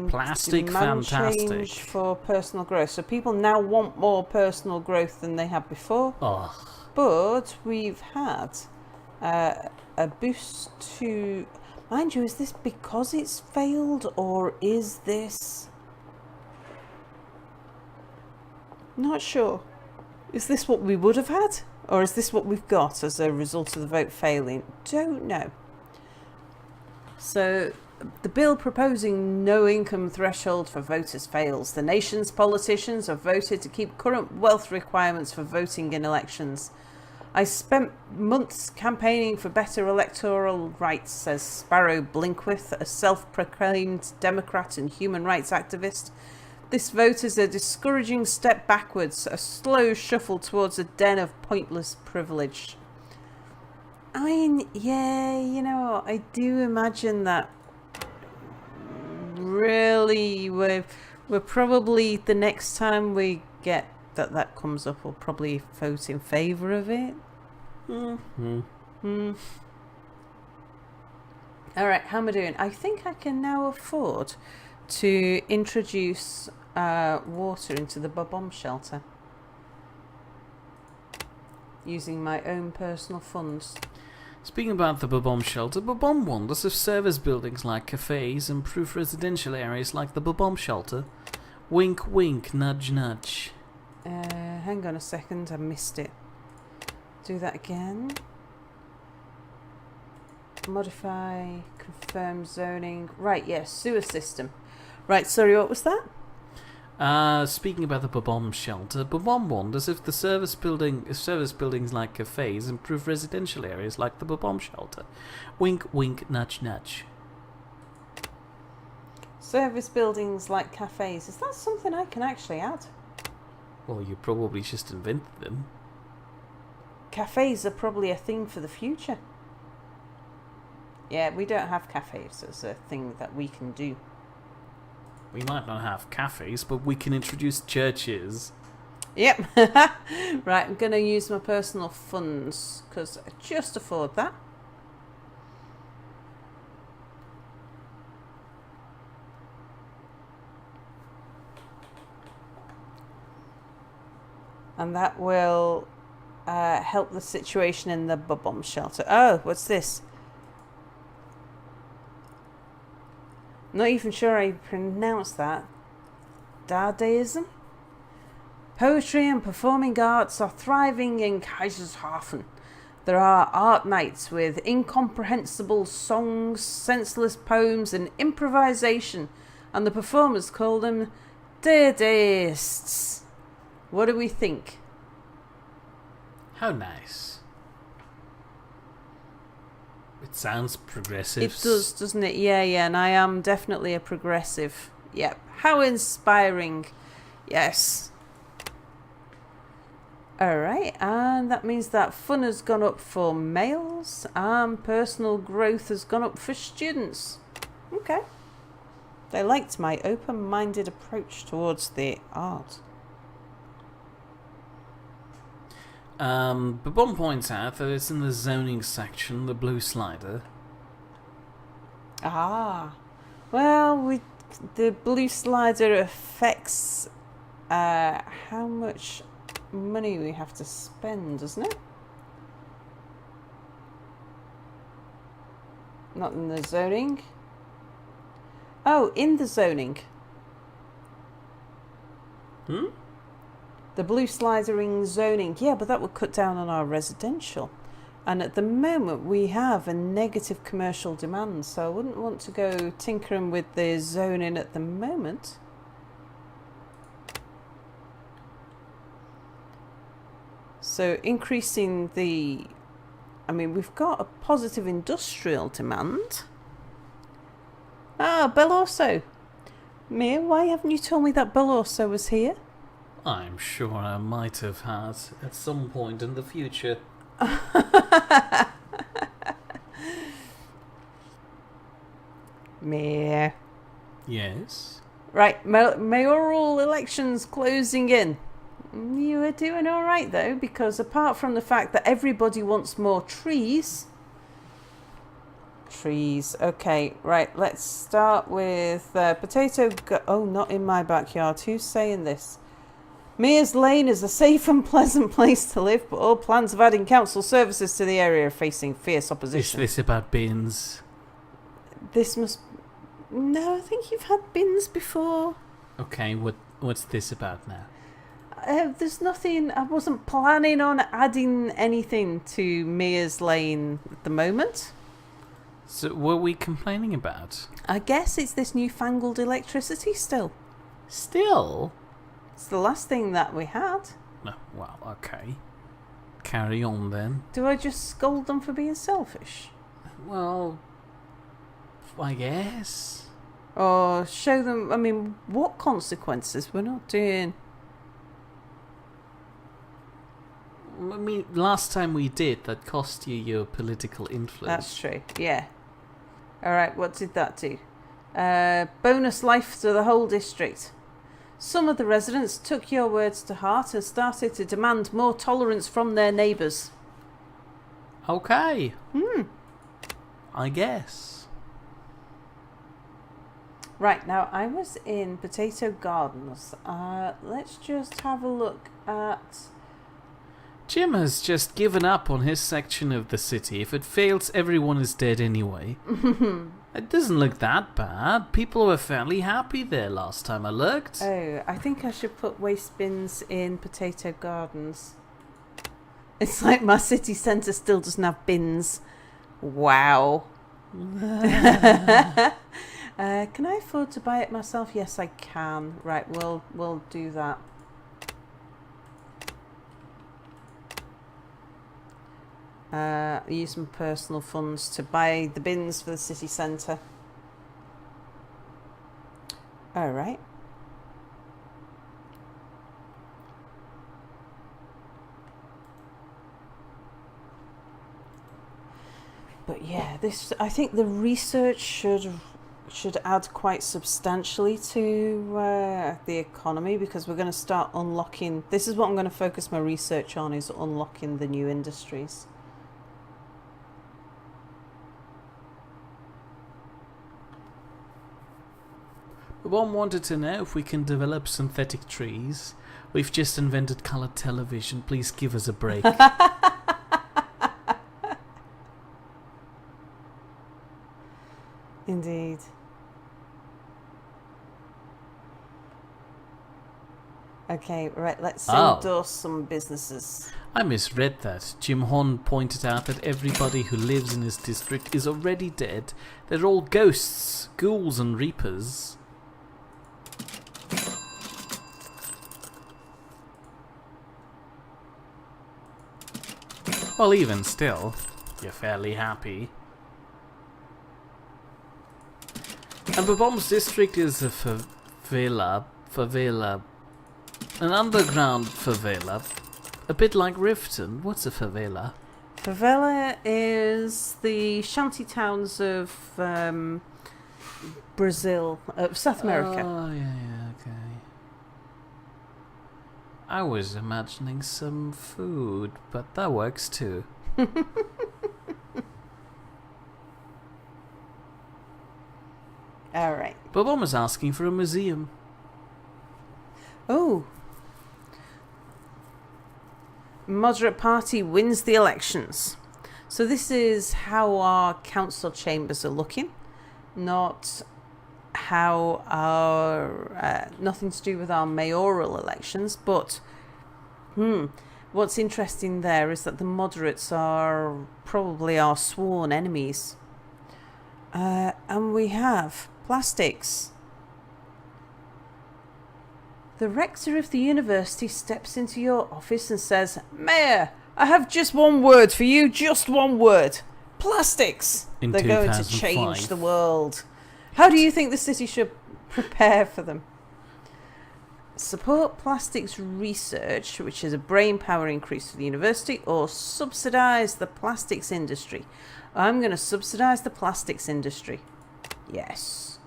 Plastic demand fantastic. Change for personal growth. So people now want more personal growth than they had before. Ugh. But we've had a boost to... Mind you, is this because it's failed, or is this... Not sure. Is this what we would have had? Or is this what we've got as a result of the vote failing? Don't know. So, the bill proposing no income threshold for voters fails. The nation's politicians have voted to keep current wealth requirements for voting in elections. I spent months campaigning for better electoral rights, says Sparrow Blinkworth, a self-proclaimed Democrat and human rights activist. This vote is a discouraging step backwards, a slow shuffle towards a den of pointless privilege. I mean, yeah, I do imagine that really we're probably, the next time we get that comes up, we'll probably vote in favour of it. Alright, how am I doing? I think I can now afford to introduce water into the bomb shelter using my own personal funds. Speaking about the Babom shelter, Babom wonders if service buildings like cafes improve residential areas like the Babom shelter. Wink wink, nudge nudge. Hang on a second, I missed it. Do that again. Modify, confirm zoning. Right, yes, sewer system. Right, sorry, what was that? Speaking about the Babom shelter, Babom wonders if service buildings like cafes improve residential areas like the Babom shelter. Wink wink, nudge nudge. Service buildings like cafes. Is that something I can actually add? Well, you probably just invented them. Cafes are probably a thing for the future. Yeah, we don't have cafes as a thing that we can do. We might not have cafes, but we can introduce churches. Yep. Right, I'm going to use my personal funds because I just afford that. And that will help the situation in the bomb shelter. Oh, what's this? Not even sure I pronounced that. Dadaism? Poetry and performing arts are thriving in Kaisershafen. There are art nights with incomprehensible songs, senseless poems, and improvisation, and the performers call them Dadists. What do we think? How nice. It sounds progressive. It does, doesn't it? Yeah, and I am definitely a progressive. Yep. How inspiring. Yes. Alright, and that means that fun has gone up for males and personal growth has gone up for students. Okay. They liked my open-minded approach towards the art. But one points out that it's in the zoning section, the blue slider. Ah. Well, the blue slider affects how much money we have to spend, doesn't it? Not in the zoning. Oh, in the zoning. The blue slider in zoning. Yeah, but that would cut down on our residential. And at the moment we have a negative commercial demand, so I wouldn't want to go tinkering with the zoning at the moment. So increasing the... I mean, we've got a positive industrial demand. Ah, Bellorso. Mia, why haven't you told me that Bellorso was here? I'm sure I might have had at some point in the future. Mia. Yes? Right, mayoral elections closing in. You are doing all right, though, because apart from the fact that everybody wants more trees... Trees. Okay, right, let's start with potato... Oh, not in my backyard. Who's saying this? Mears Lane is a safe and pleasant place to live, but all plans of adding council services to the area are facing fierce opposition. Is this about bins? This must... No, I think you've had bins before. Okay, what's this about now? There's nothing... I wasn't planning on adding anything to Mears Lane at the moment. So what are we complaining about? I guess it's this newfangled electricity still. Still? It's the last thing that we had. No, well, okay. Carry on then. Do I just scold them for being selfish? Well, I guess. Or show them... I mean, what consequences? We're not doing... I mean, last time we did, that cost you your political influence. That's true, yeah. Alright, what did that do? Bonus life to the whole district. Some of the residents took your words to heart and started to demand more tolerance from their neighbours. Okay. I guess. Right, now I was in Potato Gardens. Let's just have a look at... Jim has just given up on his section of the city. If it fails, everyone is dead anyway. It doesn't look that bad. People were fairly happy there last time I looked. Oh, I think I should put waste bins in Potato Gardens. It's like my city centre still doesn't have bins. Wow. Can I afford to buy it myself? Yes, I can. Right, we'll do that. Use my personal funds to buy the bins for the city centre. Alright. But yeah, this, I think the research should add quite substantially to the economy, because we're going to start unlocking... This is what I'm going to focus my research on, is unlocking the new industries. One wanted to know if we can develop synthetic trees. We've just invented colored television. Please give us a break. Indeed. Okay, right, let's endorse some businesses. I misread that. Jim Hon pointed out that everybody who lives in his district is already dead. They're all ghosts, ghouls and reapers. Well, even still, you're fairly happy. And Babom's district is a favela, an underground favela, a bit like Riften. What's a favela? Favela is the shanty towns of Brazil, South America. Oh, yeah, okay. I was imagining some food, but that works too. All right. Babom is asking for a museum. Oh. Moderate party wins the elections. So this is how our council chambers are looking, not how our nothing to do with our mayoral elections, but what's interesting there is that the moderates are probably our sworn enemies. And we have plastics. The rector of the university steps into your office and says, "Mayor, I have just one word for you, just one word. Plastics. In They're going to 2005. change the world. How do you think the city should prepare for them? Support plastics research, which is a brain power increase for the university, or subsidise the plastics industry." I'm going to subsidise the plastics industry. Yes.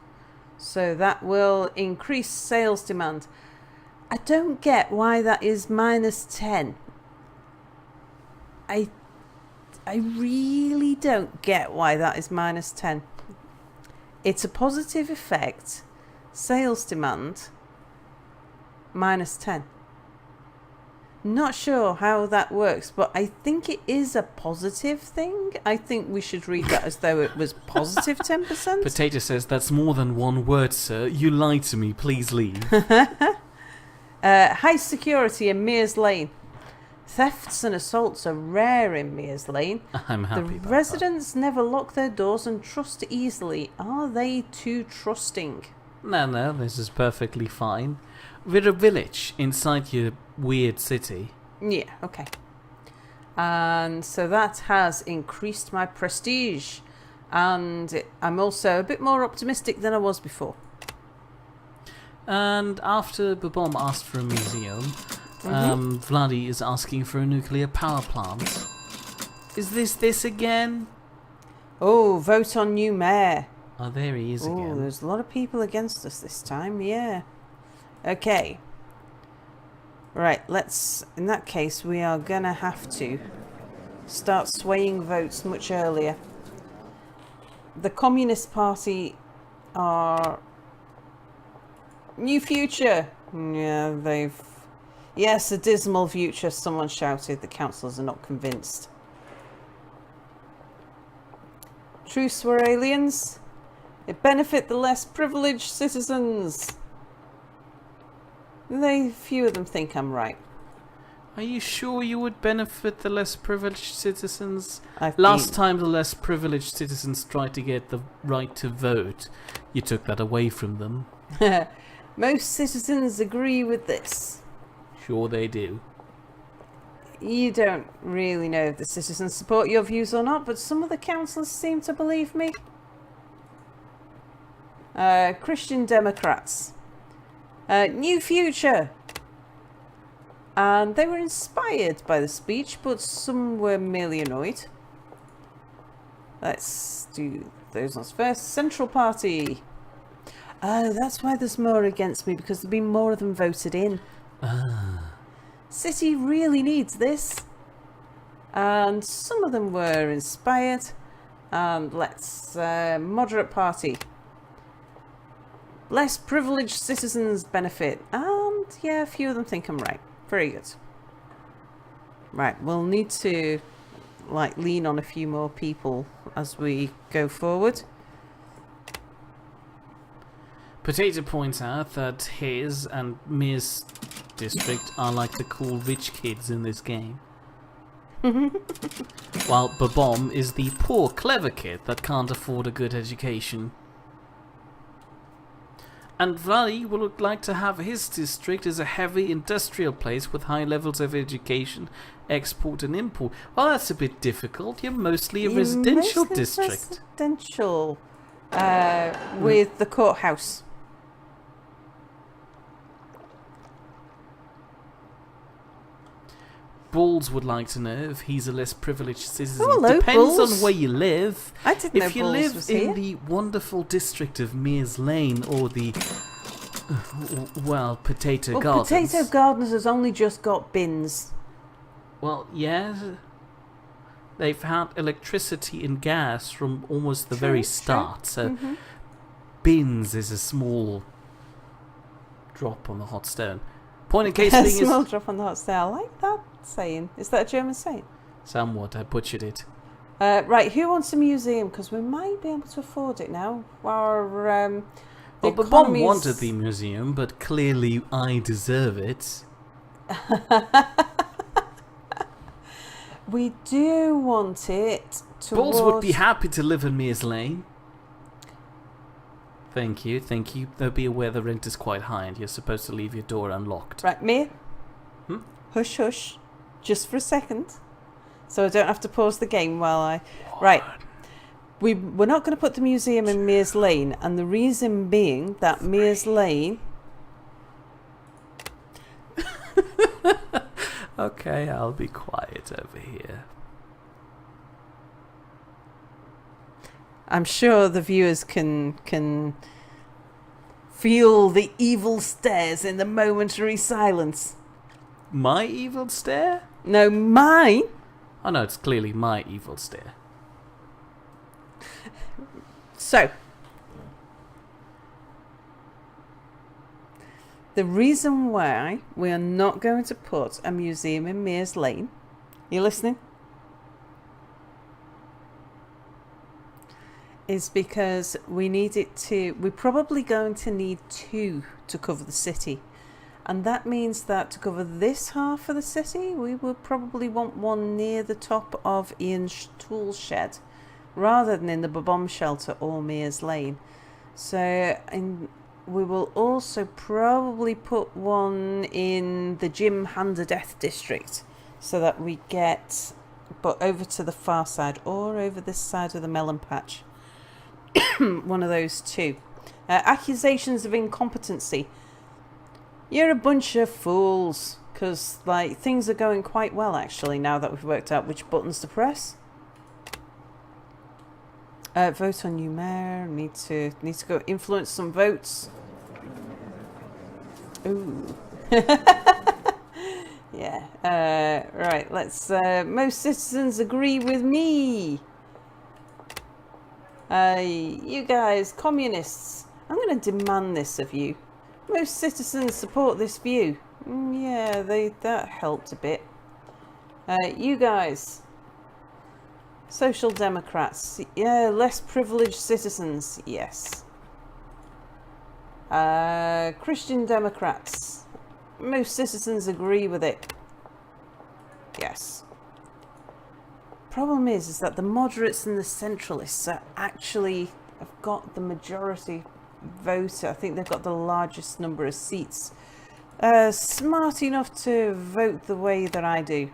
So that will increase sales demand. I don't get why that is -10. I really don't get why that is -10. It's a positive effect. Sales demand -10. Not sure how that works, but I think it is a positive thing. I think we should read that as though it was positive 10%. Potato says, "That's more than one word, sir. You lied to me. Please leave." High security in Mears Lane. Thefts and assaults are rare in Mears Lane. I'm happy The about residents never lock their doors and trust easily. Are they too trusting? that. No, this is perfectly fine. We're a village inside your weird city. Yeah, okay. And so that has increased my prestige. And I'm also a bit more optimistic than I was before. And after Babom asked for a museum, Vladi is asking for a nuclear power plant. Is this again? Oh, vote on new mayor. Oh, there he is Oh, again. there's a lot of people against us this time, yeah. Okay. Right, in that case, we are going to have to start swaying votes much earlier. The Communist Party are... New future! Yeah, Yes, a dismal future, someone shouted. The councillors are not convinced. Truce were aliens. It benefit the less privileged citizens. Few of them think I'm right. Are you sure you would benefit the less privileged citizens? I've Last time the less privileged citizens tried to get the right to vote, you took that away from them. Most citizens agree with this. Sure they do. You don't really know if the citizens support your views or not, but some of the councillors seem to believe me. Christian Democrats. New future. And they were inspired by the speech, but some were merely annoyed. Let's do those ones first. Central Party. Oh, that's why there's more against me, because there've been more of them voted in. City really needs this. And some of them were inspired. And let's... Moderate Party. Less privileged citizens benefit. And yeah, a few of them think I'm right. Very good. Right, we'll need to lean on a few more people as we go forward. Potato points out that his and Mia's district are like the cool rich kids in this game. While Babom is the poor, clever kid that can't afford a good education. And Vali would like to have his district as a heavy industrial place with high levels of education, export and import. Well, that's a bit difficult. You're mostly a residential district. Residential, with the courthouse. Balls would like to know if he's a less privileged citizen. Oh, hello, Depends Balls. on where you live. I didn't know If you Balls live was in here. the wonderful district of Mears Lane or the, Potato Well, Gardens. Potato Gardens has only just got bins. Well, yeah. They've had electricity and gas from almost the very start, so bins is a small drop on the hot stone. Point in case A being small is drop on the hot stone. I like that saying. Is that a German saying? somewhat. I butchered it. Right, who wants a museum? Because we might be able to afford it now. Our, Well, the Babom economy's- wanted the museum, but clearly I deserve it. We do want it towards... Balls would be happy to live in Mears Lane. Thank you, thank you. Though be aware the rent is quite high and you're supposed to leave your door unlocked. Right, Mia? Hush, hush. Just for a second. So I don't have to pause the game while I... Right. We're not going to put the museum in Mears Lane, and the reason being that Mears Lane... Okay, I'll be quiet over here. I'm sure the viewers can feel the evil stares in the momentary silence. My evil stare? No, mine. Oh no, it's clearly my evil stare. So, the reason why we are not going to put a museum in Mears Lane, you listening? Is because we're probably going to need 2 to cover the city. And that means that to cover this half of the city, we will probably want one near the top of Ian's tool shed, rather than in the Babom shelter or Mears Lane. So we will also probably put one in the Jim Hander Death district, so that we get over to the far side or over this side of the melon patch. One of those 2. Accusations of incompetency. You're a bunch of fools, because things are going quite well actually now that we've worked out which buttons to press. Vote on new mayor. Need to go influence some votes. Ooh. Yeah. Right. Let's. Most citizens agree with me. You guys, communists. I'm going to demand this of you. Most citizens support this view. Yeah, that helped a bit. You guys, Social Democrats. Yeah, less privileged citizens. Yes. Christian Democrats. Most citizens agree with it. Yes. Problem is that the moderates and the centralists have got the majority voter. I think they've got the largest number of seats. Smart enough to vote the way that I do.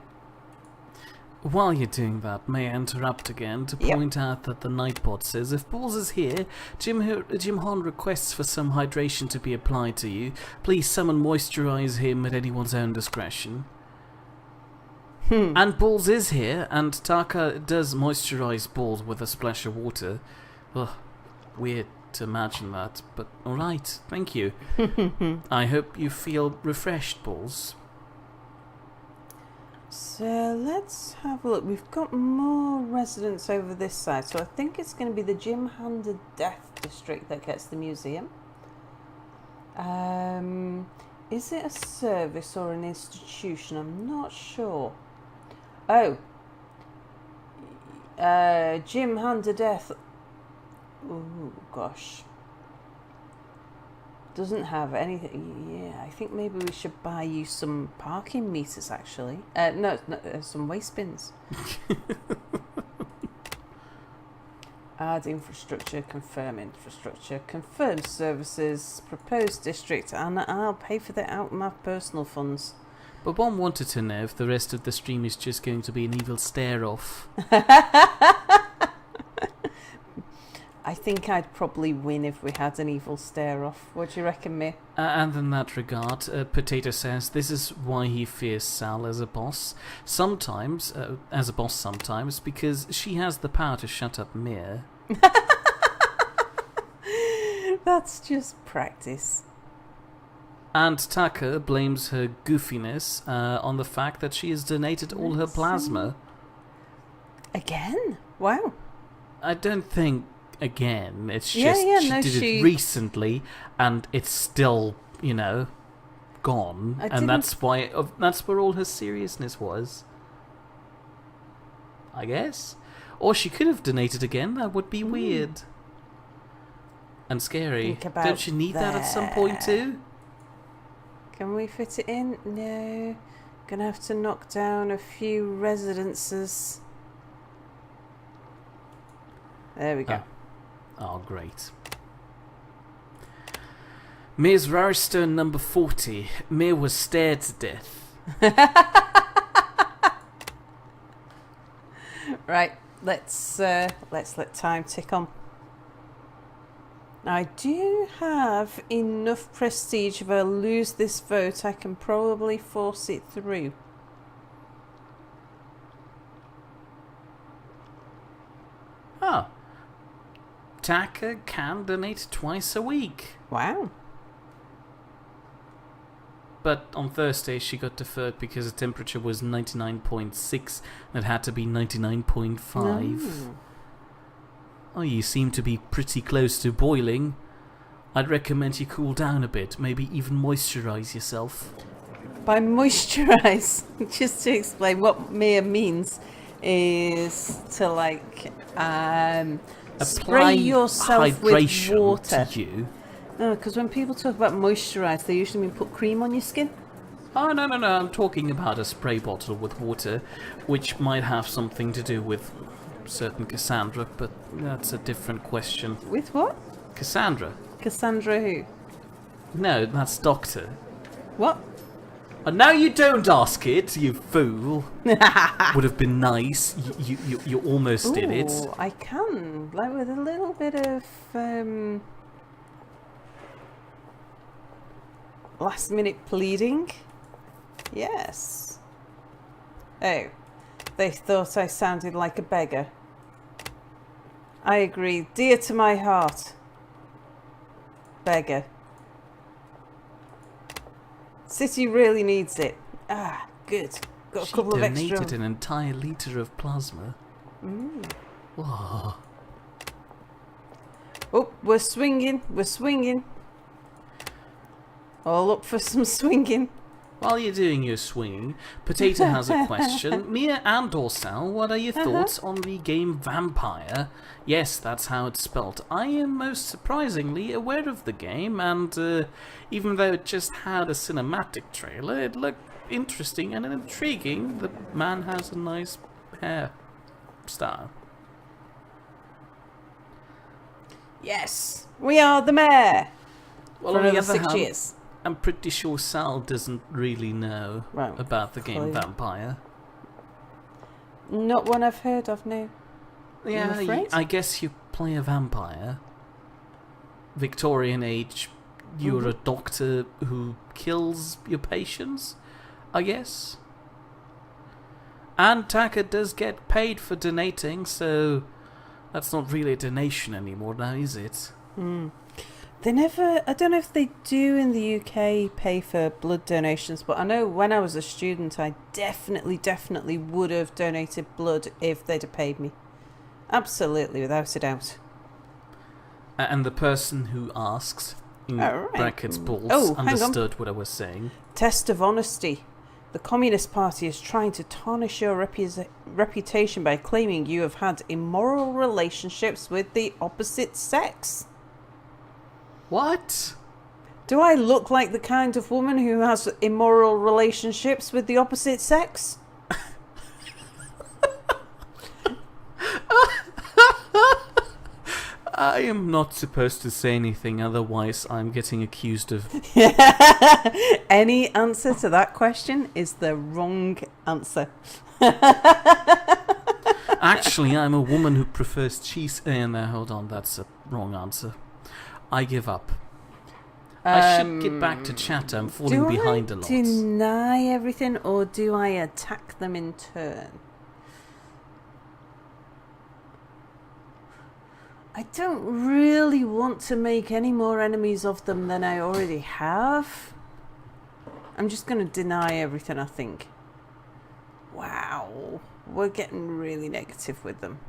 While you're doing that, may I interrupt again to point out that the Nightbot says if Balls is here, Jim Hon requests for some hydration to be applied to you. Please someone moisturize him at anyone's own discretion. And Balls is here, and Taka does moisturize Balls with a splash of water. Ugh, weird to imagine that, but alright, thank you. I hope you feel refreshed, Balls. So let's have a look. We've got more residents over this side, so I think it's going to be the Jim Hander Death district that gets the museum. Is it a service or an institution? I'm not sure. Oh, Jim Hander Death. Oh gosh. doesn't have anything. Yeah, I think maybe we should buy you some parking meters, actually. No, some waste bins. Add infrastructure, confirm services, proposed district, and I'll pay for that out of my personal funds. But one wanted to know if the rest of the stream is just going to be an evil stare-off. I think I'd probably win if we had an evil stare-off. What do you reckon, me? And in that regard, Potato says this is why he fears Sal as a boss. Sometimes, because she has the power to shut up Mir. That's just practice. And Taka blames her goofiness on the fact that she has donated all her plasma. Again? Wow. I don't think again. It's just she did it recently, and it's still, gone. And that's why. That's where all her seriousness was. I guess. Or she could have donated again. That would be weird. And scary. Don't you need that at some point too? Can we fit it in? No. Gonna have to knock down a few residences. There we go. Oh, great. Mir's Rarestone number 40. Mir was stared to death. Right, let's let time tick on. I do have enough prestige. If I lose this vote, I can probably force it through. Oh. Taka can donate twice a week. Wow. But on Thursday she got deferred because the temperature was 99.6 and it had to be 99.5. Oh, you seem to be pretty close to boiling. I'd recommend you cool down a bit, maybe even moisturise yourself. By moisturise, just to explain what Mia means, is to spray yourself with water. To you. No, because when people talk about moisturise, they usually mean put cream on your skin. Oh, no, I'm talking about a spray bottle with water, which might have something to do with certain Cassandra, but that's a different question. With what? Cassandra. Cassandra who? No, that's Doctor. What? And now you don't ask it, you fool. Would have been nice. You almost did it. I can, with a little bit of last minute pleading. Yes. Oh, they thought I sounded like a beggar. I agree. Dear to my heart. Beggar. City really needs it. Ah, good. Got a couple of extra. She donated an entire litre of plasma. Whoa. Oh, we're swinging. All up for some swinging. While you're doing your swinging, Potato has a question. Mia and Dorsal, what are your thoughts on the game Vampire? Yes, that's how it's spelled. I am most surprisingly aware of the game, and even though it just had a cinematic trailer, it looked interesting and intriguing. The man has a nice hair style. Yes, we are the mayor. Well, for on the another other 6 hand, years. I'm pretty sure Sal doesn't really know about the game Vampire. Not one I've heard of, no. Yeah, I guess you play a vampire. Victorian age, you're a doctor who kills your patients, I guess. And Taka does get paid for donating, so that's not really a donation anymore now, is it? They never, I don't know if they do in the UK pay for blood donations, but I know when I was a student I definitely would have donated blood if they'd have paid me. Absolutely, without a doubt. And the person who asks, in brackets balls, understood what I was saying. Test of honesty. The Communist Party is trying to tarnish your reputation by claiming you have had immoral relationships with the opposite sex. What? Do I look like the kind of woman who has immoral relationships with the opposite sex? I am not supposed to say anything, otherwise I'm getting accused of... Any answer to that question is the wrong answer. Actually, I'm a woman who prefers cheese... no, hold on, that's a wrong answer. I give up. I should get back to chat. I'm falling behind a lot. Do I deny everything, or do I attack them in turn? I don't really want to make any more enemies of them than I already have. I'm just going to deny everything, I think. Wow. We're getting really negative with them.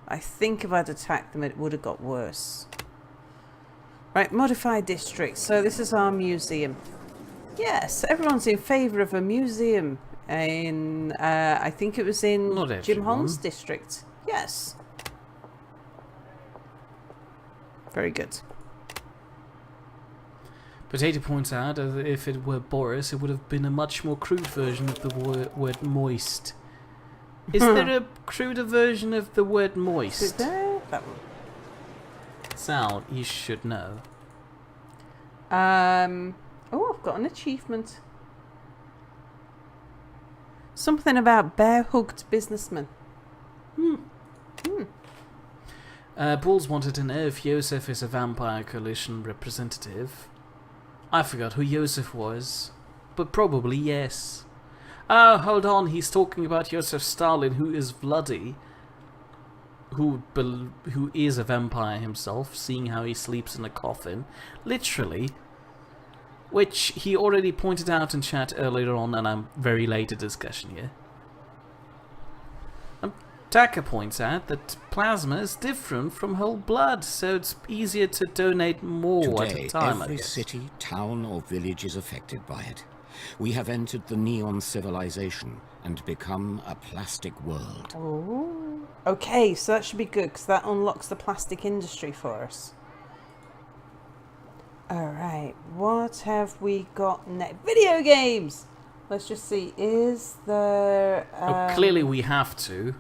I think if I'd attacked them, it would have got worse. Right, modify district. So this is our museum. Yes, everyone's in favour of a museum in, I think it was in Jim Hong's district. Yes. Very good. Potato points out that if it were Boris, it would have been a much more crude version of the word moist. Is there a cruder version of the word moist? Is there? That one. Sal, you should know. Oh, I've got an achievement. Something about bear-hugged businessman. Bulls wanted to know if Yosef is a Vampire Coalition representative. I forgot who Yosef was, but probably yes. Oh, hold on, he's talking about Yosef Stalin, who is bloody, who is a vampire himself, seeing how he sleeps in a coffin, literally, which he already pointed out in chat earlier on, and I'm very late to discussion here. Taka points out that plasma is different from whole blood, so it's easier to donate more at a time. Every city, town or village is affected by it. We have entered the neon civilization and become a plastic world. Oh. Okay, so that should be good, because that unlocks the plastic industry for us. Alright, what have we got next? Video games! Let's just see, is there... clearly we have to.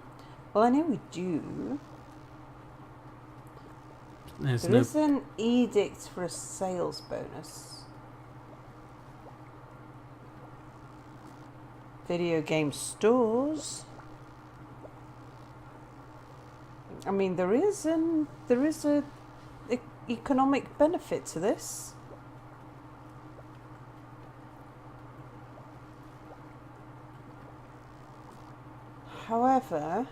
Well, I know we do. There is an edict for a sales bonus. Video game stores. I mean, there is a economic benefit to this. However,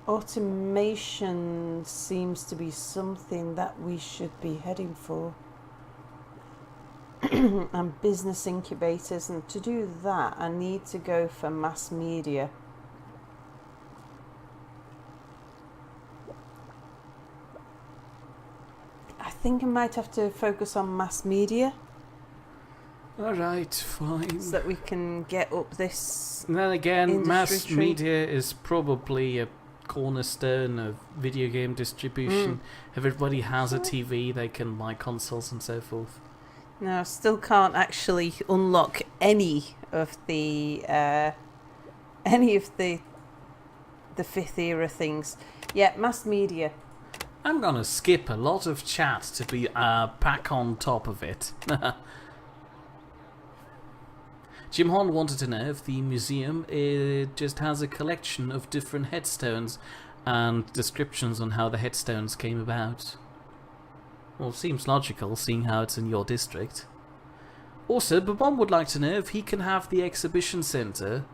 automation seems to be something that we should be heading for. And business incubators, and to do that I need to go for mass media. I think I might have to focus on mass media. Alright, fine. So that we can get up this. And then again, mass tree. media is probably a cornerstone of video game distribution. Everybody has a TV, they can buy consoles and so forth. No, I still can't actually unlock any of the fifth era things. Yeah, mass media. I'm gonna skip a lot of chat to be back on top of it. Jim Horn wanted to know if the museum just has a collection of different headstones and descriptions on how the headstones came about. Well, seems logical, seeing how it's in your district. Also, Babon would like to know if he can have the exhibition centre.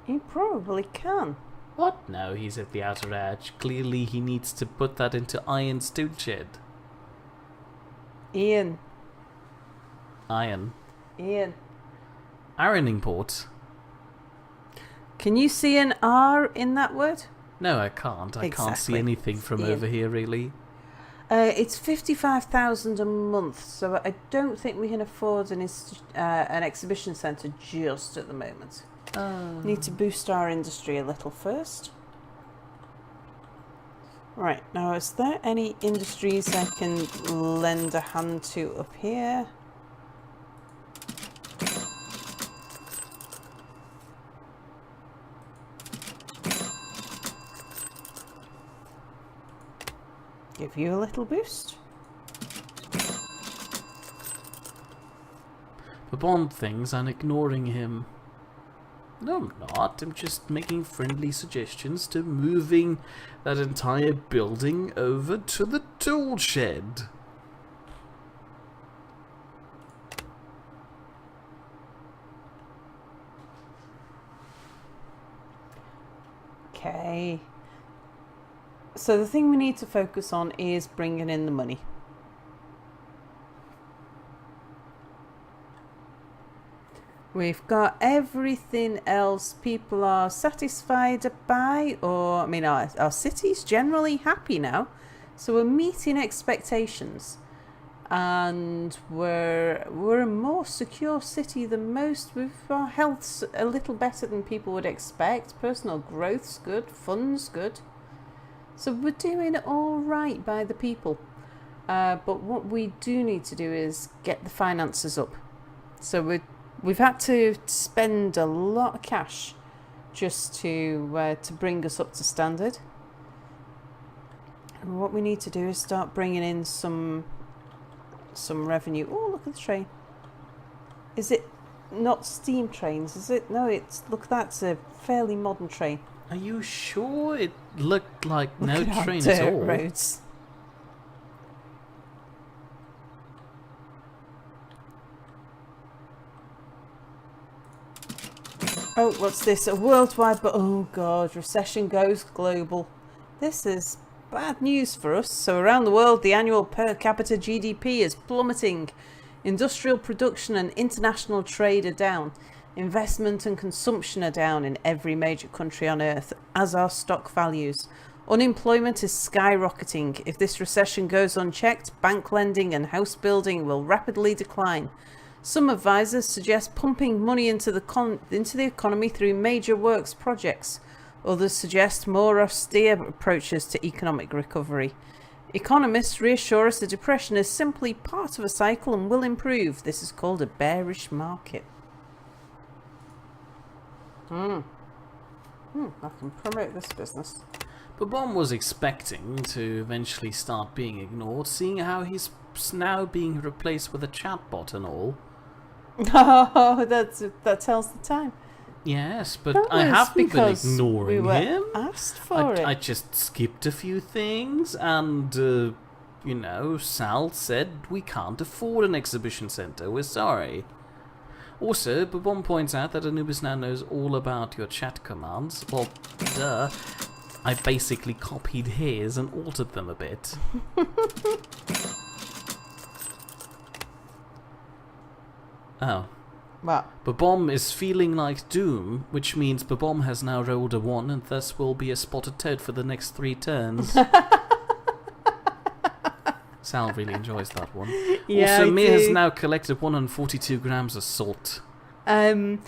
He probably can. What? No, he's at the outer edge. Clearly he needs to put that into Iron Stoodshed. Iron. Ironing port. Can you see an R in that word? No, I can't. I can't see anything from over here, really. It's 55,000 a month, so I don't think we can afford an exhibition centre just at the moment. Need to boost our industry a little first. Right, now is there any industries I can lend a hand to up here? Give you a little boost. The Bond things and ignoring him. No, I'm not. I'm just making friendly suggestions to moving that entire building over to the tool shed. Okay. So the thing we need to focus on is bringing in the money. We've got everything else people are satisfied by, or I mean our city's generally happy now. So we're meeting expectations. And we're a more secure city than most. Our health's a little better than people would expect. Personal growth's good, fun's good. So we're doing all right by the people. But what we do need to do is get the finances up. So we've had to spend a lot of cash just to bring us up to standard. And what we need to do is start bringing in some revenue. Oh, look at the train. Is it not steam trains? Is it? No, look, that's a fairly modern train. Are you sure? It looked like Look no at our train dirt at all. roads. Oh, what's this? A worldwide, but oh god, recession goes global. This is bad news for us. So around the world, the annual per capita GDP is plummeting. Industrial production and international trade are down. Investment and consumption are down in every major country on earth, as are stock values. Unemployment is skyrocketing. If this recession goes unchecked, bank lending and house building will rapidly decline. Some advisors suggest pumping money into the economy through major works projects. Others suggest more austere approaches to economic recovery. Economists reassure us the depression is simply part of a cycle and will improve. This is called a bearish market. I can promote this business. But Bond was expecting to eventually start being ignored, seeing how he's now being replaced with a chatbot and all. Oh, that tells the time. Yes, but That I was have been because ignoring we were him. asked for it. I just skipped a few things, and, Sal said we can't afford an exhibition centre, we're sorry. Also, Babon points out that Anubis now knows all about your chat commands. Well, duh. I basically copied his and altered them a bit. Oh. Well, Babom is feeling like doom, which means Babom has now rolled a 1 and thus will be a spotted toad for the next 3 turns. Sal really enjoys that one. yeah, Also, I Mia has do. now collected 142 grams of salt. And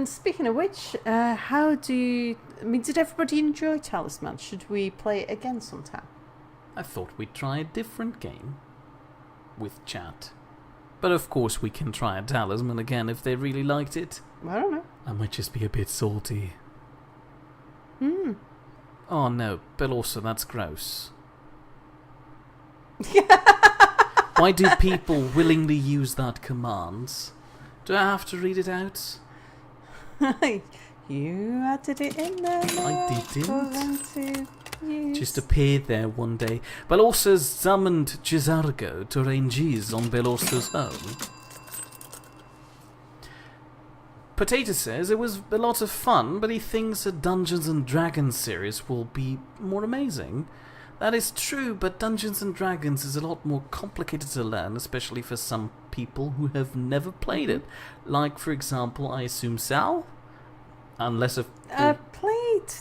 speaking of which, did everybody enjoy Talisman? Should we play it again sometime? I thought we'd try a different game with chat. But of course we can try a Talisman again if they really liked it. I don't know. I might just be a bit salty. Hmm. Oh no, but also that's gross. Why do people willingly use that command? Do I have to read it out? You added it in there. I didn't. For them to use. Just appeared there one day. Belosa summoned Cesargo to ranges on Belosa's home. Potato says it was a lot of fun, but he thinks a Dungeons and Dragons series will be more amazing. That is true, but Dungeons and Dragons is a lot more complicated to learn, especially for some people who have never played it. Like, for example, I assume Sal? Unless if... Played...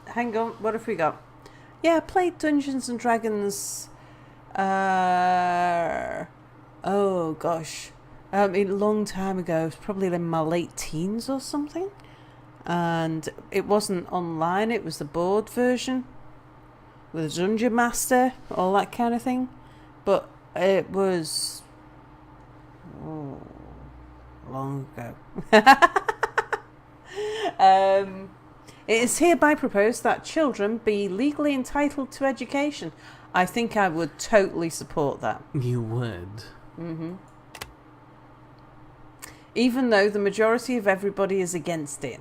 Hang on, what have we got? Yeah, I played Dungeons and Dragons... oh, gosh. A long time ago. It was probably in my late teens or something. And it wasn't online, it was the board version. with a dungeon master, all that kind of thing. But it was long ago. It is hereby proposed that children be legally entitled to education. I think I would totally support that. You would. Mm-hmm. Even though the majority of everybody is against it.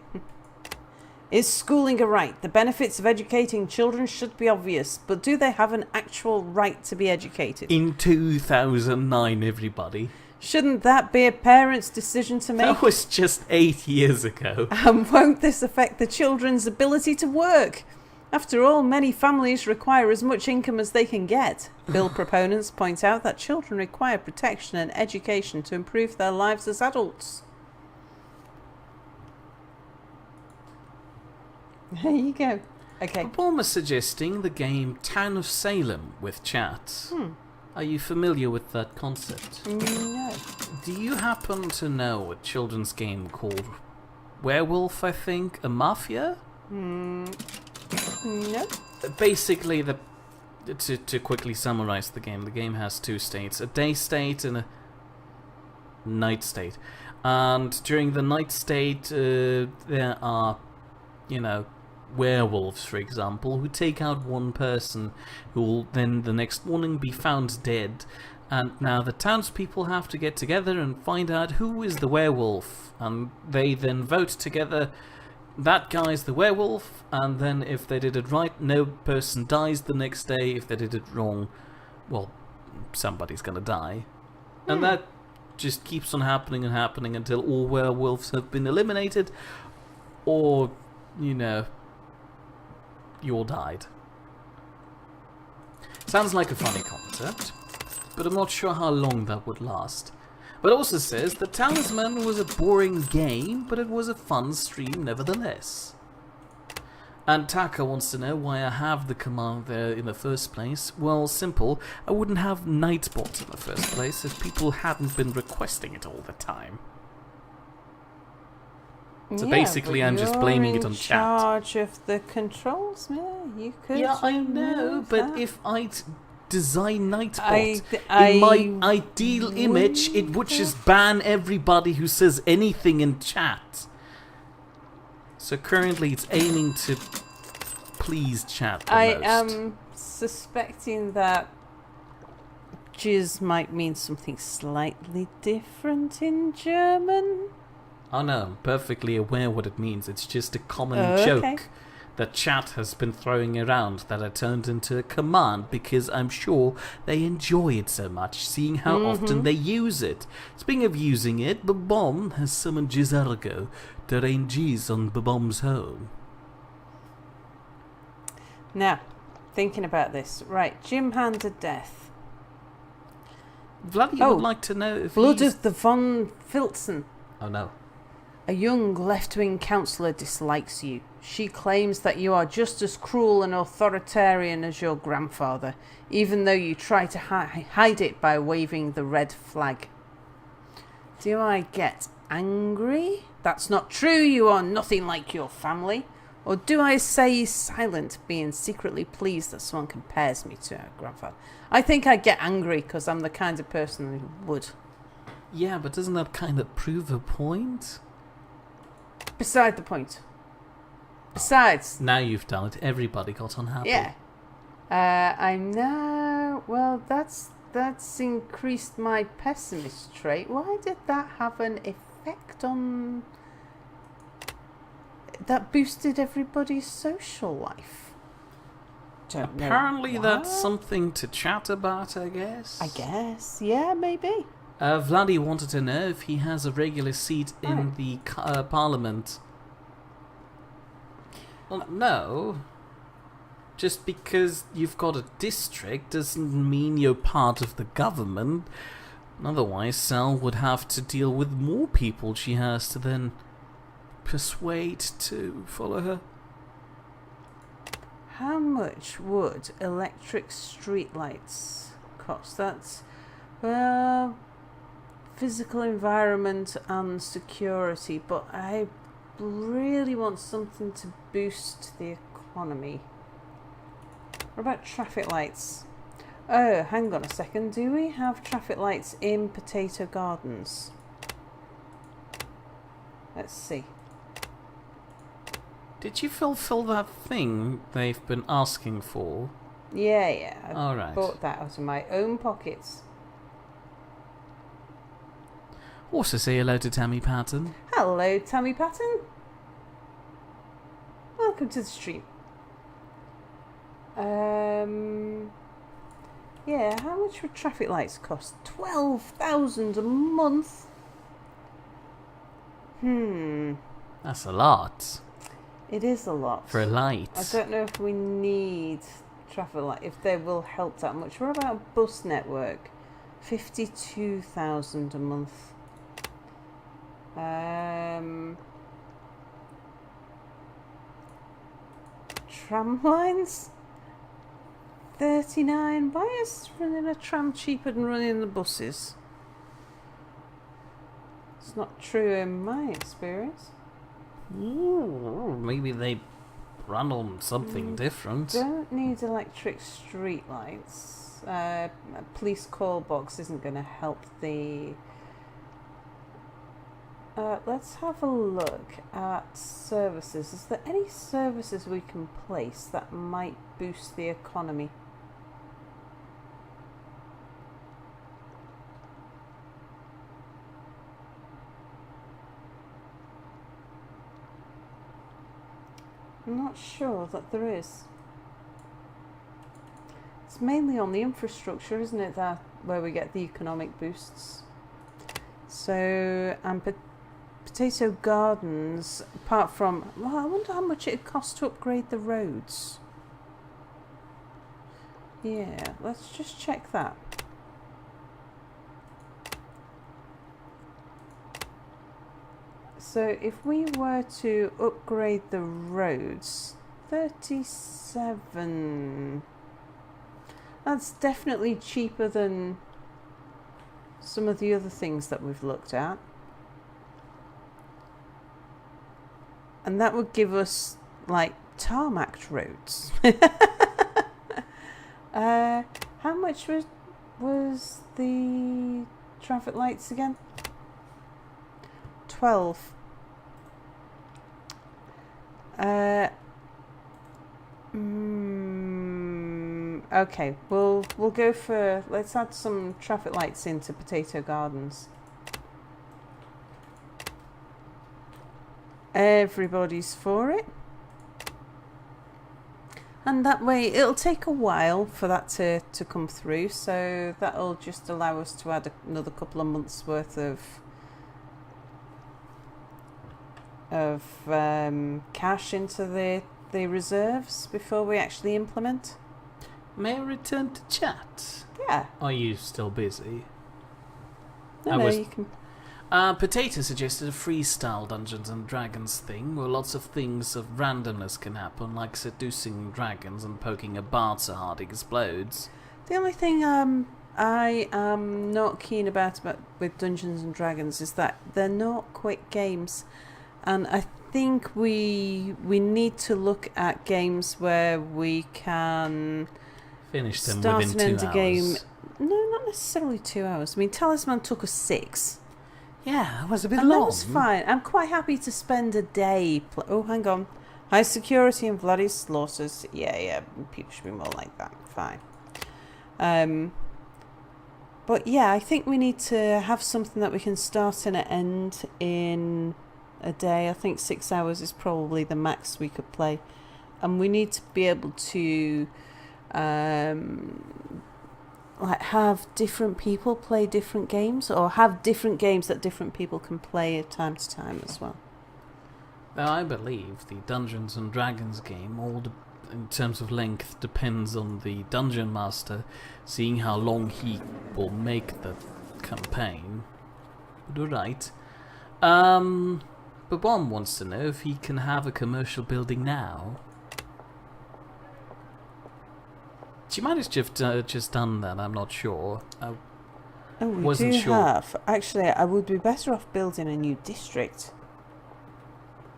Is schooling a right? The benefits of educating children should be obvious, but do they have an actual right to be educated? In 2009, everybody. Shouldn't that be a parent's decision to make? That was just 8 years ago. And won't this affect the children's ability to work? After all, many families require as much income as they can get. Bill proponents point out that children require protection and education to improve their lives as adults. There you go. Okay. Obama suggesting the game Town of Salem with chat. Are you familiar with that concept? No. Do you happen to know a children's game called Werewolf, I think? A Mafia? No. Basically, to quickly summarize the game has two states. A day state and a night state. And during the night state, there are, werewolves, for example, who take out one person who will then the next morning be found dead. And now the townspeople have to get together and find out who is the werewolf. And they then vote together, that guy's the werewolf, and then if they did it right, no person dies the next day. If they did it wrong, well, somebody's gonna die. And that just keeps on happening and happening until all werewolves have been eliminated, or, you all died. Sounds like a funny concept, but I'm not sure how long that would last. But it also says the Talisman was a boring game, but it was a fun stream nevertheless. And Taka wants to know why I have the command there in the first place. Well, simple. I wouldn't have Nightbot in the first place if people hadn't been requesting it all the time. So basically, I'm just blaming it on chat. You're in charge of the controls, you could. Yeah, I know, but if I'd design Nightbot in in my ideal image, it would just ban everybody who says anything in chat. So currently, it's aiming to please chat the most. I am suspecting that jizz might mean something slightly different in German. Oh no, I'm perfectly aware what it means. It's just a common joke that chat has been throwing around that I turned into a command because I'm sure they enjoy it so much, seeing how often they use it. Speaking of using it, Babom has summoned Jizargo to rain Jizz on Babom's home. Now, thinking about this. Right, Jim handed death. Vladdy would like to know if Blood of the von Filzen. Oh no. A young left-wing councillor dislikes you. She claims that you are just as cruel and authoritarian as your grandfather, even though you try to hide it by waving the red flag. Do I get angry? That's not true, you are nothing like your family. Or do I stay silent, being secretly pleased that someone compares me to her grandfather? I think I get angry because I'm the kind of person who would. Yeah, but doesn't that kind of prove a point? Beside the point. Besides. Now you've done it. Everybody got unhappy. Yeah. I'm now... Well, that's increased my pessimist trait. Why did that have an effect on... That boosted everybody's social life? Apparently that's something to chat about, I guess. I guess. Yeah, maybe. Vladdy wanted to know if he has a regular seat in the parliament. Well, no. Just because you've got a district doesn't mean you're part of the government. Otherwise, Sal would have to deal with more people she has to then persuade to follow her. How much would electric streetlights cost? That's... Well... Physical environment and security, but I really want something to boost the economy. What about traffic lights? Oh, hang on a second. Do we have traffic lights in Potato Gardens? Let's see. Did you fulfill that thing they've been asking for? Yeah. I Alright. bought that out of my own pockets. Also say hello to Tammy Patton. Hello, Tammy Patton. Welcome to the stream. Yeah, how much would traffic lights cost? 12,000 a month? That's a lot. It is a lot. For a light. I don't know if we need traffic light, if they will help that much. What about bus network? 52,000 a month. Tram lines? 39. Why is running a tram cheaper than running the buses? It's not true in my experience. Ooh, maybe they run on something different. Don't need electric street lights. A police call box isn't going to help the... let's have a look at services. Is there any services we can place that might boost the economy? I'm not sure that there is. It's mainly on the infrastructure, isn't it, that where we get the economic boosts. So, and Potato Gardens, apart from... Well, I wonder how much it costs to upgrade the roads. Yeah, let's just check that. So if we were to upgrade the roads, 37... That's definitely cheaper than some of the other things that we've looked at. And that would give us, like, tarmacked roads. How much was the traffic lights again? 12. Okay, we'll go for... Let's add some traffic lights into Potato Gardens. Everybody's for it. And that way, it'll take a while for that to come through, so that'll just allow us to add another couple of months worth of cash into the reserves before we actually implement. May I return to chat? Yeah. Are you still busy? No, you can... Potato suggested a freestyle Dungeons and Dragons thing, where lots of things of randomness can happen, like seducing dragons and poking a bard so hard it explodes. The only thing I am not keen about with Dungeons and Dragons is that they're not quick games, and I think we need to look at games where we can finish them start within and 2 end hours. a game. No, not necessarily 2 hours. I mean, Talisman took us 6. Yeah, it was a bit And long. that was fine. I'm quite happy to spend a day... Oh, hang on. High security and bloody slaughters. Yeah. People should be more like that. Fine. But yeah, I think we need to have something that we can start and end in a day. I think 6 hours is probably the max we could play. And we need to be able to... like have different people play different games, or have different games that different people can play at time to time as well. Now, I believe the Dungeons and Dragons game, in terms of length, depends on the dungeon master seeing how long he will make the campaign. But alright. But Bomb wants to know if he can have a commercial building now. She might have just done that, I'm not sure. We wasn't do sure. have. Actually, I would be better off building a new district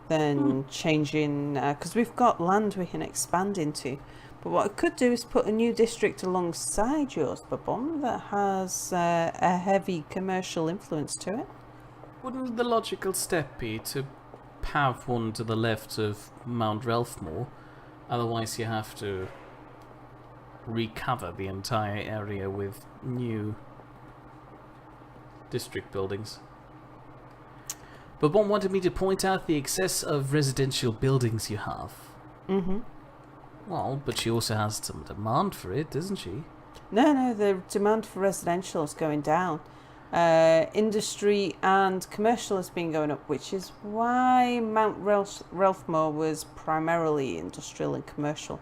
than changing... because we've got land we can expand into. But what I could do is put a new district alongside yours, Babon, that has a heavy commercial influence to it. Wouldn't the logical step be to have one to the left of Mount Relfmore? Otherwise you have to recover the entire area with new district buildings. But one wanted me to point out the excess of residential buildings you have. Mm-hmm. Well, but she also has some demand for it, doesn't she? No, the demand for residential is going down. Industry and commercial has been going up, which is why Mount Relfmore was primarily industrial and commercial.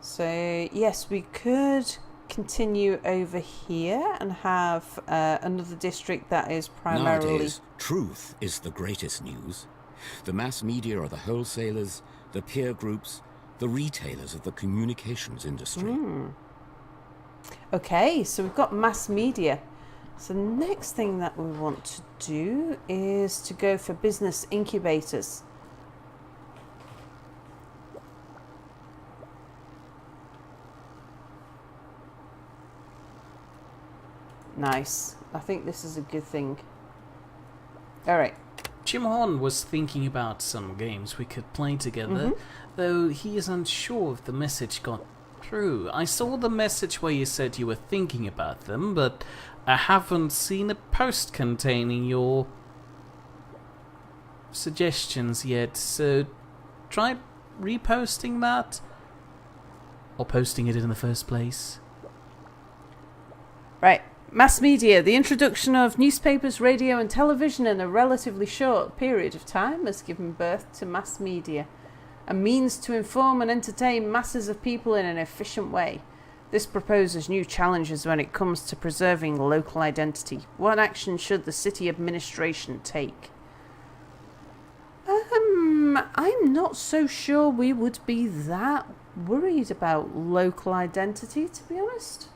So, yes, we could continue over here and have another district that is primarily... Nowadays, truth is the greatest news. The mass media are the wholesalers, the peer groups, the retailers of the communications industry. Okay, so we've got mass media. So the next thing that we want to do is to go for business incubators. Nice. I think this is a good thing. All right. Jim Horn was thinking about some games we could play together, though he is unsure if the message got through. I saw the message where you said you were thinking about them, but I haven't seen a post containing your suggestions yet, so try reposting that, or posting it in the first place. Right. Mass media. The introduction of newspapers, radio and television in a relatively short period of time has given birth to mass media, a means to inform and entertain masses of people in an efficient way. This proposes new challenges when it comes to preserving local identity. What action should the city administration take? I'm not so sure we would be that worried about local identity, to be honest.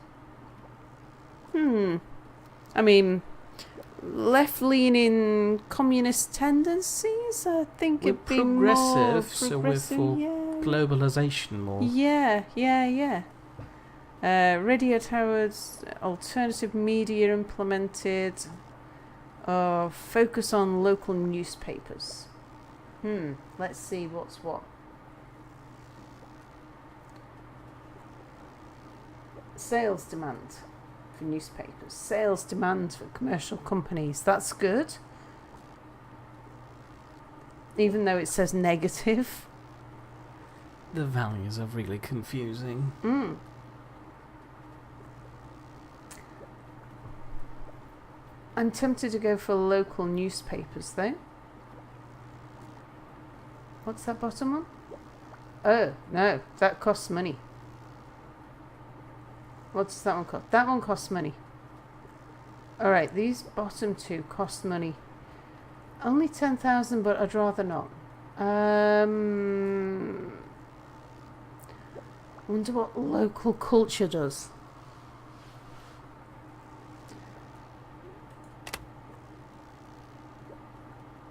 I mean, left-leaning communist tendencies, I think it'd be more progressive, so we're for globalization more. Yeah. Radio towers, alternative media implemented, focus on local newspapers. Let's see what's what. Sales demand for newspapers. Sales demand for commercial companies. That's good. Even though it says negative. The values are really confusing. I'm tempted to go for local newspapers though. What's that bottom one? Oh, no, that costs money. What does that one cost? That one costs money. Alright, these bottom two cost money. Only 10,000, but I'd rather not. Wonder what local culture does.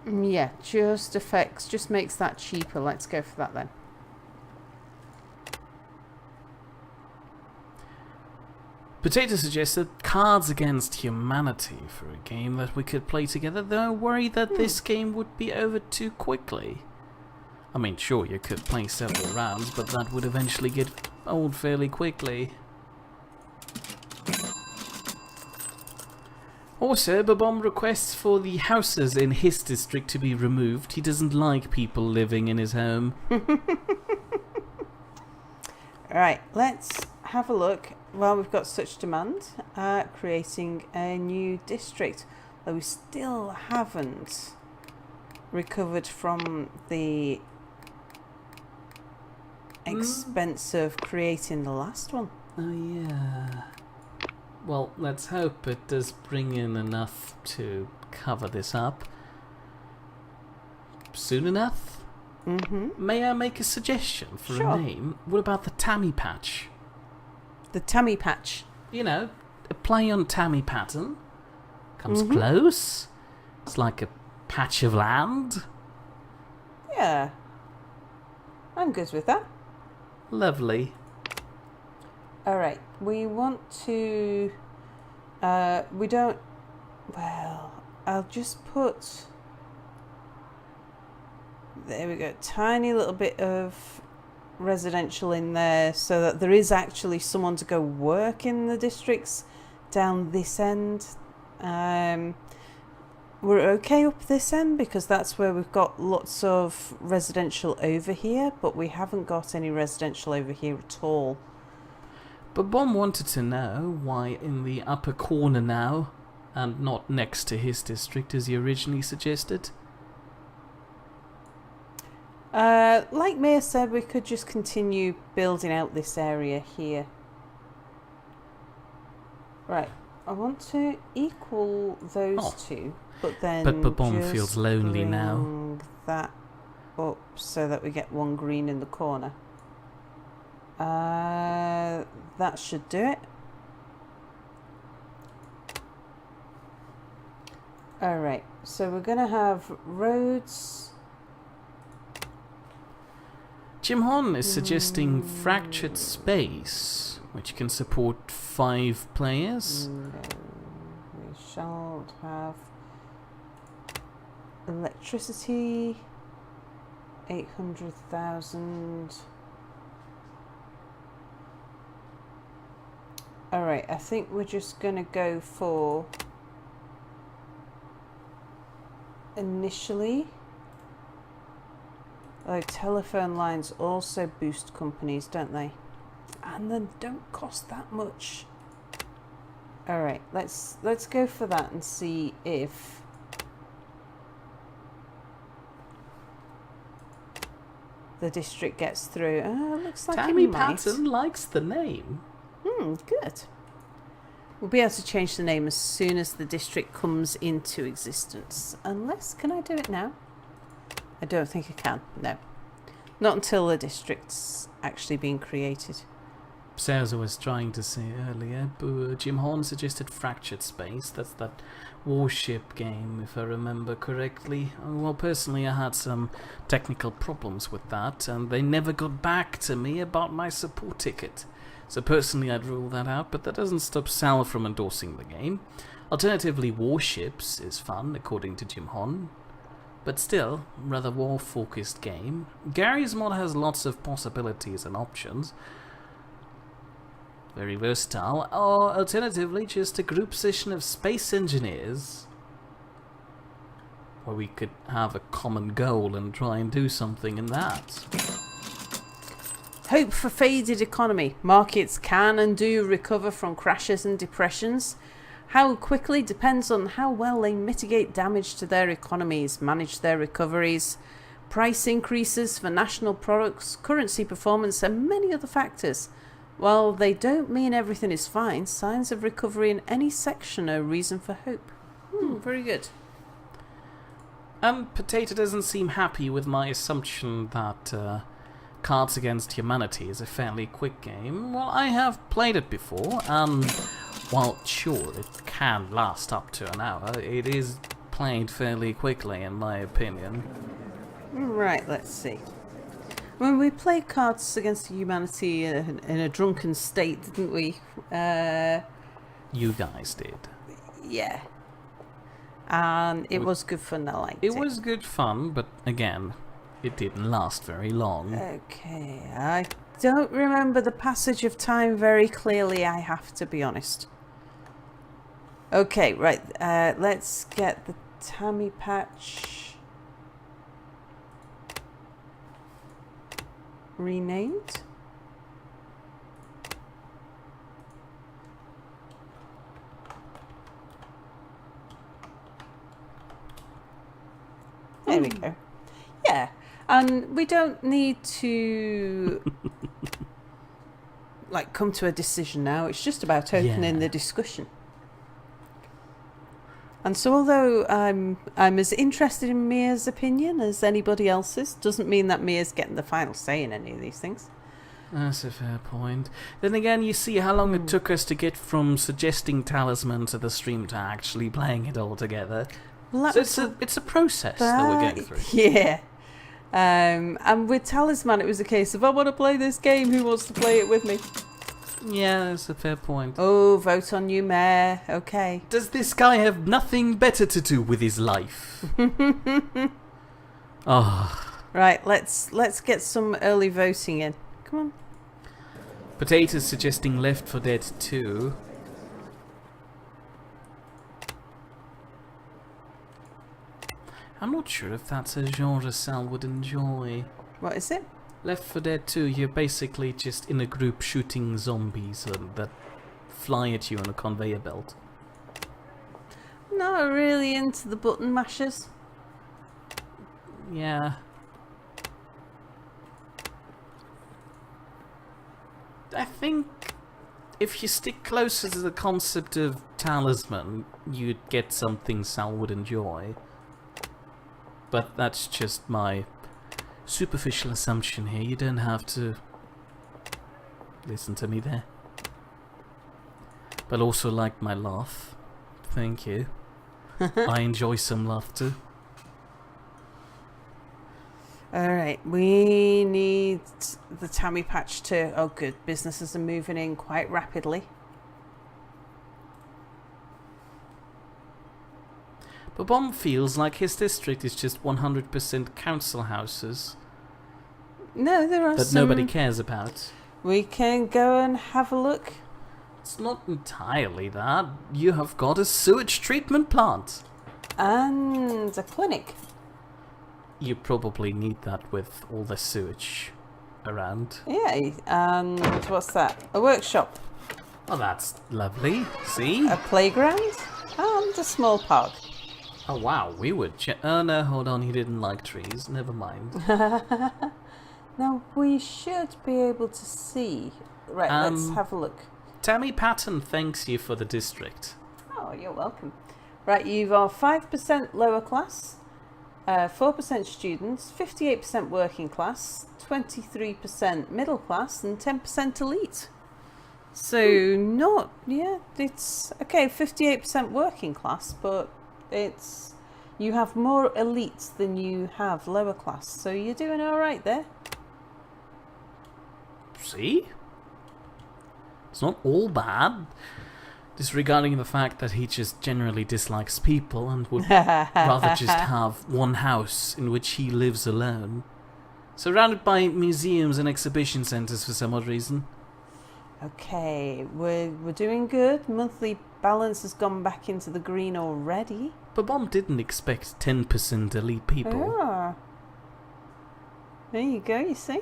Yeah, just makes that cheaper. Let's go for that then. Potato suggested Cards Against Humanity for a game that we could play together, though I worry that this game would be over too quickly. I mean, sure, you could play several rounds, but that would eventually get old fairly quickly. Also, Babom requests for the houses in his district to be removed. He doesn't like people living in his home. Alright, let's have a look. Well, we've got such demand at creating a new district, though we still haven't recovered from the expense of creating the last one. Oh yeah. Well, let's hope it does bring in enough to cover this up. Soon enough? May I make a suggestion for a name? What about the Tammy Patch? The Tammy Patch. You know, a play on Tammy pattern. Comes close. It's like a patch of land. Yeah. I'm good with that. Lovely. Alright, we want to... we don't... Well, I'll just put... There we go. Tiny little bit of residential in there so that there is actually someone to go work in the districts down this end. We're okay up this end because that's where we've got lots of residential over here, but we haven't got any residential over here at all. But Bomb wanted to know why in the upper corner now, and not next to his district as he originally suggested. Like Mia said, we could just continue building out this area here. Right, I want to equal those two, but then But Bomb just feels lonely now. bring that up so that we get one green in the corner. That should do it. Alright, so we're going to have roads. Jim Hon is suggesting fractured space, which can support 5 players. No, we shall have electricity, 800,000. Alright, I think we're just going to go for initially. Like telephone lines also boost companies, don't they? And then don't cost that much. Alright, let's go for that and see if the district gets through. Looks like Tammy it might. Patton likes the name. Good. We'll be able to change the name as soon as the district comes into existence. Unless, can I do it now? I don't think I can. No. Not until the district's actually being created. Sarah was trying to say earlier, but Jim Horn suggested Fractured Space. That's that warship game, if I remember correctly. Well, personally, I had some technical problems with that, and they never got back to me about my support ticket. So personally, I'd rule that out, but that doesn't stop Sal from endorsing the game. Alternatively, Warships is fun, according to Jim Hon. But still, rather war-focused game. Gary's mod has lots of possibilities and options. Very versatile. Or alternatively, just a group session of space engineers where we could have a common goal and try and do something in that. Hope for faded economy. Markets can and do recover from crashes and depressions. How quickly depends on how well they mitigate damage to their economies, manage their recoveries, price increases for national products, currency performance, and many other factors. While they don't mean everything is fine, signs of recovery in any section are reason for hope. Very good. Potato doesn't seem happy with my assumption that Cards Against Humanity is a fairly quick game. Well, I have played it before, and while sure, it can last up to an hour, it is played fairly quickly, in my opinion. Right, let's see. When we played Cards Against Humanity in a drunken state, didn't we? You guys did. Yeah. And it was good fun, I liked it. It was good fun, but again, it didn't last very long. Okay, I don't remember the passage of time very clearly, I have to be honest. Okay, right, let's get the Tammy patch renamed. There we go. Yeah, and we don't need to like come to a decision now. It's just about opening the discussion. And so, although I'm as interested in Mia's opinion as anybody else's, doesn't mean that Mia's getting the final say in any of these things. That's a fair point. Then again, you see how long it took us to get from suggesting Talisman to the stream to actually playing it all together. Well, So it's a process that we're going through. Yeah. And with Talisman, it was a case of, I want to play this game, who wants to play it with me? Yeah, that's a fair point. Oh, vote on you, Mayor. Okay. Does this guy have nothing better to do with his life? Oh. Right, let's get some early voting in. Come on. Potatoes suggesting Left 4 Dead 2. I'm not sure if that's a genre Sal would enjoy. What is it? Left 4 Dead 2, you're basically just in a group shooting zombies that fly at you on a conveyor belt. Not really into the button mashers. Yeah. I think if you stick closer to the concept of Talisman, you'd get something Sal would enjoy. But that's just my superficial assumption here. You don't have to listen to me there. But also like my laugh. Thank you. I enjoy some laughter. Alright, we need the Tammy patch to... Oh good, businesses are moving in quite rapidly. But Bomb feels like his district is just 100% council houses No, there are that some... nobody cares about. We can go and have a look. It's not entirely that. You have got a sewage treatment plant. And a clinic. You probably need that with all the sewage around. Yeah, and what's that? A workshop. Oh, that's lovely. See? A playground. And a small park. Oh, wow. We would... oh, no, hold on. He didn't like trees. Never mind. Now, we should be able to see. Right, let's have a look. Tammy Patton thanks you for the district. Oh, you're welcome. Right, you've got 5% lower class, 4% students, 58% working class, 23% middle class, and 10% elite. So, not... Yeah, it's... Okay, 58% working class, but it's... You have more elites than you have lower class, so you're doing alright there. See? It's not all bad. Disregarding the fact that he just generally dislikes people and would rather just have one house in which he lives alone. Surrounded by museums and exhibition centres for some odd reason. Okay, we're doing good. Monthly balance has gone back into the green already. But Bomb didn't expect 10% elite people. Ah. There you go, you see.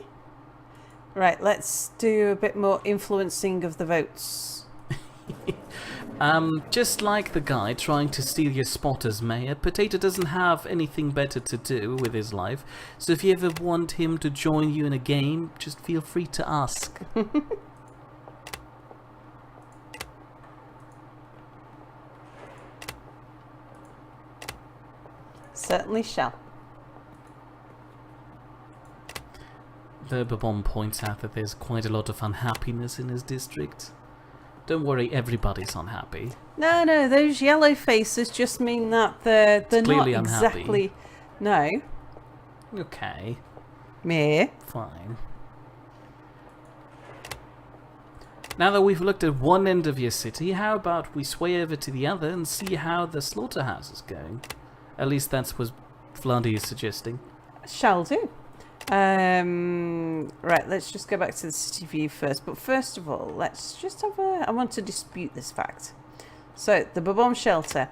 Right, let's do a bit more influencing of the votes. Just like the guy trying to steal your spot as mayor, Potato doesn't have anything better to do with his life, so if you ever want him to join you in a game, just feel free to ask. Certainly shall. The Bomb points out that there's quite a lot of unhappiness in his district. Don't worry, everybody's unhappy. No, those yellow faces just mean that they're clearly not exactly... unhappy. No. Okay. Me. Fine. Now that we've looked at one end of your city, how about we sway over to the other and see how the slaughterhouse is going? At least that's what Flandy is suggesting. Shall do. Right, let's just go back to the city view first. But first of all, let's just have a... I want to dispute this fact. So, the Bomb shelter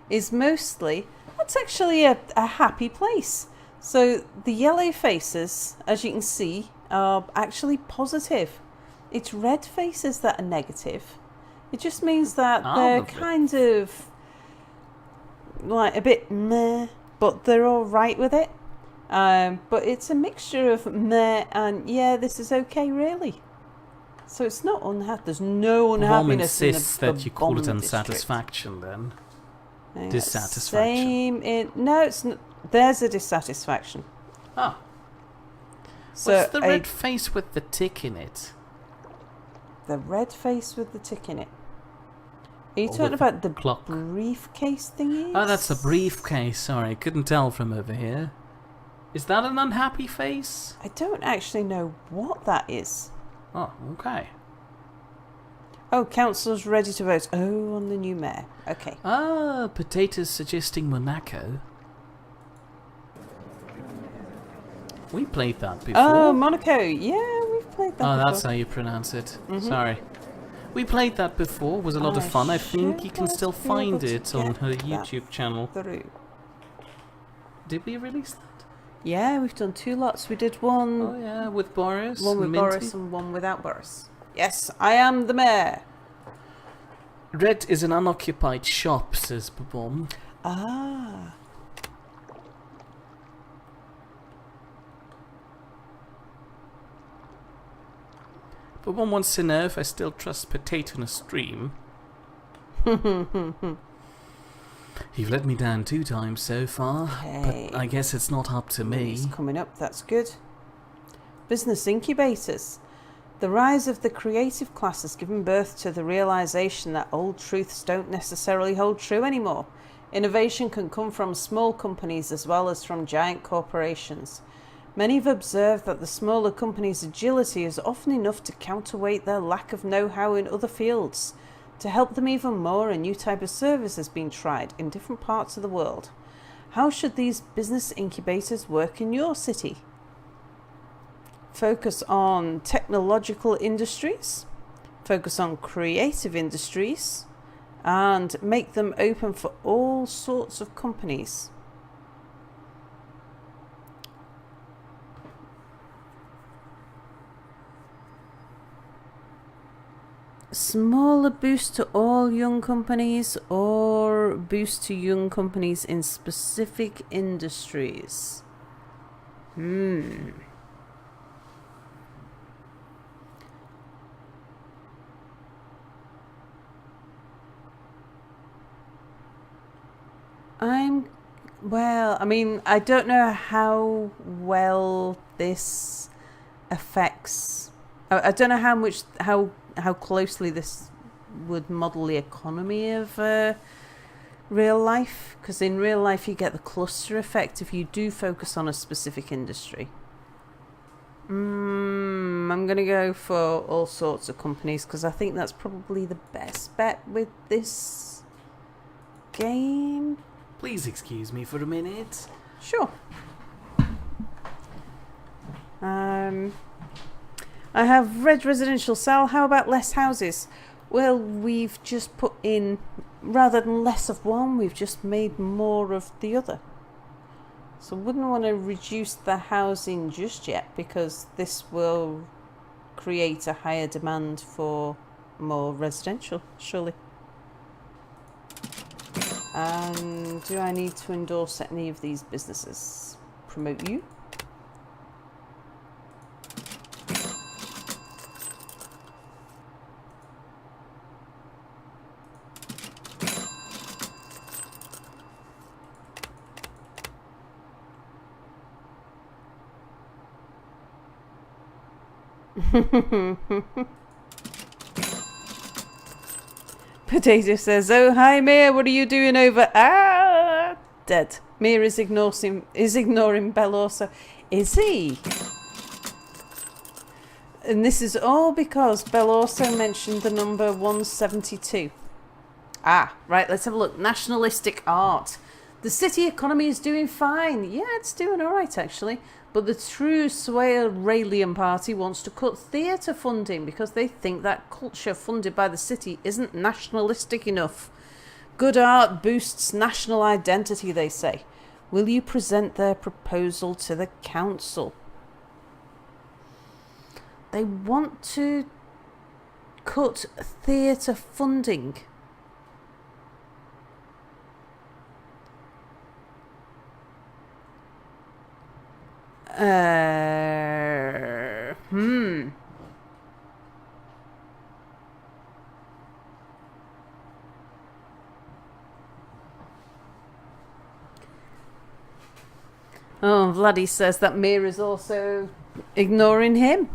is mostly... That's actually a happy place. So, the yellow faces, as you can see, are actually positive. It's red faces that are negative. It just means that they're kind of... like a bit meh, but they're all right with it. But it's a mixture of meh and yeah, this is okay, really. So it's not unhappy. There's no unhappiness in the insists that you call it unsatisfaction then. Dissatisfaction. No, it's not. There's a dissatisfaction. Ah. So what's the red face with the tick in it? The red face with the tick in it. Are you talking about the briefcase thingy? Oh, that's a briefcase. Sorry, couldn't tell from over here. Is that an unhappy face? I don't actually know what that is. Oh, okay. Oh, council's ready to vote. Oh, on the new mayor. Okay. Ah, Potatoes suggesting Monaco. We played that before. Oh, Monaco. Yeah, we've played that Oh, before. that's how you pronounce it. Sorry. We played that before. It was a lot of fun. I think you can still find it on her YouTube channel. Through. Did we release that? Yeah, we've done 2 lots. We did one. Oh yeah, with Boris. One with Minty. Boris and one without Boris. Yes, I am the mayor. Red is an unoccupied shop, says Babom. Ah. Babom wants to know if I still trust Potato in a stream. You've let me down 2 times so far, Hey. but I guess it's not up to me. It's coming up, that's good. Business incubators. The rise of the creative class has given birth to the realization that old truths don't necessarily hold true anymore. Innovation can come from small companies as well as from giant corporations. Many have observed that the smaller companies' agility is often enough to counterweight their lack of know-how in other fields. To help them even more, a new type of service has been tried in different parts of the world. How should these business incubators work in your city? Focus on technological industries, focus on creative industries, and make them open for all sorts of companies. Smaller boost to all young companies or boost to young companies in specific industries? I don't know how well this affects. I don't know how closely this would model the economy of real life, because in real life you get the cluster effect if you do focus on a specific industry. I'm going to go for all sorts of companies because I think that's probably the best bet with this game. Please excuse me for a minute. Sure. I have red residential cell. How about less houses? Well, we've just put in, rather than less of one, we've just made more of the other. So wouldn't want to reduce the housing just yet, because this will create a higher demand for more residential, surely. Do I need to endorse any of these businesses? Promote you? Potato says, "Oh, hi, Mayor. What are you doing over?" Ah, dead. Mayor is ignoring Bellorso. Is he? And this is all because Bellorso mentioned the number 172. Ah, right. Let's have a look. Nationalistic art. The city economy is doing fine. Yeah, it's doing all right, actually. But the true Swale-Raelian party wants to cut theatre funding because they think that culture funded by the city isn't nationalistic enough. Good art boosts national identity, they say. Will you present their proposal to the council? They want to cut theatre funding. Oh, Vladdy says that Mir is also ignoring him.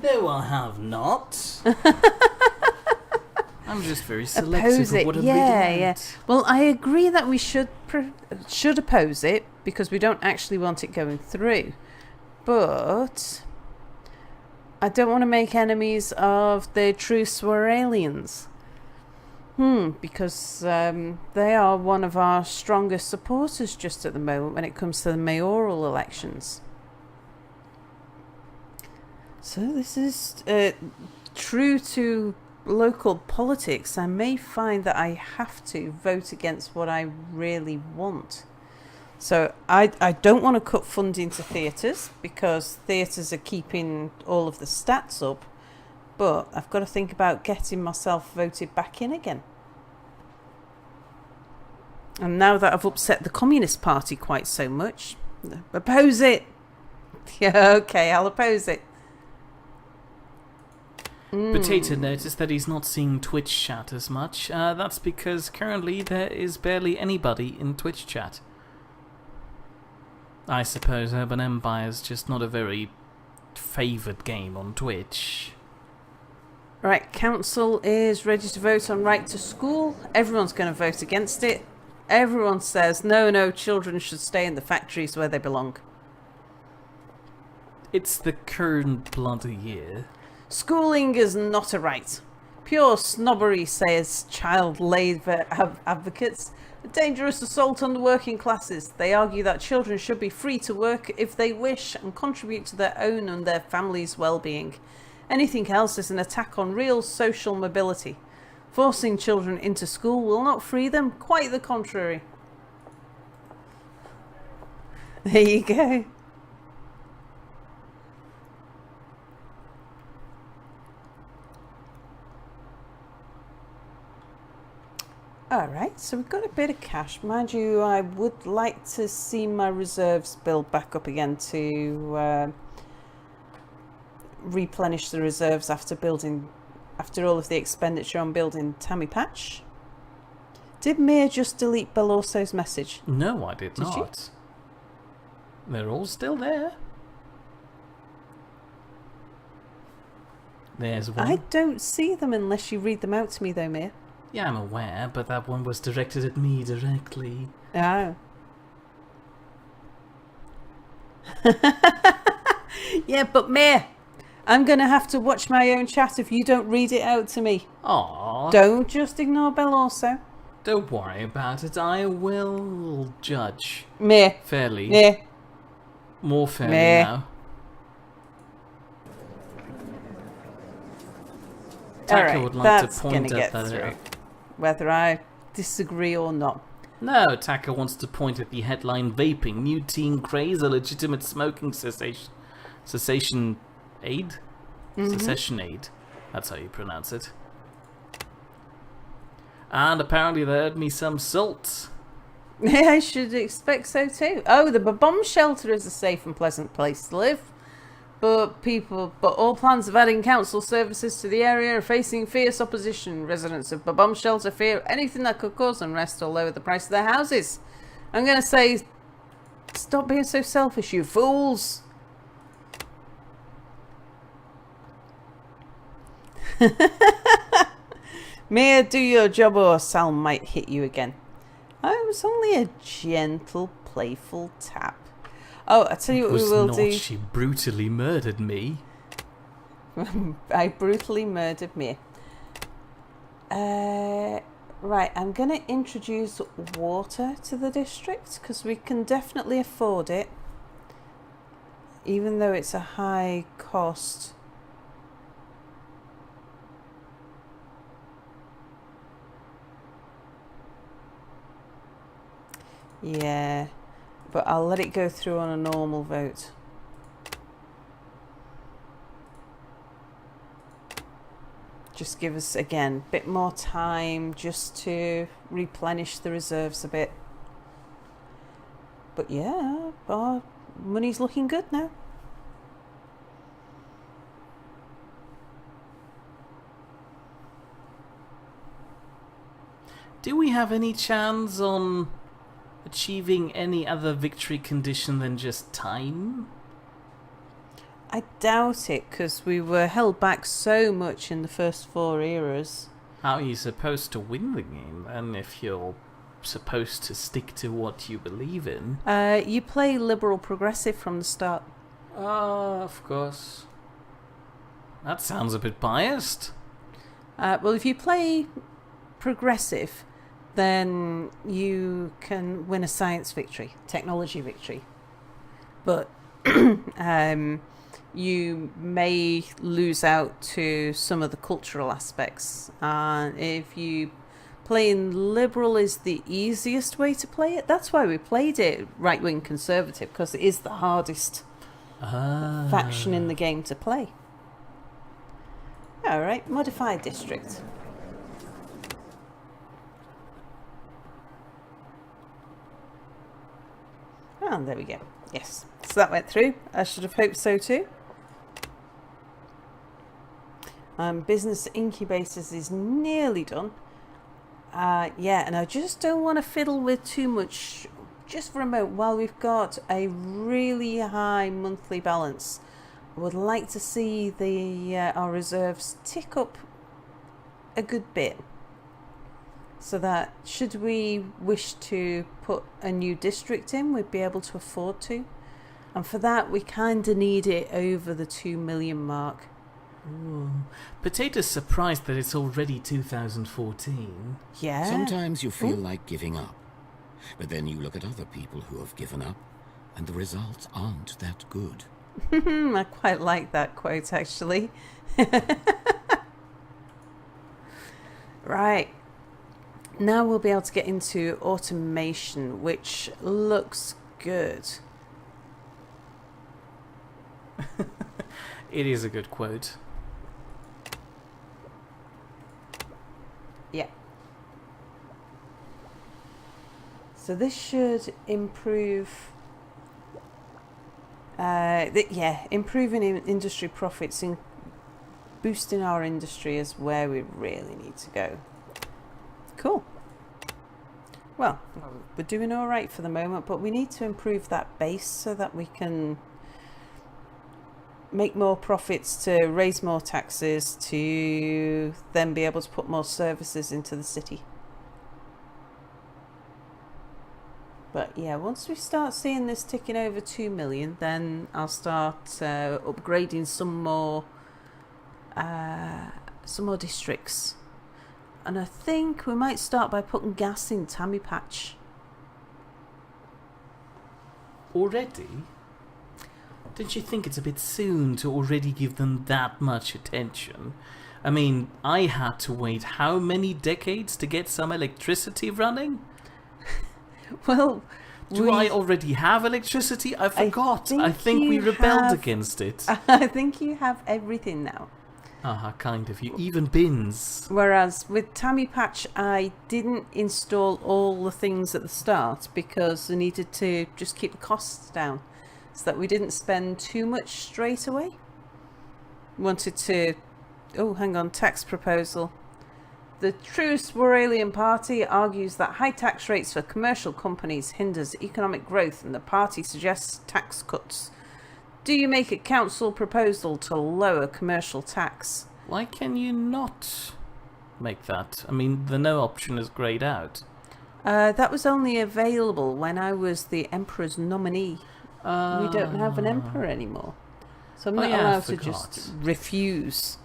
No, I have not. I'm just very selective Oppose of it. what I'm Yeah, reading yeah. out. Well, I agree that we should oppose it, because we don't actually want it going through. But I don't want to make enemies of the true Swaralians. Because they are one of our strongest supporters just at the moment when it comes to the mayoral elections. So this is true to local politics. I may find that I have to vote against what I really want. So I don't want to cut funding to theatres, because theatres are keeping all of the stats up, but I've got to think about getting myself voted back in again. And now that I've upset the Communist Party quite so much, oppose it! Yeah, okay, I'll oppose it. Potato noticed that he's not seeing Twitch chat as much. That's because currently there is barely anybody in Twitch chat. I suppose Urban Empire's just not a very favoured game on Twitch. Right, council is ready to vote on right to school. Everyone's going to vote against it. Everyone says, no, children should stay in the factories where they belong. It's the current bloody year. Schooling is not a right. Pure snobbery, says child labour advocates. A dangerous assault on the working classes. They argue that children should be free to work if they wish and contribute to their own and their family's well-being. Anything else is an attack on real social mobility. Forcing children into school will not free them, quite the contrary. There you go. Alright, so we've got a bit of cash. Mind you, I would like to see my reserves build back up again to replenish the reserves after all of the expenditure on building Tammy Patch. Did Mia just delete Belorso's message? No, I did not. You? They're all still there. There's one. I don't see them unless you read them out to me though, Mia. Yeah, I'm aware, but that one was directed at me directly. Oh. Yeah, but Mia, I'm going to have to watch my own chat if you don't read it out to me. Aww. Don't just ignore Belorso. Don't worry about it. I will judge. Mia. Fairly. Mia. More fairly Meh. now. Taka would like that's to point gonna at get that. through, whether I disagree or not. No, Taka wants to point at the headline: "Vaping, new teen craze, a legitimate smoking cessation aid." Cessation aid. That's how you pronounce it. And apparently they owed me some salt. Yeah, I should expect so too. Oh, the bomb shelter is a safe and pleasant place to live. But all plans of adding council services to the area are facing fierce opposition. Residents of Bomb Shelter fear anything that could cause unrest or lower the price of their houses. I'm going to say, stop being so selfish, you fools. Mia, do your job or Sal might hit you again. Oh, it was only a gentle, playful tap. Oh, I tell you what we will do. She brutally murdered me. I brutally murdered me. Right, I'm going to introduce water to the district because we can definitely afford it, even though it's a high cost. Yeah. But I'll let it go through on a normal vote. Just give us, again, a bit more time just to replenish the reserves a bit. But yeah, our money's looking good now. Do we have any chance on achieving any other victory condition than just time? I doubt it, because we were held back so much in the first 4 eras. How are you supposed to win the game then if you're supposed to stick to what you believe in. You play Liberal Progressive from the start. Of course. That sounds a bit biased. Well, if you play Progressive, then you can win a science victory, technology victory. But you may lose out to some of the cultural aspects. If you playing Liberal is the easiest way to play it. That's why we played it right-wing Conservative, because it is the hardest faction in the game to play. Alright, modified district. And there we go. Yes, so that went through. I should have hoped so too. Business incubators is nearly done. Yeah, and I just don't want to fiddle with too much just for a moment while we've got a really high monthly balance. I would like to see our reserves tick up a good bit, so that should we wish to put a new district in, we'd be able to afford to. And for that, we kind of need it over the 2 million mark. Ooh. Potato's surprised that it's already 2014. Yeah. Sometimes you feel like giving up, but then you look at other people who have given up, and the results aren't that good. I quite like that quote, actually. Right. Now we'll be able to get into automation, which looks good. It is a good quote. Yeah. So this should improve... improving industry profits and boosting our industry is where we really need to go. Cool. Well, we're doing all right for the moment, but we need to improve that base so that we can make more profits, to raise more taxes, to then be able to put more services into the city. But yeah, once we start seeing this ticking over 2 million, then I'll start upgrading some more districts. And I think we might start by putting gas in Tammy Patch. Already? Don't you think it's a bit soon to already give them that much attention? I mean, I had to wait how many decades to get some electricity running? Well, do I already have electricity? I forgot. I think we rebelled against it. I think you have everything now. Kind of. You even bins. Whereas with Tammy Patch, I didn't install all the things at the start because I needed to just keep the costs down, so that we didn't spend too much straight away. Wanted to... Oh, hang on. Tax proposal. The Truce Waralian Party argues that high tax rates for commercial companies hinders economic growth, and the party suggests tax cuts. Do you make a council proposal to lower commercial tax? Why can you not make that? I mean, the no option is greyed out. That was only available when I was the Emperor's nominee. We don't have an Emperor anymore. So I'm not allowed to just refuse.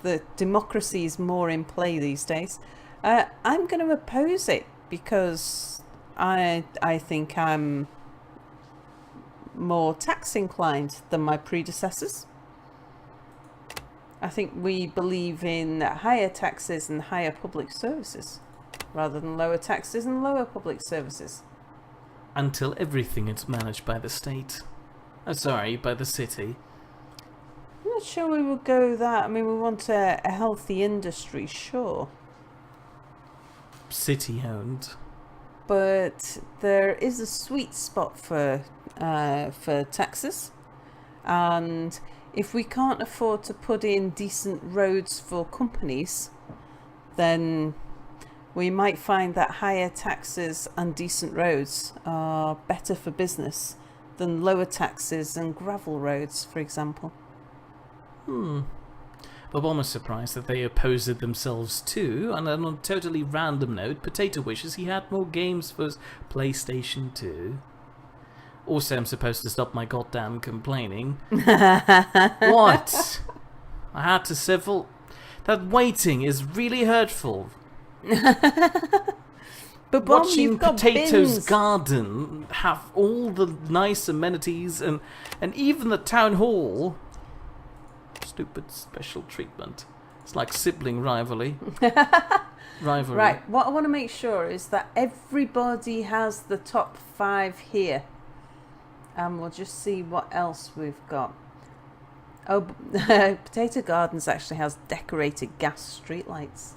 The democracy is more in play these days. I'm going to oppose it because I think I'm more tax inclined than my predecessors. I think we believe in higher taxes and higher public services rather than lower taxes and lower public services. Until everything is managed by the state. By the city. I'm not sure we would go that. I mean, we want a healthy industry, sure. City owned. But there is a sweet spot for taxes, and if we can't afford to put in decent roads for companies, then we might find that higher taxes and decent roads are better for business than lower taxes and gravel roads, for example. But Bomb is surprised that they opposed it themselves too, and on a totally random note, Potato wishes he had more games for his PlayStation 2. Also, I'm supposed to stop my goddamn complaining. What? I had to civil... That waiting is really hurtful. But Bomb, Watching you've got Potato's bins. garden have all the nice amenities and even the town hall. Stupid special treatment. It's like sibling rivalry. Right, what I want to make sure is that everybody has the top 5 here. And we'll just see what else we've got. Oh, Potato Gardens actually has decorated gas streetlights.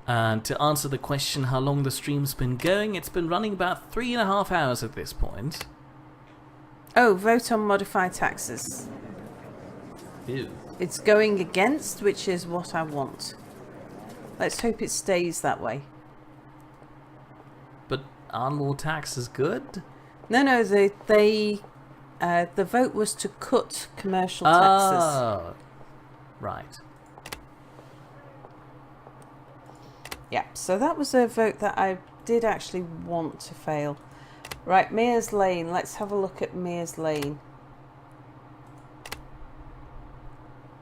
And to answer the question how long the stream's been going, it's been running about 3.5 hours at this point. Oh, vote on modify taxes. Ew. It's going against, which is what I want. Let's hope it stays that way. But aren't more taxes good? No, the vote was to cut commercial taxes. Oh, right. Yeah, so that was a vote that I did actually want to fail. Right, Mears Lane. Let's have a look at Mears Lane.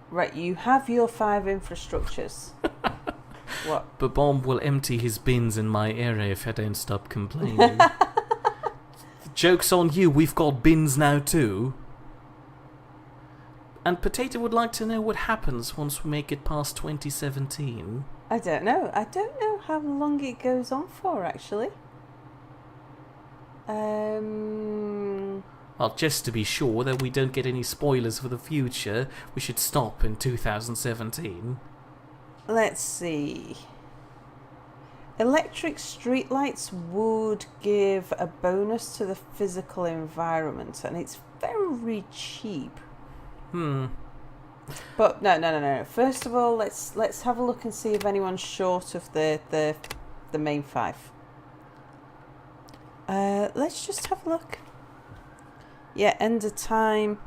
Right, you have your 5 infrastructures. What? But Bomb will empty his bins in my area if I don't stop complaining. Joke's on you, we've got bins now too. And Potato would like to know what happens once we make it past 2017. I don't know. I don't know how long it goes on for, actually. Well, just to be sure that we don't get any spoilers for the future, we should stop in 2017. Let's see. Electric streetlights would give a bonus to the physical environment, and it's very cheap. But no. First of all, let's have a look and see if anyone's short of the main 5. Let's just have a look. Yeah, end of time.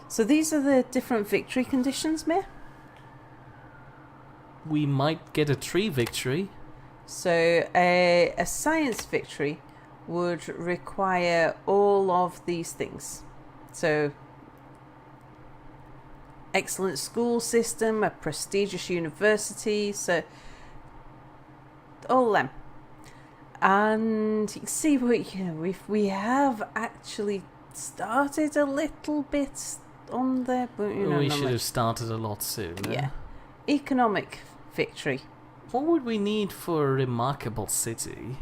So these are the different victory conditions, Mir. We might get a tree victory. So a science victory would require all of these things. So excellent school system, a prestigious university, so all them. And you can see we have actually started a little bit on there, but we should have started a lot sooner. Yeah. Economic victory. What would we need for a remarkable city?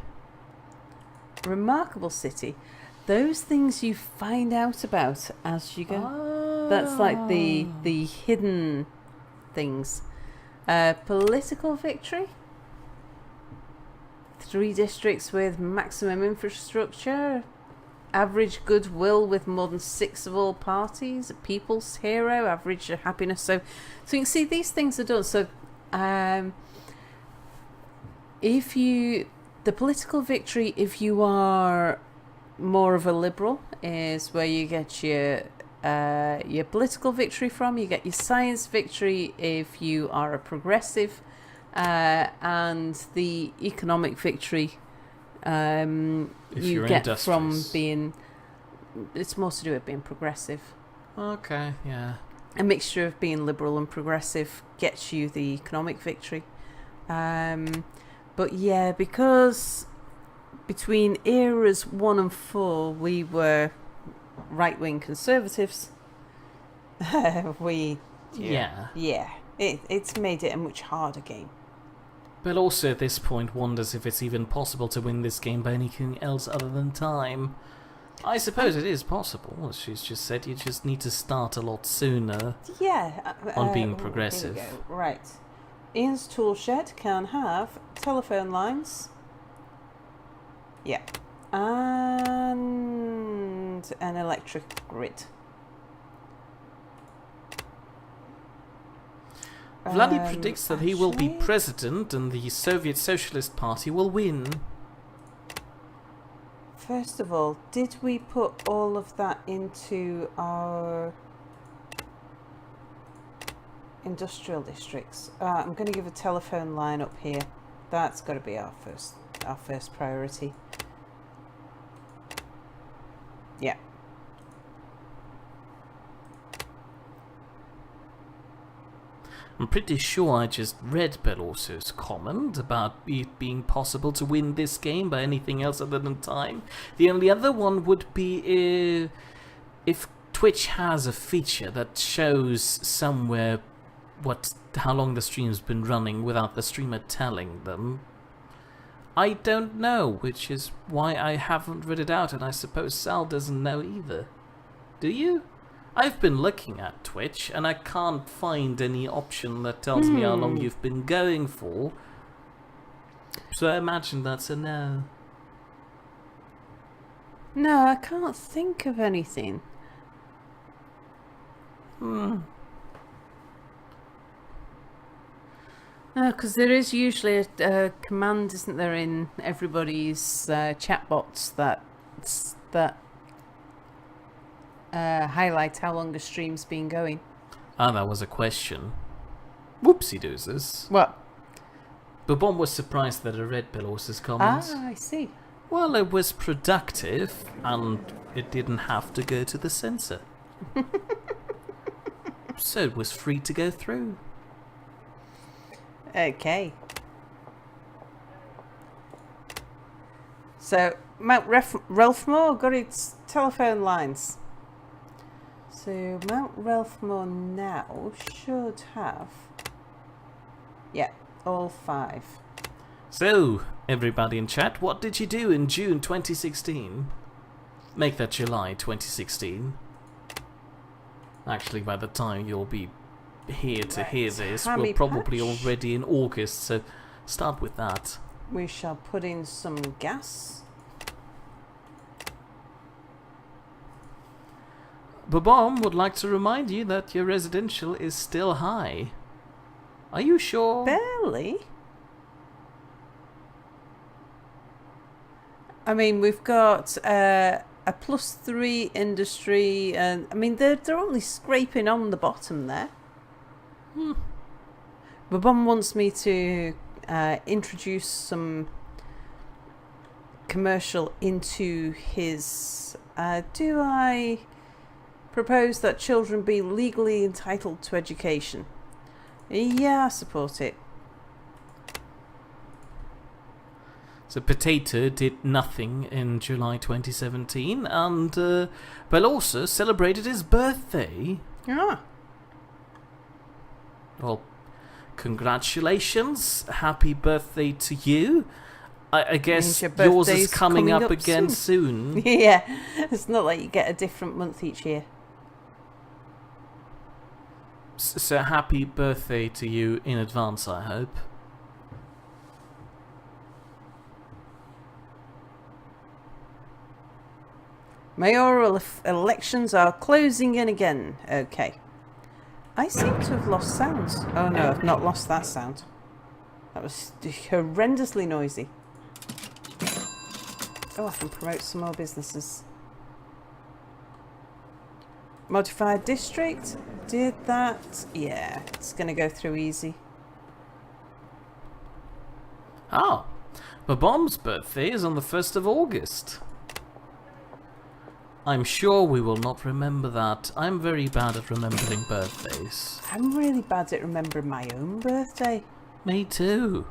Remarkable city. Those things you find out about as you go. Ah. That's like the hidden things. Political victory. 3 districts with maximum infrastructure. Average goodwill with more than 6 of all parties. A people's hero. Average happiness. So you can see these things are done. So the political victory, if you are more of a liberal, is where you get your political victory from. You get your science victory if you are a progressive, and the economic victory you get from being. It's more to do with being progressive. Okay, yeah. A mixture of being liberal and progressive gets you the economic victory. But yeah, because between eras 1 and 4 we were right-wing conservatives, it's made it a much harder game. But also at this point wonders if it's even possible to win this game by anything else other than time. I suppose it is possible. As she's just said, you just need to start a lot sooner. Yeah. On being progressive. Here we go. Right. Ian's tool shed can have telephone lines. Yeah. And an electric grid. Vladdy predicts that he will be president and the Soviet Socialist Party will win. First of all, did we put all of that into our... industrial districts. I'm going to give a telephone line up here. That's got to be our first priority. Yeah. I'm pretty sure I just read Belorso's comment about it being possible to win this game by anything else other than time. The only other one would be if Twitch has a feature that shows somewhere how long the stream's been running without the streamer telling them. I don't know, which is why I haven't read it out, and I suppose Sal doesn't know either. Do you? I've been looking at Twitch, and I can't find any option that tells me how long you've been going for. So I imagine that's a no. No, I can't think of anything. No, because there is usually a command, isn't there, in everybody's chatbots that highlight how long a stream's been going. Ah, that was a question. Whoopsie doozers. What? Bobon was surprised that I read Belorso's comments. Ah, I see. Well, it was productive, and it didn't have to go to the censor. So it was free to go through. Okay. So, Mount Relfmore got its telephone lines. So, Mount Relfmore now should have... Yeah, all 5. So, everybody in chat, what did you do in June 2016? Make that July 2016. Actually, by the time you'll be here to hear this, we're probably already in August, so start with that. We shall put in some gas. Bobom would like to remind you that your residential is still high. Are you sure? Barely. I mean, we've got a +3 industry, and I mean they're only scraping on the bottom there. Bobom wants me to introduce some commercial into his. Do I propose that children be legally entitled to education? Yeah, I support it. So Potato did nothing in July 2017, and Belorso celebrated his birthday. Ah. Well, congratulations. Happy birthday to you. I guess yours is coming up again soon. Yeah, it's not like you get a different month each year. So happy birthday to you in advance, I hope. Mayoral elections are closing in again. Okay. I seem to have lost sounds. Oh no, I've not lost that sound. That was horrendously noisy. Oh, I can promote some more businesses. Modified district. Did that. Yeah, it's going to go through easy. Oh, Bobom's birthday is on the 1st of August. I'm sure we will not remember that. I'm very bad at remembering birthdays. I'm really bad at remembering my own birthday. Me too.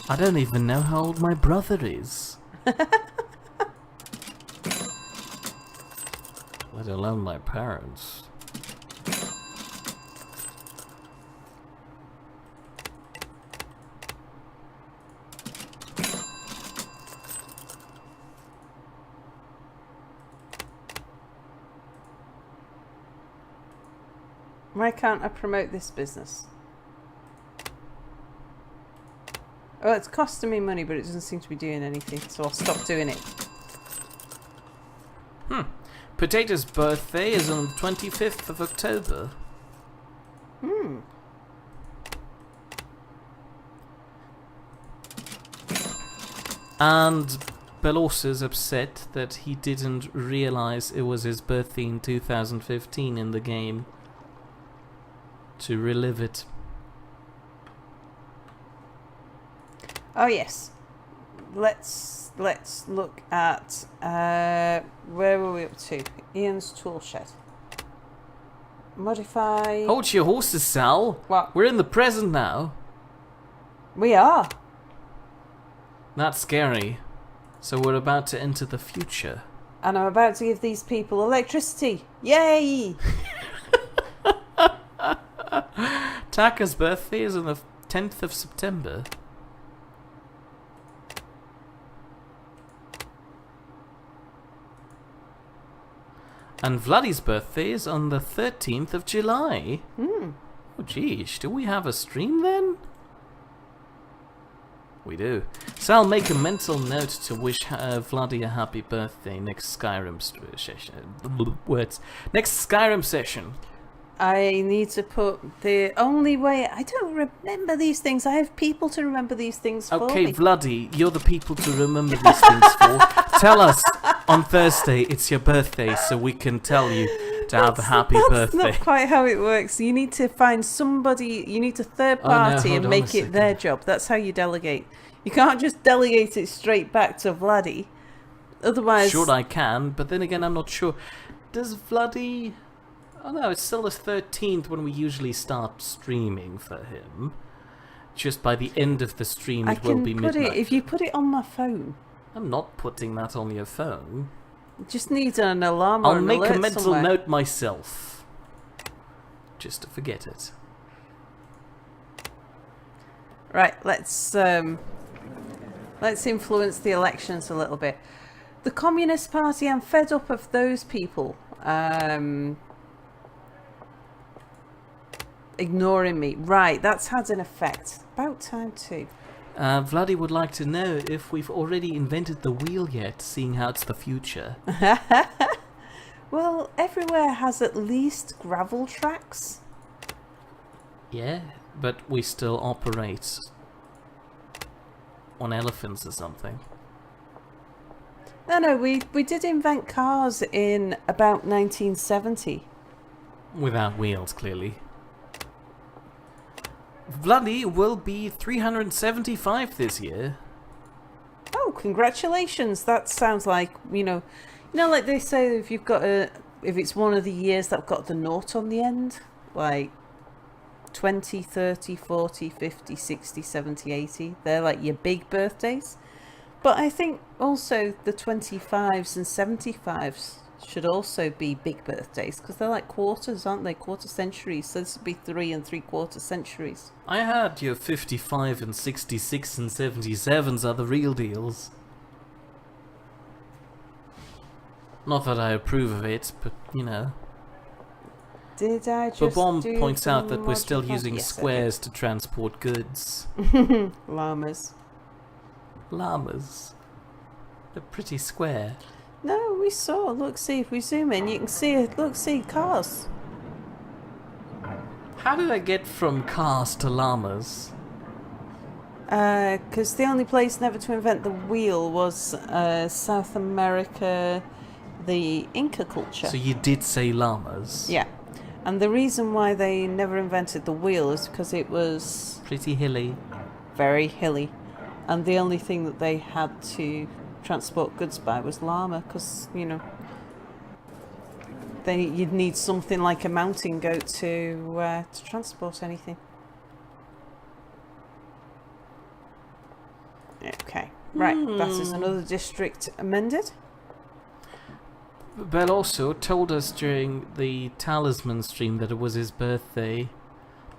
I don't even know how old my brother is. Let alone my parents. Why can't I promote this business? Oh, it's costing me money, but it doesn't seem to be doing anything, so I'll stop doing it. Potato's birthday is on the 25th of October. And Belorso's upset that he didn't realize it was his birthday in 2015 in the game. to relive it. Oh yes. Let's look at where were we up to? Ian's tool shed. Modify. Hold your horses, Sal. What? We're in the present now. We are. That's scary. So we're about to enter the future. And I'm about to give these people electricity. Yay! Taka's birthday is on the 10th of September. And Vladdy's birthday is on the 13th of July. Oh, geez. Do we have a stream then? We do. So I'll make a mental note to wish Vladdy a happy birthday next Skyrim session. Words. Next Skyrim session. I need to put the only way... I don't remember these things. I have people to remember these things for Okay, me. Vladdy, you're the people to remember these things for. Tell us on Thursday it's your birthday so we can tell you to have a happy birthday. That's not quite how it works. You need to find somebody... You need to third party hold and on make a it their job. That's how you delegate. You can't just delegate it straight back to Vladdy. Otherwise... Sure I can, but then again I'm not sure. Does Vladdy... Oh no, it's still the 13th when we usually start streaming for him. Just by the end of the stream it will be midnight. If you put it on my phone... I'm not putting that on your phone. It just needs an alarm or I'll an make a alert mental somewhere. note myself. Just to forget it. Right, let's influence the elections a little bit. The Communist Party, I'm fed up of those people ignoring me. Right, that's had an effect. About time too. Vladdy would like to know if we've already invented the wheel yet, seeing how it's the future. Well, everywhere has at least gravel tracks. Yeah, but we still operate on elephants or something. No, we did invent cars in about 1970. Without wheels, clearly. Vladdy will be 375 this year. Oh, congratulations! That sounds like, like they say, if you've got if it's one of the years that got the naught on the end, like 20, 30, 40, 50, 60, 70, 80, they're like your big birthdays. But I think also the 25s and 75s should also be big birthdays, because they're like quarters, aren't they? Quarter centuries. So this would be 3 3/4 centuries. I heard your 55 and 66 and 77s are the real deals. Not that I approve of it, but Did I just But Bomb do points the out that we're still logical- using Yes, I squares to transport goods. did. Llamas. Llamas. They're pretty square. No, we saw. Look, see, if we zoom in, you can see it. Look, see, cars. How did I get from cars to llamas? Because the only place never to invent the wheel was South America, the Inca culture. So you did say llamas? Yeah. And the reason why they never invented the wheel is because it was Pretty hilly. very hilly. And the only thing that they had to transport goods by was llama, because, you'd need something like a mountain goat to transport anything. Okay, right, that is another district amended. Bell also told us during the Talisman stream that it was his birthday.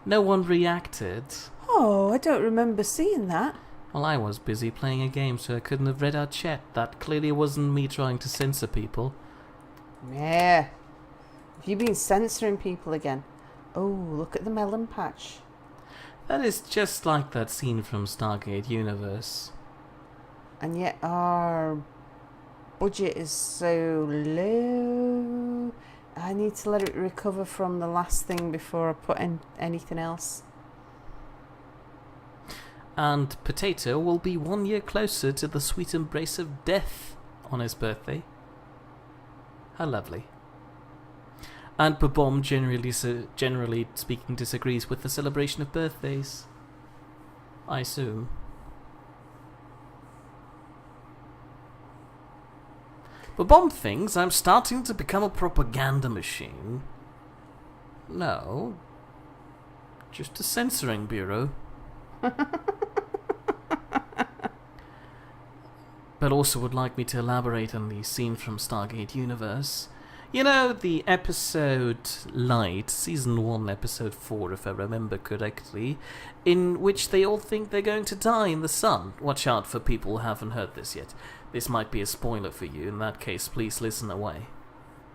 No one reacted. Oh, I don't remember seeing that. Well, I was busy playing a game, so I couldn't have read our chat. That clearly wasn't me trying to censor people. Yeah. Have you been censoring people again? Oh, look at the melon patch. That is just like that scene from Stargate Universe. And yet our budget is so low. I need to let it recover from the last thing before I put in anything else. And Potato will be 1 year closer to the sweet embrace of death on his birthday. How lovely. And Babom generally speaking disagrees with the celebration of birthdays. I assume. Babom thinks I'm starting to become a propaganda machine. No. Just a censoring bureau. But also would like me to elaborate on the scene from Stargate Universe. You know, the episode Light, Season 1, Episode 4, if I remember correctly, in which they all think they're going to die in the sun. Watch out for people who haven't heard this yet. This might be a spoiler for you. In that case, please listen away.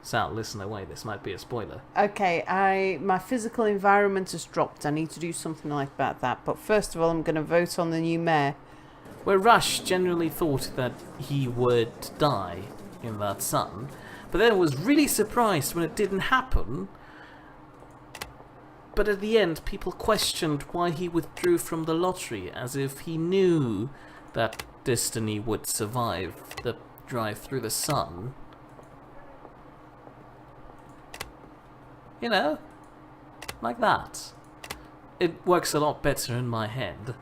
Sal, listen away. This might be a spoiler. Okay, my physical environment has dropped. I need to do something like about that. But first of all, I'm going to vote on the new mayor. Where Rush generally thought that he would die in that sun, but then was really surprised when it didn't happen. But at the end, people questioned why he withdrew from the lottery, as if he knew that Destiny would survive the drive through the sun. You know, like that. It works a lot better in my head.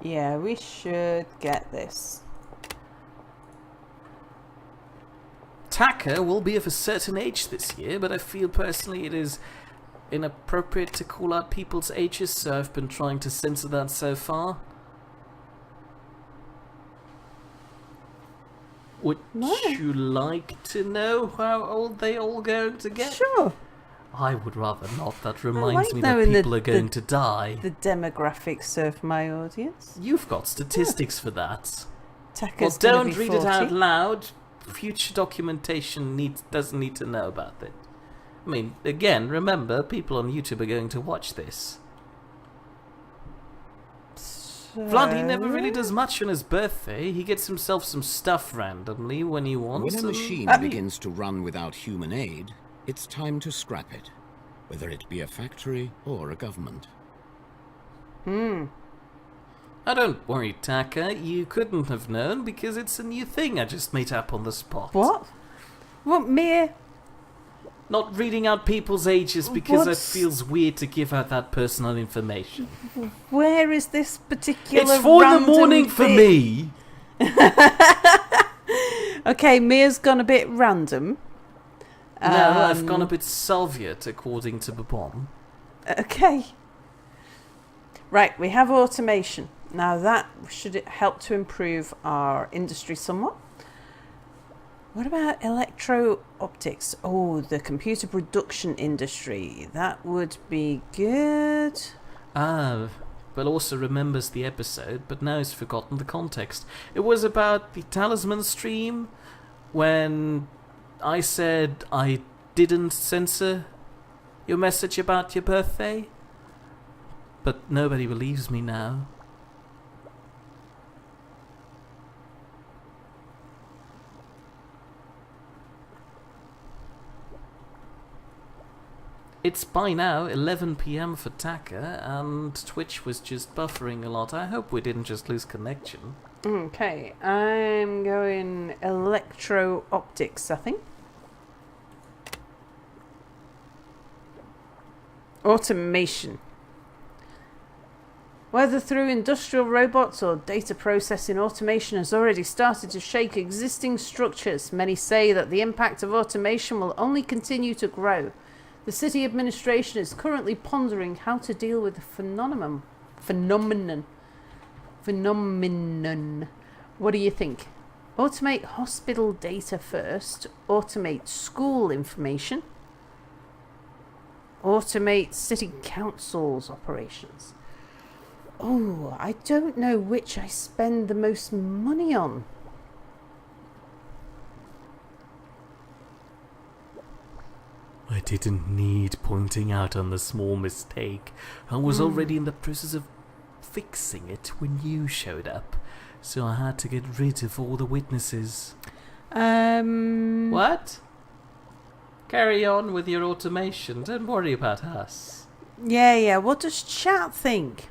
Yeah, we should get this. Taka will be of a certain age this year, but I feel personally it is inappropriate to call out people's ages, so I've been trying to censor that so far. Would you like to know how old they all going to get? Sure. I would rather not. That reminds me knowing that people are going to die. The demographics of my audience. You've got statistics for that. Taka's Well, gonna don't be read it 40. out loud. Future documentation doesn't need to know about it. I mean, again, remember, people on YouTube are going to watch this. Vlad, never really does much on his birthday. He gets himself some stuff randomly when he wants. When a machine begins to run without human aid, it's time to scrap it, whether it be a factory or a government. Oh, don't worry, Taka. You couldn't have known because it's a new thing I just made up on the spot. What? What, mere? Not reading out people's ages because it feels weird to give out that personal information. Where is this particular? It's 4 in the random morning for bit? me. Okay, Mia's gone a bit random. No, I've gone a bit Soviet, according to Babom. Okay. Right, we have automation. Now that should help to improve our industry somewhat. What about electro-optics? Oh, the computer production industry. That would be good. Ah, but also remembers the episode, but now has forgotten the context. It was about the talisman stream when I said I didn't censor your message about your birthday. But nobody believes me now. It's by now 11 PM for Taka, and Twitch was just buffering a lot. I hope we didn't just lose connection. Okay, I'm going electro-optics, I think. Automation. Whether through industrial robots or data processing, automation has already started to shake existing structures. Many say that the impact of automation will only continue to grow. The city administration is currently pondering how to deal with the phenomenon. What do you think? Automate hospital data first. Automate school information. Automate city council's operations. Oh, I don't know which I spend the most money on. I didn't need pointing out on the small mistake. I was already in the process of fixing it when you showed up. So I had to get rid of all the witnesses. What? Carry on with your automation. Don't worry about us. Yeah. What does chat think?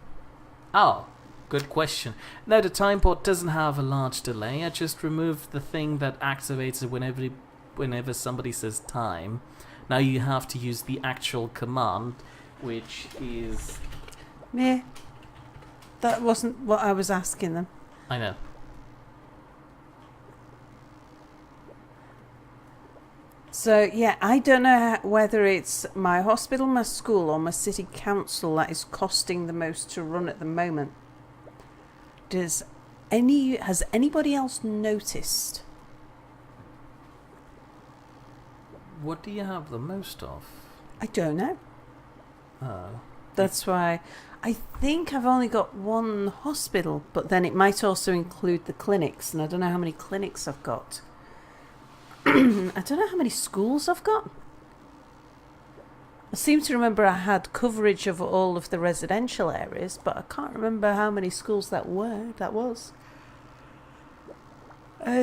Oh, Good question. No, the time port doesn't have a large delay. I just removed the thing that activates it whenever somebody says time. Now you have to use the actual command, which is... Meh. That wasn't what I was asking them. I know. So, yeah, I don't know whether it's my hospital, my school, or my city council that is costing the most to run at the moment. Has anybody else noticed? What do you have the most of? I don't know. Oh. That's why I think I've only got one hospital, but then it might also include the clinics, and I don't know how many clinics I've got. I don't know how many schools I've got. I seem to remember I had coverage of all of the residential areas, but I can't remember how many schools that was.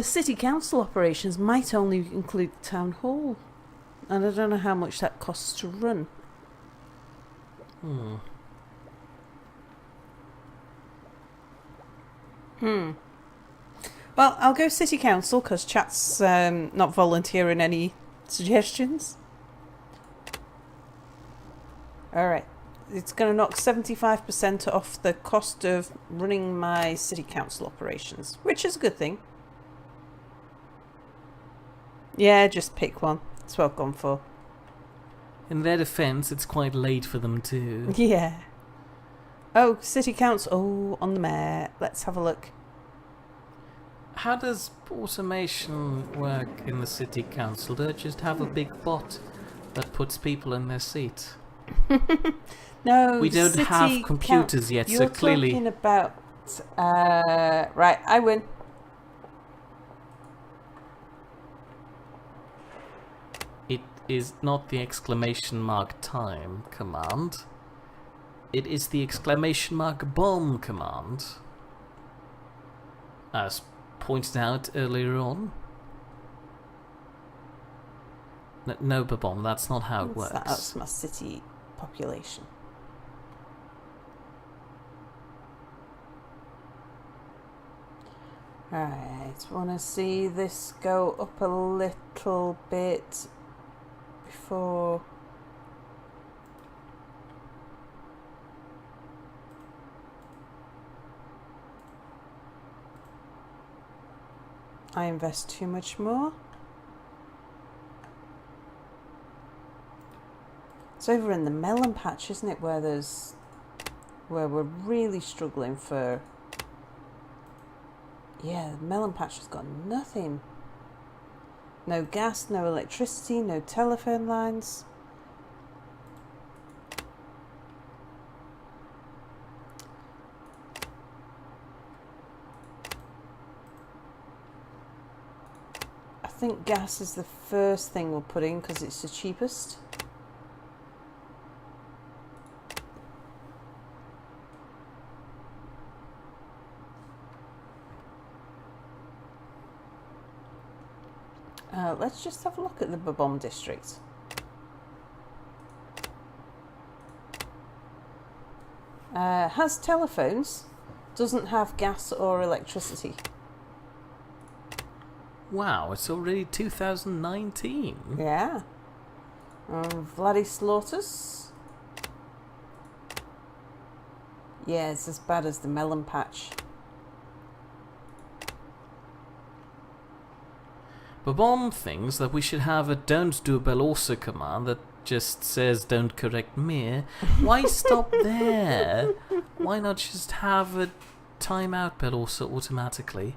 City council operations might only include the town hall, and I don't know how much that costs to run. Well, I'll go city council because chat's not volunteering any suggestions. Alright, it's going to knock 75% off the cost of running my city council operations, which is a good thing. Yeah, just pick one. That's what I've gone for. In their defense, it's quite late for them too. Yeah. Oh, city council. Oh, on the mayor. Let's have a look. How does automation work in the city council? Do they just have a big bot that puts people in their seat? No, we don't have computers yet, so clearly... You're talking about... right, I win. It is not the exclamation mark time command. It is the exclamation mark bomb command. As pointed out earlier on. No, bomb, that's not how it works. That's my city population. Alright, want to see this go up a little bit before... I invest too much more. It's over in the melon patch, isn't it, where we're really struggling for... Yeah, the melon patch has got nothing. No gas, no electricity, no telephone lines. I think gas is the first thing we'll put in because it's the cheapest. Let's just have a look at the Babom district. Has telephones, doesn't have gas or electricity. Wow, it's already 2019. Yeah. Vladdy Slaughters. Yeah, it's as bad as the melon patch. Babom thinks that we should have a don't do bell also command that just says don't correct me. Why stop there? Why not just have a timeout bell also automatically?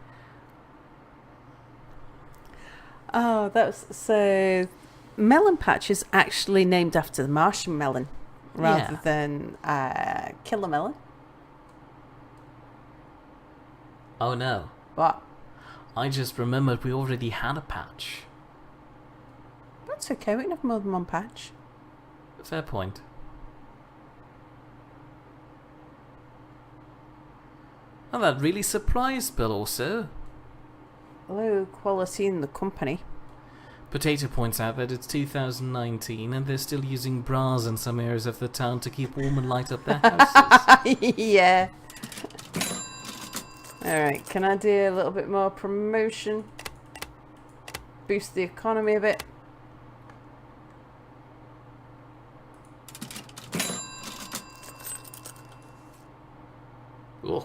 Oh, so melon patch is actually named after the Martian melon rather than killer melon. Oh no. What? I just remembered we already had a patch. That's okay, we can have more than one patch. Fair point. And that really surprised Bill also. Low quality in the company. Potato points out that it's 2019 and they're still using bras in some areas of the town to keep warm and light up their houses. Yeah. Alright, can I do a little bit more promotion? Boost the economy a bit. Ugh.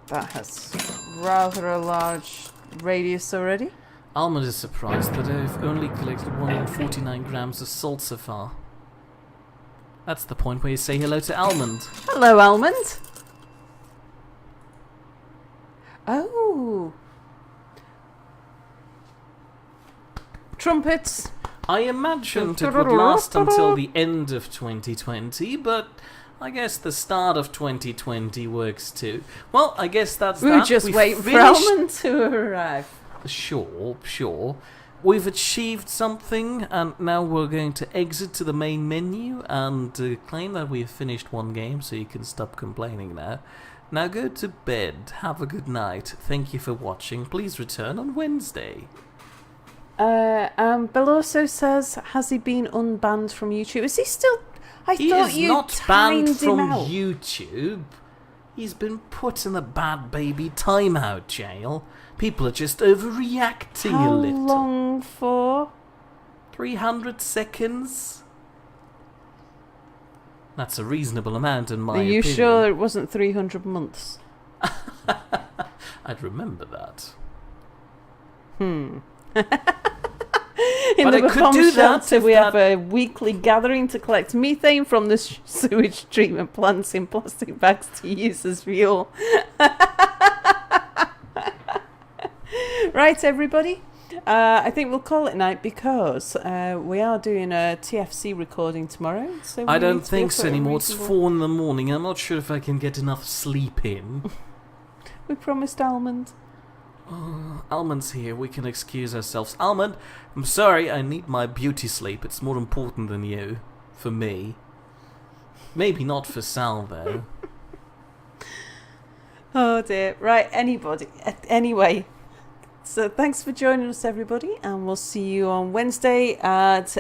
That has rather a large radius already. Almond is surprised that I've only collected 149 grams of salt so far. That's the point where you say hello to Almond. Hello, Almond. Oh. Trumpets. I imagined it would last until the end of 2020, but I guess the start of 2020 works too. Well, I guess that's We that. were just We've waiting for finished- Almond to arrive. Sure. We've achieved something, and now we're going to exit to the main menu and claim that we've finished one game, so you can stop complaining now. Now go to bed. Have a good night. Thank you for watching. Please return on Wednesday. Bill also says, has he been unbanned from YouTube? Is he still... He thought is you not banned timed him from out. YouTube. He's been put in the bad baby timeout jail. People are just overreacting How a little. long for? 300 seconds? That's a reasonable amount in my Are you opinion. sure it wasn't 300 months? I'd remember that. In But the I could bomb do that shelter, if we have that- a weekly gathering to collect methane from the sewage treatment plants in plastic bags to use as fuel. Right, everybody. I think we'll call it night because we are doing a TFC recording tomorrow. So I we don't need to be think up so at a anymore. It's reasonable- 4 in the morning. I'm not sure if I can get enough sleep in. We promised Almond. Almond's here. We can excuse ourselves. Almond, I'm sorry. I need my beauty sleep. It's more important than you. For me. Maybe not for Sal, though. Oh dear. Right, anyway. So thanks for joining us, everybody, and we'll see you on Wednesday at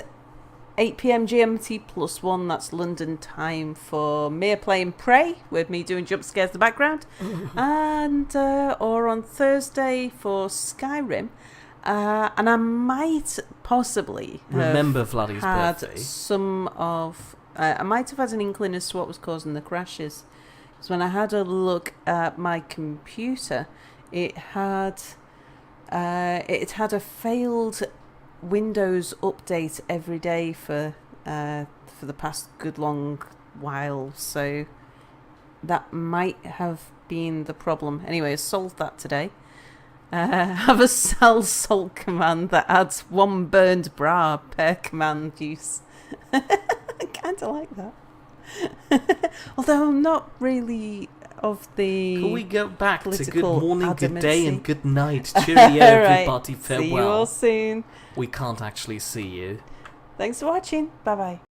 8 p.m. GMT +1. That's London time for Mia playing Prey with me doing jump scares in the background, and or on Thursday for Skyrim. And I might possibly Remember Vladdy's had birthday. some of. I might have had an inkling as to what was causing the crashes. Because when I had a look at my computer, it had a failed Windows update every day for the past good long while. So that might have been the problem. Anyway, I solved that today. Have a cell salt command that adds 1 burned bra per command use. I kind of like that. Although I'm not really of the... Can we go back to good political morning, good day, adamancy. and good night? Cheerio, everybody. See you all Farewell. soon. We can't actually see you. Thanks for watching. Bye-bye.